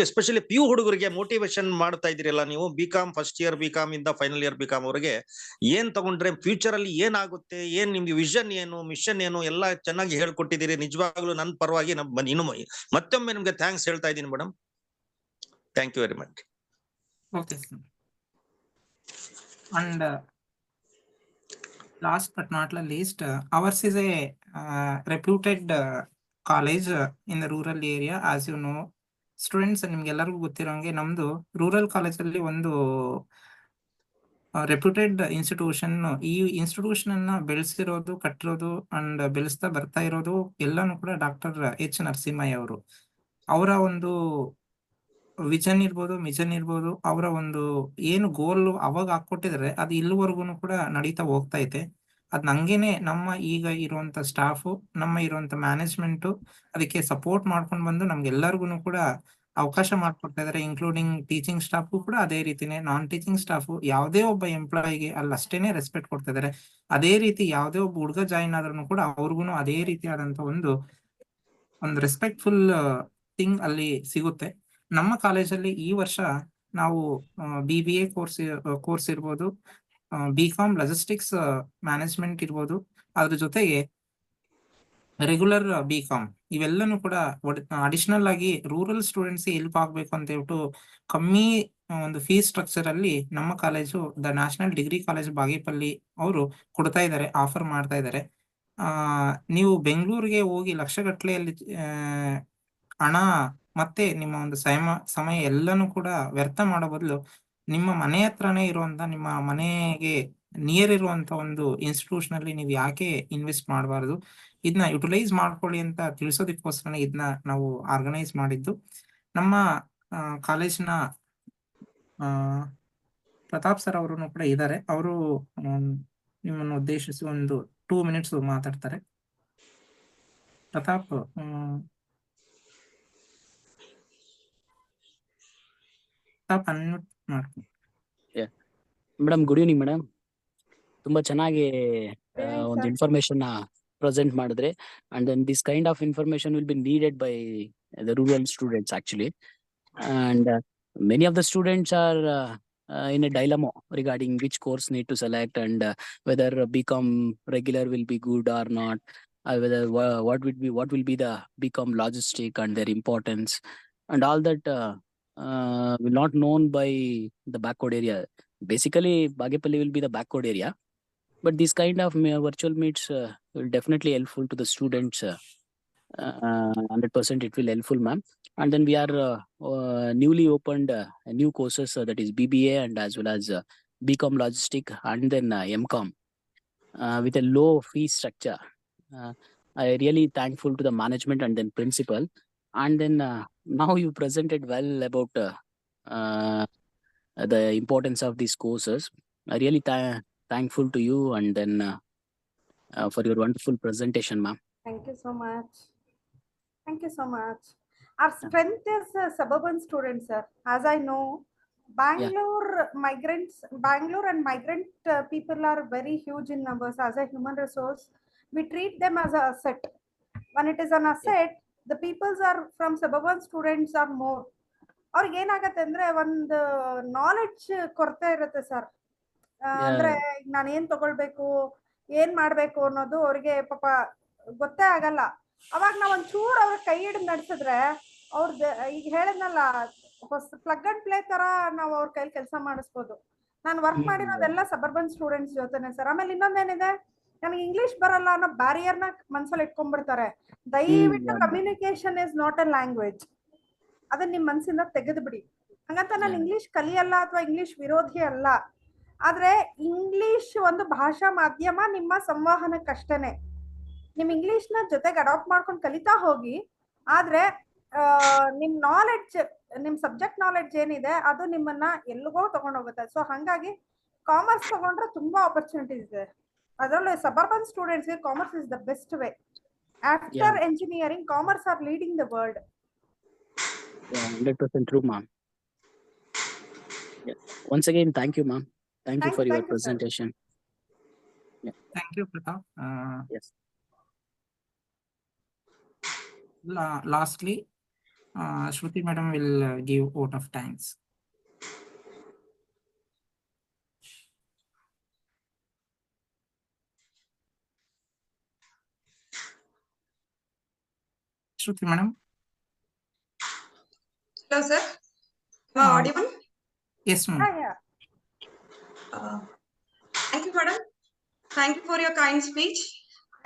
ಎಸ್ಪೆಷಲಿ PU ಹುಡುಗರಿಗೆ ಮೋಟಿವೇಶನ್ ಮಾಡ್ತಾ ಇದ್ದೀರಲ್ಲ ನೀವು. BCom ಫಸ್ಟ್ ಇಯರ್ BCom ಇಂದ ಫೈನಲ್ ಇಯರ್ BCom ಅವರಿಗೆ ಏನ್ ತಗೊಂಡ್ರೆ ಫ್ಯೂಚರ್ ಅಲ್ಲಿ ಏನಾಗುತ್ತೆ, ಏನ್ ನಿಮ್ಗೆ ವಿಷನ್ ಏನು, ಮಿಷನ್ ಏನು ಎಲ್ಲ ಚೆನ್ನಾಗಿ ಹೇಳ್ಕೊಟ್ಟಿದ್ದೀರಿ. ನಿಜವಾಗ್ಲೂ ನನ್ನ ಪರವಾಗಿ ಇನ್ನು ಮತ್ತೊಮ್ಮೆ ನಿಮ್ಗೆ ಥ್ಯಾಂಕ್ಸ್ ಹೇಳ್ತಾ ಇದ್ದೀನಿ madam. Thank you very much. Okay, sir. And last but not least, ours is a reputed college in the rural area. As you know, students ನಿಮ್ಗೆಲ್ಲರಿಗೂ ಗೊತ್ತಿರೋಂಗೆ ನಮ್ದು ರೂರಲ್ ಕಾಲೇಜಲ್ಲಿ ಒಂದು ರೆಪ್ಯೂಟೆಡ್ ಇನ್ಸ್ಟಿಟ್ಯೂಷನ್. ಈ ಇನ್ಸ್ಟಿಟ್ಯೂಷನ್ ಅನ್ನ ಬೆಳೆಸಿರೋದು, ಕಟ್ಟಿರೋದು ಅಂಡ್ ಬೆಳೆಸ್ತಾ ಬರ್ತಾ ಇರೋದು ಎಲ್ಲಾನು ಕೂಡ ಡಾಕ್ಟರ್ H. ನರಸಿಂಹಯ್ಯ ಅವರು. ಅವರ ಒಂದು ವಿಷನ್ ಇರ್ಬೋದು, ಮಿಷನ್ ಇರ್ಬೋದು, ಅವರ ಒಂದು ಏನು ಗೋಲ್ ಅವಾಗ ಹಾಕೊಟ್ಟಿದ್ರೆ ಅದು ಇಲ್ಲಿವರೆಗೂ ಕೂಡ ನಡೀತಾ ಹೋಗ್ತಾ ಐತೆ. ಅದ್ ನಂಗೇನೆ ನಮ್ಮ ಈಗ ಇರುವಂತ ಸ್ಟಾಫ್, ನಮ್ಮ ಇರುವಂತ ಮ್ಯಾನೇಜ್ಮೆಂಟ್ ಅದಕ್ಕೆ ಸಪೋರ್ಟ್ ಮಾಡ್ಕೊಂಡು ಬಂದು ನಮ್ಗೆಲ್ಲರಿಗೂ ಕೂಡ ಅವಕಾಶ ಮಾಡ್ಕೊಡ್ತಾ ಇದಾರೆ. ಇನ್ಕ್ಲೂಡಿಂಗ್ ಟೀಚಿಂಗ್ ಸ್ಟಾಫ್ ಕೂಡ ಅದೇ ರೀತಿನೇ, ನಾನ್ ಟೀಚಿಂಗ್ ಸ್ಟಾಫ್ ಯಾವುದೇ ಒಬ್ಬ ಎಂಪ್ಲಾಯಿಗೆ ಅಲ್ಲಿ ಅಷ್ಟೇನೆ ರೆಸ್ಪೆಕ್ಟ್ ಕೊಡ್ತಾ ಇದಾರೆ. ಅದೇ ರೀತಿ ಯಾವುದೇ ಒಬ್ಬ ಹುಡುಗ ಜಾಯಿನ್ ಆದ್ರೂ ಕೂಡ ಅವ್ರಿಗೂ ಅದೇ ರೀತಿಯಾದಂತ ಒಂದು ರೆಸ್ಪೆಕ್ಟ್ಫುಲ್ ಥಿಂಗ್ ಅಲ್ಲಿ ಸಿಗುತ್ತೆ. ನಮ್ಮ ಕಾಲೇಜಲ್ಲಿ ಈ ವರ್ಷ ನಾವು BBA ಕೋರ್ಸ್ ಇರ್ಬೋದು, BCom ಲಾಜಿಸ್ಟಿಕ್ಸ್ ಮ್ಯಾನೇಜ್ಮೆಂಟ್ ಇರ್ಬೋದು, ಅದ್ರ ಜೊತೆಗೆ ರೆಗ್ಯುಲರ್ BCom ಇವೆಲ್ಲನೂ ಕೂಡ ಅಡಿಷನಲ್ ಆಗಿ ರೂರಲ್ ಸ್ಟೂಡೆಂಟ್ಸ್ ಹೆಲ್ಪ್ ಆಗ್ಬೇಕು ಅಂತ ಹೇಳ್ಬಿಟ್ಟು ಕಮ್ಮಿ ಒಂದು ಫೀಸ್ ಸ್ಟ್ರಕ್ಚರ್ ಅಲ್ಲಿ ನಮ್ಮ college the national degree college Bagepalli ಅವರು ಕೊಡ್ತಾ ಇದ್ದಾರೆ, ಆಫರ್ ಮಾಡ್ತಾ ಇದ್ದಾರೆ. ನೀವು ಬೆಂಗಳೂರಿಗೆ ಹೋಗಿ ಲಕ್ಷಗಟ್ಟಲೆಯಲ್ಲಿ ಹಣ ಮತ್ತೆ ನಿಮ್ಮ ಒಂದು ಸಮಯ ಎಲ್ಲನೂ ಕೂಡ ವ್ಯರ್ಥ ಮಾಡೋ ಬದಲು ನಿಮ್ಮ ಮನೆ ಹತ್ರನೇ ಇರುವಂತ, ನಿಮ್ಮ ಮನೆಗೆ ನಿಯರ್ ಇರುವಂತ ಒಂದು ಇನ್ಸ್ಟಿಟ್ಯೂಷನ್ ಅಲ್ಲಿ ನೀವು ಯಾಕೆ ಇನ್ವೆಸ್ಟ್ ಮಾಡಬಾರದು, ಇದನ್ನ ಯುಟಿಲೈಸ್ ಮಾಡ್ಕೊಳ್ಳಿ ಅಂತ ತಿಳಿಸೋದಕ್ಕೋಸ್ಕರ ಇದನ್ನ ನಾವು ಆರ್ಗನೈಸ್ ಮಾಡಿದ್ದು. ನಮ್ಮ ಕಾಲೇಜಿನ ಪ್ರತಾಪ್ ಸರ್ ಅವರು ಕೂಡ ಇದ್ದಾರೆ. ಅವರು ನಿಮ್ಮನ್ನು ಉದ್ದೇಶಿಸಿ ಒಂದು 2 minutes ಮಾತಾಡ್ತಾರೆ. ಪ್ರತಾಪ್, ಅನ್ಮ್ಯೂಟ್ ಮಾಡ್ತೀನಿ. Madam, good evening madam. ತುಂಬಾ ಚೆನ್ನಾಗಿ ಒಂದು ಇನ್ಫಾರ್ಮೇಶನ್ ಪ್ರೆಸೆಂಟ್ ಮಾಡಿದ್ರೆ. And then this kind of information will be needed by the rural students actually. And many of the students are in a dilemma regarding which course need to select, and whether BCom regular will be good or not, whether what will be the BCom logistic and their importance, and all that will not known by the backward area. Basically, Bagepalli will be the backward area, but this kind of virtual meets will definitely helpful to the students. 100% it will helpful, ma'am. And then we are newly opened new courses, that is BBA and as well as BCom logistic, and then MCom with a low fee structure. I really thankful to the management and then principal. And then now you presented well about the importance of these courses. I really thankful to you and then for your wonderful presentation, ma'am. Thank you so much. Thank you so much. Our strength is suburban students, sir. As I know, Bangalore and migrant people are very huge in numbers. As a human resource, we treat them as an asset. When it is an asset, the peoples are from suburban students are more. ಅವ್ರಿಗೆ ಏನಾಗತ್ತೆ ಅಂದ್ರೆ ಒಂದು knowledge ಕೊರತೆ ಇರುತ್ತೆ sir. ಅಂದ್ರೆ ನಾನು ಏನ್ ತಗೊಳ್ಬೇಕು, ಏನ್ ಮಾಡ್ಬೇಕು ಅನ್ನೋದು ಅವ್ರಿಗೆ ಪಾಪ ಗೊತ್ತೇ ಆಗಲ್ಲ. ಅವಾಗ ನಾವ್ ಒಂಚೂರು ಅವ್ರ ಕೈ ಹಿಡಿದು ನಡೆಸಿದ್ರೆ ಅವ್ರದ್ದು ಈಗ ಹೇಳಿದ್ನಲ್ಲ, ಹೊಸ ಪ್ಲಗ್ ಅಂಡ್ ಪ್ಲೇ ತರ ನಾವು ಅವ್ರ ಕೈಲಿ ಕೆಲಸ ಮಾಡಿಸ್ಬೋದು. ನಾನು ವರ್ಕ್ ಮಾಡಿರೋದೆಲ್ಲ ಸಬರ್ಬನ್ ಸ್ಟೂಡೆಂಟ್ಸ್ ಜೊತೆನೆ ಸರ್. ಆಮೇಲೆ ಇನ್ನೊಂದೇನಿದೆ, ನನಗೆ ಇಂಗ್ಲಿಷ್ ಬರಲ್ಲ ಅನ್ನೋ ಬ್ಯಾರಿಯರ್ನ ಮನ್ಸಲ್ಲಿ ಇಟ್ಕೊಂಡ್ಬಿಡ್ತಾರೆ. ದಯವಿಟ್ಟು communication is not a language, ಅದನ್ನ ನಿಮ್ ಮನ್ಸಿಂದ ತೆಗೆದು ಬಿಡಿ. ಹಂಗಂತ ನಾನು ಇಂಗ್ಲಿಷ್ ಕಲಿಯಲ್ಲ ಅಥವಾ ಇಂಗ್ಲಿಷ್ ವಿರೋಧಿ ಅಲ್ಲ, ಆದ್ರೆ ಇಂಗ್ಲಿಷ್ ಒಂದು ಭಾಷಾ ಮಾಧ್ಯಮ, ನಿಮ್ಮ ಸಂವಹನಕ್ಕಷ್ಟೇನೆ. ನಿಮ್ ಇಂಗ್ಲಿಷ್ ನ ಜೊತೆಗೆ ಅಡಾಪ್ಟ್ ಮಾಡ್ಕೊಂಡು ಕಲಿತಾ ಹೋಗಿ. ಆದ್ರೆ ನಿಮ್ ನಾಲೆಡ್ಜ್, ನಿಮ್ ಸಬ್ಜೆಕ್ಟ್ ನಾಲೆಡ್ಜ್ ಏನಿದೆ ಅದು ನಿಮ್ಮನ್ನ ಎಲ್ಲಿಗೋ ತಗೊಂಡೋಗುತ್ತೆ. ಸೊ ಹಂಗಾಗಿ ಕಾಮರ್ಸ್ ತಗೊಂಡ್ರೆ ತುಂಬಾ ಆಪರ್ಚುನಿಟೀಸ್ ಇದೆ. ಅದರಲ್ಲೂ ಸಬರ್ಬನ್ ಸ್ಟೂಡೆಂಟ್ಸ್ ಗೆ commerce is the best way. After engineering, commerce R leading the world. 100% true, ma'am. Once again, thank you, ma'am. Thank you for your presentation. Thank you, Pratap. Yes. Lastly, Shruti madam will give vote of thanks. Shruti madam. Hello, sir. Am I audible? Yes, ma'am. Yeah. Thank you, madam. Thank you for your kind speech.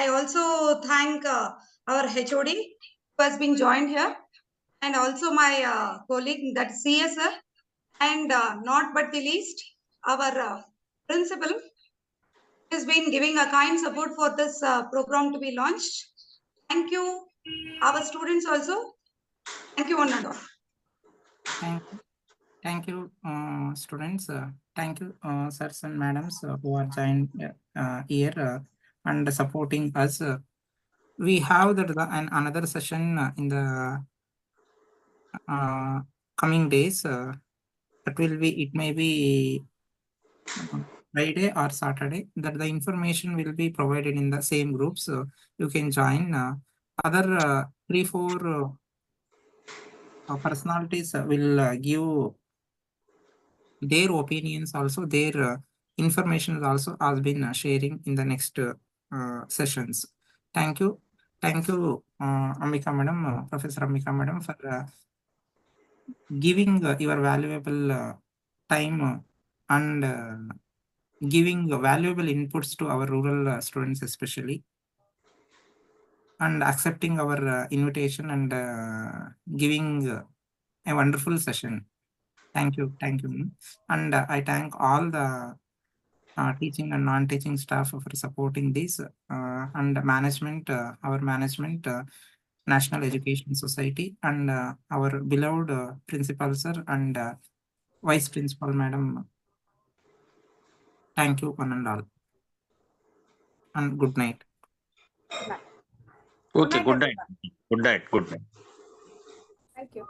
I also thank our HOD who has been joined here, and also my colleague, that CS sir, and not but the least, our principal has been giving a kind support for this program to be launched. Thank you, our students also. Thank you, one and all. Thank you, students. Thank you, sirs and madams who are joined here and supporting us. We have another session in the coming days. It may be Friday or Saturday. That the information will be provided in the same group, so you can join. Other 3-4 personalities will give their opinions also, their information also has been sharing in the next sessions. Thank you, Ambika madam, Professor Ambika madam, for giving your valuable time and giving valuable inputs to our rural students especially, and accepting our invitation and giving a wonderful session. Thank you. And I thank all the teaching and non-teaching staff for supporting this, and management, our management, National Education Society, and our beloved principal sir and vice principal madam. Thank you, one and all, and good night. Okay, good night. Good night. Thank you.